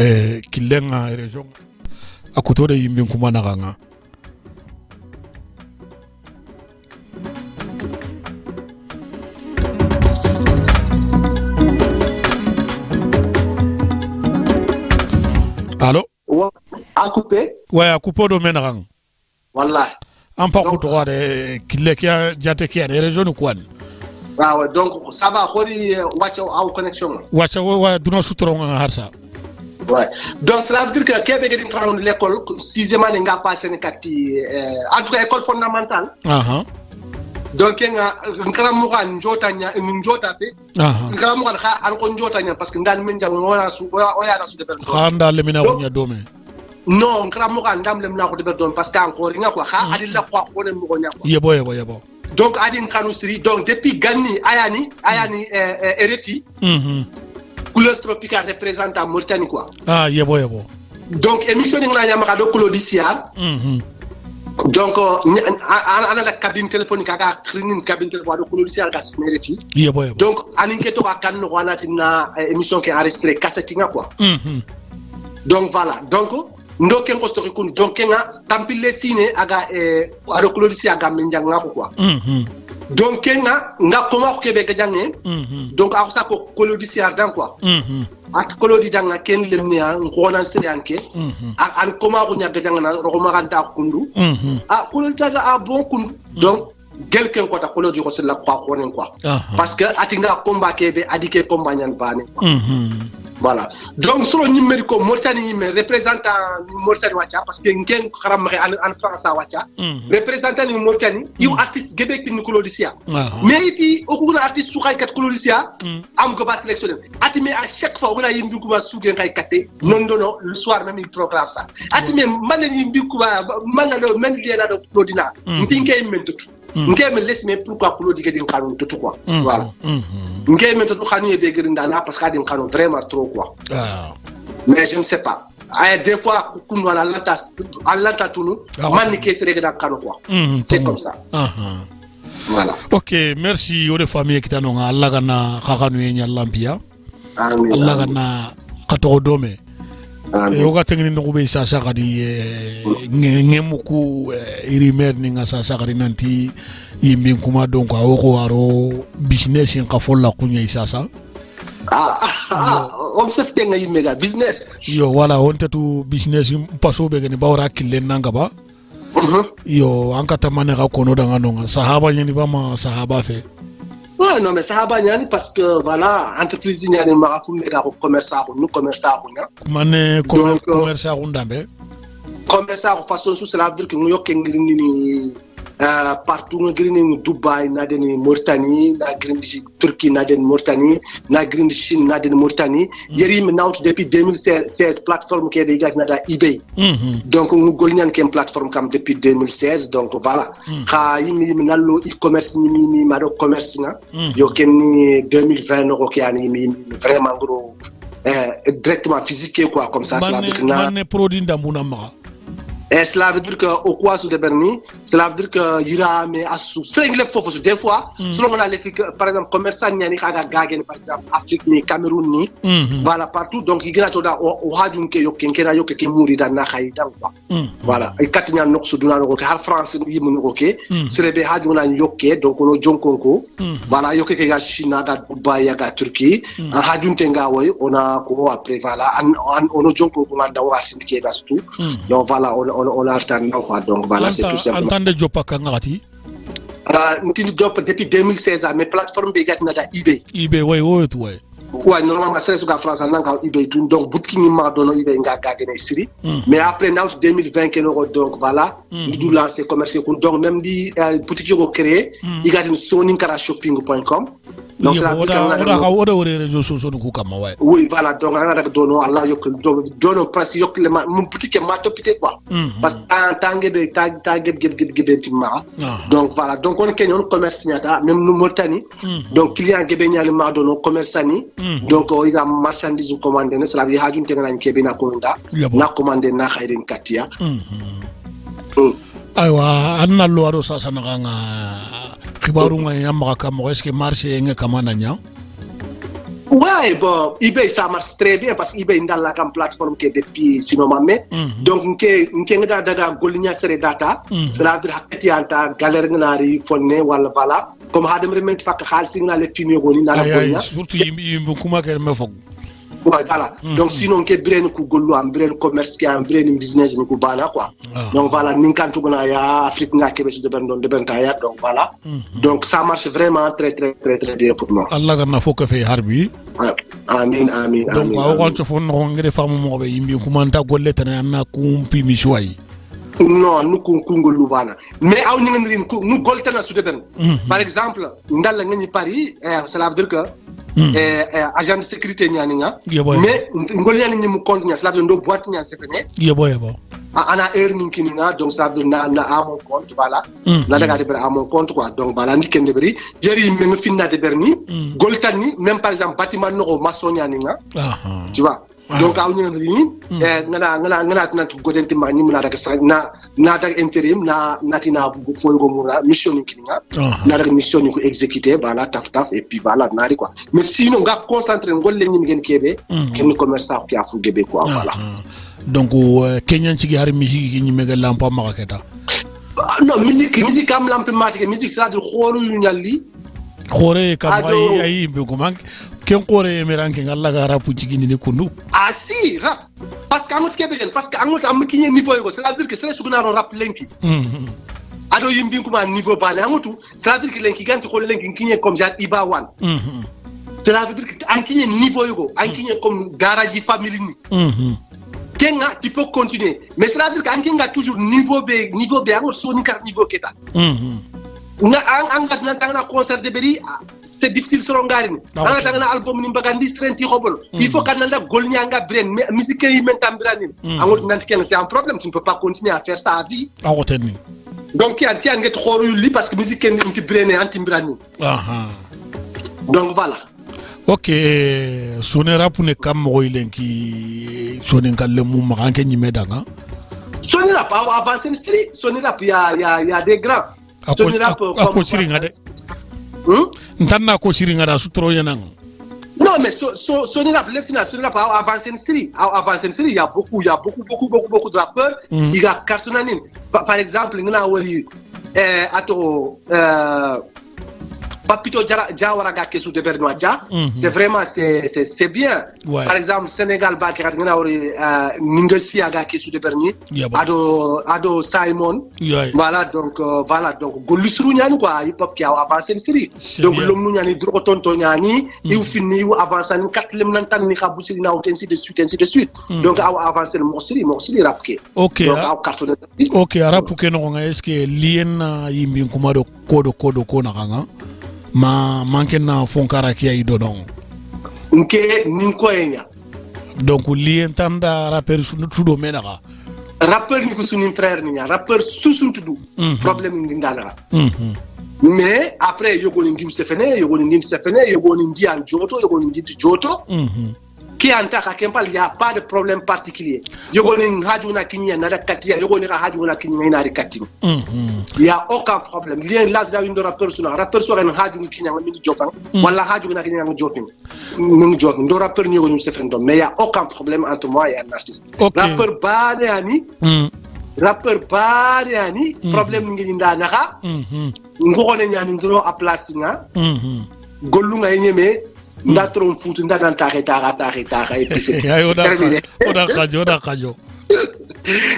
kilenga région akuto de yimbi kuma nakanga Allô a coupé ouais a coupé do menarang wallahi en pas ko droit de kilekia jate kia région quoi ah ouais donc ça va khori watch au connexion wa duna sutron harsa. Ouais. Donc ça veut dire que Québec est en train de l'école 6e année n'a pas passé en tout cas école fondamentale. Donc ngaramuga njota fe. Ngaramuga kha an ko njota nya parce que ndal men jang wona su oya na su de ber. Khanda le mina wonya dome. Non ngaramuga ndam le mina ko de ber don parce que encore nga ko kha adilla ko ne mo nya ko. Yebo. Donc adin kanu siri donc depuis ganni ayani RFI. Couleur tropicale représente à Mauritanie quoi. Ah yebo. Donc émission ni ngana nyama do Claudie Sari. Donc ana la cabine téléphonique aga training cabine téléphonique do Claudie Sari ga sinereti. Yebo. Donc aninke to ka kan no wana tina émission qui enregistré cassette nga quoi. Donc voilà. Donc ndo ken ko story kun donc nga tampile sine aga ado Claudie Sari aga menjanga quoi. Donc nga comment ko kebe gagné donc a ça ko Claudie Sari dan quoi at Claudie dan ken lemnia ngona serianke an comment ko nyaga jangana ro maganta kundu Claudie Sari a bon kundu donc quelqu'un ko ta Claudie ko la quoi quoi parce que atinga combat kebe adike combat nyan bane quoi Voilà. Donc, selon numérique, Mauritanie, représentant Mauritanie, parce que nous avons en France, représentant Mauritanie, il y a un artiste Québec qui nous colodicien. Mais il y a un artiste qui nous colodicien, on va sélectionner. Mais à chaque fois, on a une boucle sous un caté, non, le soir même, il programme ça. Mais maintenant, pourquoi tout quoi. Voilà. Parce qu'il y a vraiment trop quoi. Mais je ne sais pas. Des fois, quand on a l'entend tout nous, c'est comme ça. Voilà. Ok, merci aux familles qui t'ont Allah gana khakanu lampia. Allah gana katodome. Yoga tengini nokube sasa kadi ngemuku irimer ninga sasa kadi nanti yimbin kuma donc awoko aro business en kafolla kunya sasa. On se fait nga yimega business. Yo wala wonta tu business paso be gani bawra killen nanga ba. Yo ankata mane ka kono danga nonga sahaba nyani ba ma sahaba fe. Ouais, non, mais ça va bien parce que voilà, entreprise n'y a pas de commerce à nous, commerce à nous. Mané commerce à nous d'abord. Commerce à façon sous cela veut dire que nous y a partout nous green Dubaï, na den Mauritanie, na green Turquie, na den Mauritanie, na green Chine, na den Mauritanie. Yeri maintenant depuis 2016 plateforme qui est déjà na eBay. Donc nous golnian qui est une plateforme comme depuis 2016 donc voilà. Ka yimi nallo e-commerce ni maro commerce na. Yo kenni 2020 no ko yani vraiment gros directement physique quoi comme ça cela veut dire que na produit ndamuna ma. Et cela veut dire qu'au quoi sous de Berni, cela veut dire que ira mais à sous flingue les faux des fois selon on a les par exemple commerçant ni kaga gagen par exemple Afrique ni Cameroun ni voilà partout donc il grато da o hadum ke yokken kera yokke ke muri da na khaydan quoi voilà et katnya nok su duna ko har France yi mun ko ke serebe hadum na yokke donc no jonkonko voilà yokke ke ga Chine ga Dubai ga Turquie hadum tenga woy on a ko après voilà on jonkonko ma da wa sindike ga stu donc voilà on a attendant quoi donc voilà c'est tout simplement. Entendez Jopa Kangati. Job depuis 2016 mes plateformes bégat na da eBay. eBay ouais. Ouais normalement c'est sur la France en langue eBay tout donc boutique ni ma donno eBay nga gagné série mais après now 2020 que donc voilà nous dou lancer commerce donc même di boutique yo créer il y a une soninkara-shopping.com donc c'est la réseaux sociaux ko kama ouais. Oui voilà donc on a donno Allah yok donno presque yok le mon boutique ma topité quoi parce que tangé de tagé timma donc voilà donc on kenyon commerce nyata même nous Mauritanie donc client gebe nyali ma donno commerçant ni donc il a marchandise commandé cela veut dire hajun tenga kebe na konda na commandé na khairin katia aywa anna lo aro sasa na nga kibaru nga yamaka kama est-ce que marché nga kama nanya. Ouais, bon, eBay ça marche très bien parce que eBay dans la plateforme qui est depuis sinon mais donc on daga golinya sere data cela veut dire hakati anta galère ngari fonne wala voilà comme hadem remet fak khalsi ngala le tinu goni na la golinya surtout yimbu kuma ke me fog. Ouais, voilà. Donc sinon que brain ku gollu am brain commerce ki am brain business ni ku bana quoi. Donc voilà ninkantu gona ya Afrique nga kebe de benta ya donc voilà. Donc ça marche vraiment très bien pour moi. Allah garna foko fe harbi. Amin. Donc wa ko fon no ngere famu mo be yimbi ku manta golle tan na ku pimi choy. Non, nous kungolu bana. Mais aw ñi ngeen nous goltana su de ben. Par exemple, ndal nga Paris, cela veut dire que agent de sécurité ñaninga mais ngol yani ni mu compte ñas la do boîte ñan c'est fene yebo ana heure ni kininga donc ça veut dire na à mon compte voilà na daga de à mon compte quoi donc voilà ni kende bari jeri me finna de berni goltani même par exemple bâtiment no maçon ñaninga tu vois donc aw ñen ni ngana tan godenti ma ni na daga na daga intérim na natina foy go mura mission ni kininga na daga mission ni ko exécuter voilà taf et puis voilà nari quoi mais sinon nga concentrer ngol le ñi ngeen kebe ken commerçant qui a fu gebe quoi voilà donc kenyan ci har musique ñi mega lampa maketa non musique am lampe matique musique c'est là de xolu ñu ñali xore kam ay be ko mank ken xore meranke ngalla ga rapu ci gini ni kundu si rap parce que amut kebe parce que amut am ki ñe niveau ko c'est à dire que c'est suguna ro rap lenki ado yimbi kuma niveau bane amutu c'est à dire que lenki ganti ko lenki ki ñe comme genre Iba Wan cela veut dire que ankigne niveau yugo ankigne comme garage family ni kenga tu peux continuer mais cela veut dire qu'ankinga toujours niveau B alors soni car niveau keta nga angat nan tangna concert de beri c'est difficile sur ngarini anga tangna album ni mbagandi strength hobol il faut kan nanda golnya nga brain musique yi mentam branin angot nan ken c'est un problème tu ne peux pas continuer à faire ça à vie donc il y a nget xoru li parce que musique ken nti brain anti branin donc voilà. Ok, sonera pour ne kam roilenki sonen le mum ranke ni medanga. Sonera pas avancer street, sonera il y a des grands. Sonera pour comme siringa de. Ntanna ko siringa da sutro yanang. Non mais sonera pas avancer street, il y a beaucoup de rappeurs, il y a cartonanin. Par exemple, ngana wori ato Papito Jawara ga kesu de Bernoadja, c'est vraiment c'est bien. Ouais. Par exemple Sénégal ba kirat ngana wori Ningasi ga kesu de Berni, ado Simon. Yeah. Voilà donc golusru nyani quoi hip hop qui a avancé une série. Donc l'homme nyani drogo tonto nyani, il finit ou avance en 4 lem nantan ni kabuti na ainsi de suite. Donc a avancé le morceau rap ke. OK. Donc a cartonné. OK, rap ke no nga est-ce que lien yimbi kumado kodo ko na nga ma manke na fonkara ki ay dodon nke ninko enya donc lien tanda rapper sudo menaka rapper ni ko sunin frère ni rapper susuntudu problème ngi ngala mais après yogoni ndim sefene yogoni ndi an joto yogoni ndi joto qui antaka kempal y a pas de problème particulier yogoni hajuna kinya na katia yogoni hajuna kinya na rikati il y a aucun problème lien là da une rappeur sur en hajuna kinya ngi jotan wala hajuna kinya ngi jotin ngi jotin do rappeur ni yogoni sefendo mais il y a aucun problème entre moi et un artiste rappeur bani problème ngi nda naka ngone nyani ndro a place nga gollu nga nyeme ndatron foot ndadan taxe et puis c'est terminé oda kajo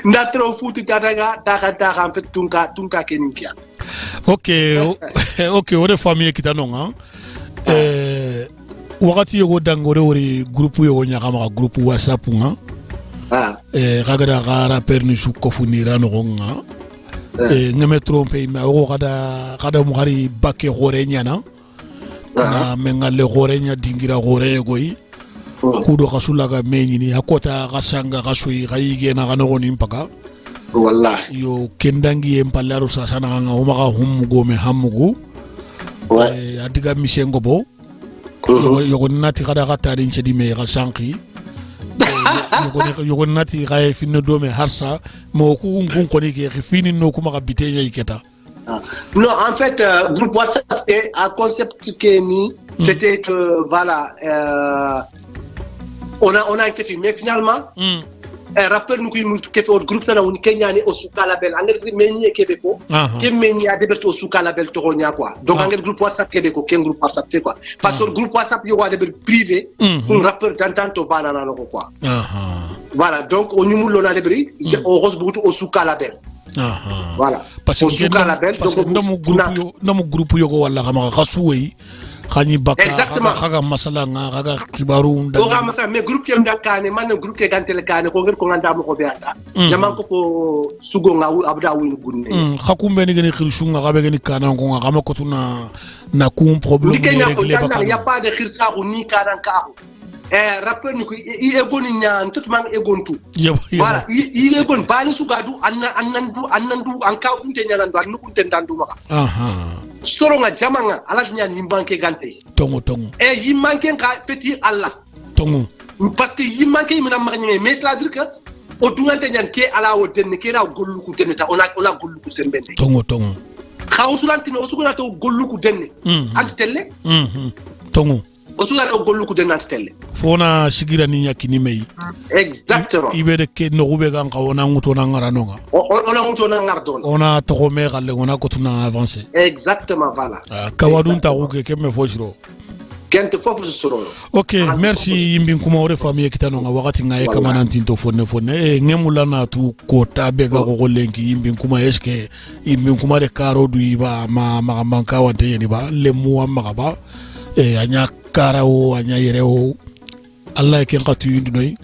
ndatron foot tataga taxa en fait tunka keninkia OK ode famille kitanonga wakati yogo dangore wori groupe yogo nyakama groupe WhatsApp nga kagada gara perni su kofunira no nga ngame tromper ma o kada mo hari bakke hore nyana na menga le gorenya dingira gore goyi kudo kasulaga menyini akota kasanga kasui gaige na kanogoni mpaka wallahi yo kendangi empalaro sasana nga umaka humugo hamugo adiga mishengo bo yo nati kada katari nchedi me kasanki yo nati gae finno do me harsa mo ku ngoni ke fini no kuma ka bitenya iketa. Non, en fait, groupe WhatsApp est un concept qui c'était que voilà, on a été filmé finalement. Rappeur nous qui fait au groupe ça on Kenya ni osuka label engrais meni Québécois qui meni a déberté osuka label toronia quoi. Donc engrais groupe WhatsApp Québécois quel groupe WhatsApp fait quoi. Parce que le groupe WhatsApp yo a des privé un rappeur d'entente au banana quoi. Voilà, donc au numéro l'on a des bris, on rose beaucoup osuka label. Voilà. Parce que dans groupe yogo wala kama kasuwe khani baka khaga masala nga khaga kibaru nda mais groupe kem dakane man groupe ke gantele kane ko ngir ko nganda mo ko beata jaman ko fo sugo nga abda win gunne khakumbe ni gani khirsu nga gabe gani kana ko nga kama ko tuna na kum problème ni baka y a pas de khirsa ko ni kana ka rappeur ni ko i egoni nyan tout man egon tout voilà i egon bani sugadu annandu an ka kunte nyanandu an kunte ndandu maka soronga jamanga ala nyan ni banke gante tongo yi manke ka petit Allah tongo parce que yi manke mi na magné mais ça veut dire que o dungante nyan ke ala o den ke ra gollu ku den ta ona gollu ku sembende tongo khawsulanti no suguna to gollu ku den antelle tongo osula do gollu ku den antelle fona sigira ni nyakini mei exactement ibede ke no rube gan ka ona nguto na ngaranonga ona nguto na ngardon ona to me galle ona ko tuna avancer exactement voilà kawadun ta ruke ke me fojiro kente fofu soro. OK, merci yimbin kuma ore famille kitanonga wakati ngaye kama nantinto fonne ngemula na tu kota bega ko lenki yimbin kuma eske yimbin kuma de karo du iba ma manka wante yeni ba lemu amma ba anya karao anya yereo Allah ken qatu yindoy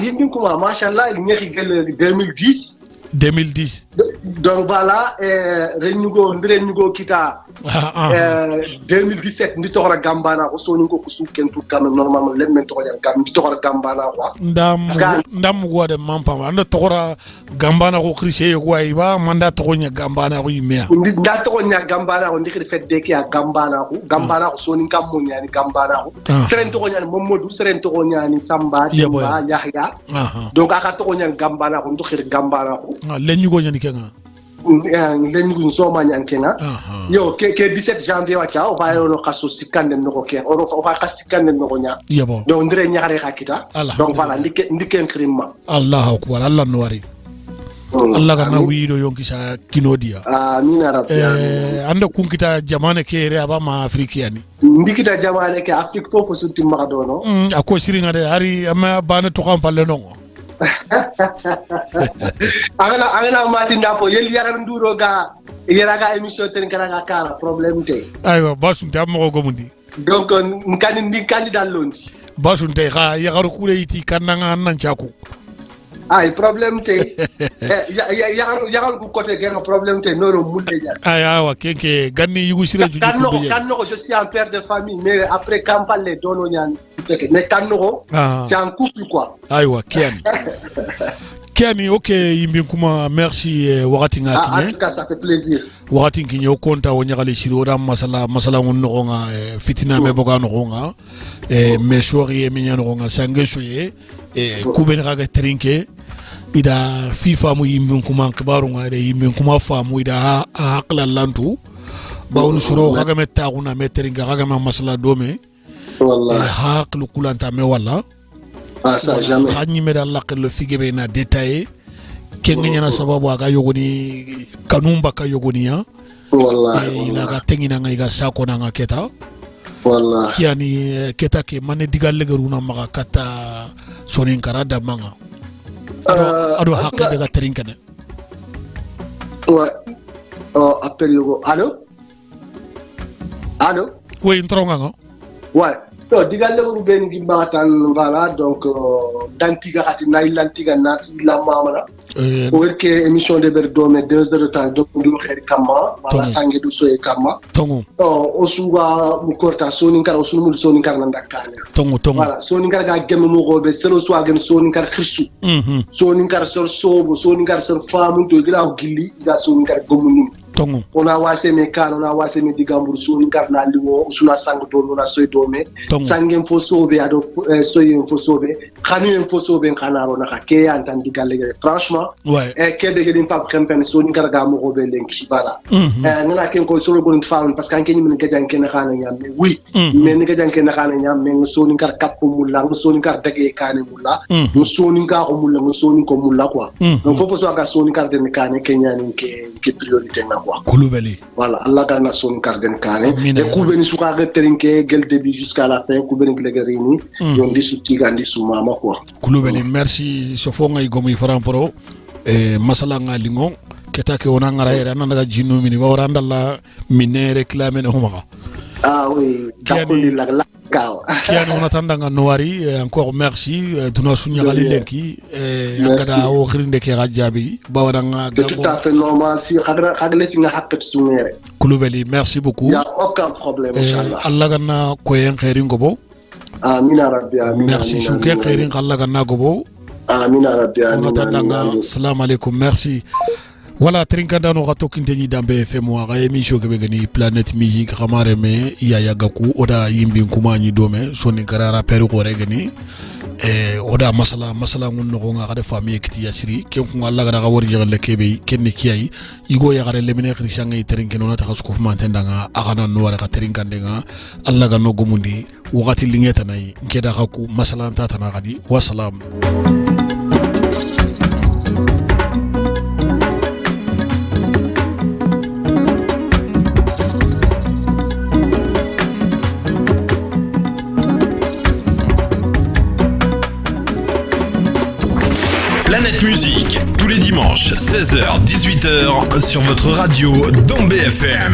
yindi kuma machallah ñeki gel 2010 donc voilà rennugo kita 2017 ndi toxora gambana ko soni ko suken tout quand même normalement lemmen toxora gam ndi toxora gambana quoi ndam go de mampa anda toxora gambana ko chrisé ko ay ba manda toxonya gambana ko yimea nda toxonya gambana ko ndikri fedde ki gambana ko soni kam mo nyani gambana ko seren toxonya momodou seren toxonya ni samba demba yahya donc aka toxonya gambana ko ndoxir gambana ko lenñugo ñani kenga lenñugo soma ñan kenga yo ke 17 janvier wacha o bayo no kaso sikande no ko ke o fa kasikande no ko nya donc ndire ñaare hakita donc voilà ndiken krimma Allahu akbar Allah no wari Allah kana wiido yonki sa kinodia amin rabbi anda kunkita jamane ke re aba ma afrikiani ndikita jamane ke afrique fofo sutti maradono ako siringa de hari ama bana to kam palle no angana matinda po yel yagar nduro ga yeraga émission ten kana kala problème te aywa basun tam mo ko mundi donc nkani ndi candidat londi basun te xa yagaru kule iti kananga nan chaku ay problème te yagar ko côté gen problème te noro mulle ja ay awa kenke ganni yugu sire ju kanno je suis un père de famille mais après campagne les dono ñan mais kanno c'est un couple quoi aywa Kiani ok yimbi kuma merci wakati nga kinye en tout cas ça fait plaisir wakati kinye okonta wonyakale shiro masala ngonno nga fitina me boga nga me shori e minyano nga sangesho ye kubeni kaga trinke ida FIFA mu yimbi kuma kibaru nga yimbi kuma famu ida hakla lantu ba on shiro kaga metta kuna meteringa kaga masala dome wallahi haklu kulanta me walla ça jamais xani me dal laqel fige be na détaillé kengi na sababu aga yogoni kanumba ka yogoni ya wallahi ila ga tengina nga iga sako na nga keta wallahi kiani keta ke mane digal legeruna maka kata sonin karada manga ado hakka daga trinkane ouais appel yogo allo oui ntronga nga ouais to digal lewru ben gi batan voilà donc dantiga khati nay lantiga nat la mamala o werke émission de berdome 2 heures de temps donc du xeri kama wala sangi du soye kama tongo o suwa mu korta soni kar o sunu mu soni kar nan dakane tongo voilà soni kar ga gemme mo gobe selo so agen soni kar khirsu soni kar sor sobo soni kar sor famu to gira gilli ida soni kar gomunum tongo ona wase me kan ona wase me digambur soni kar na liwo suna sang do na soy dome sangem fo sobe ado soyem fo sobe khanuyem fo sobe khanaro na ka ke antan digalle franchement ouais ke de gedin pap campagne soni kar ga mo gobe len kibara ngana ken ko solo gon faun parce que anke ni men gajan ken khana nyam mais oui mais ni gajan ken khana nyam mais soni kar kap mulla soni kar dage kane mulla soni ka ko mulla soni ko mulla quoi donc fofo so ga soni kar den kane kenyani ke priorité na quoi Koulibaly voilà Allah kana soni kar den kane e kubeni suka ga terinke gel début jusqu'à la fin kubeni glegerini yon di sutiga ndi sumama quoi Koulibaly merci sofonga igomi faramporo masala ngalingo ketake ona ngara era nanda jinno mini wawra ndalla minne réclamer no homa oui dakoni la kao kiano ona tandanga noari encore merci tuna sunya gali lenki ngada o khirinde ke gajabi bawadanga c'est tout à fait normal si khagle fi nga hakkat sumere Koulibaly merci beaucoup y a aucun problème inchallah Allah ganna ko yen khairin gobo amina rabbi amina merci shuke khairin Allah ganna gobo amina rabbi amina tandanga assalamu alaikum merci voilà trinkanda no gato kinteni dambe FM wa ga émission ke begani Planète Musique xamare me ya gaku oda yimbi kumani dome soni karara peru ko regani oda masala ngun no nga ga famille kiti yasri ken ko Allah ga ga wori jegal kebe kenni kiyai igo ya gare lemine christian ngai trinkeno na taxas ko fuma tendanga agana no wara ga trinkande nga Allah ga no gumundi wakati lingeta nay keda gaku masala tata na gadi wassalam. Planète Musique, tous les dimanches, 16h-18h, sur votre radio Dom BFM.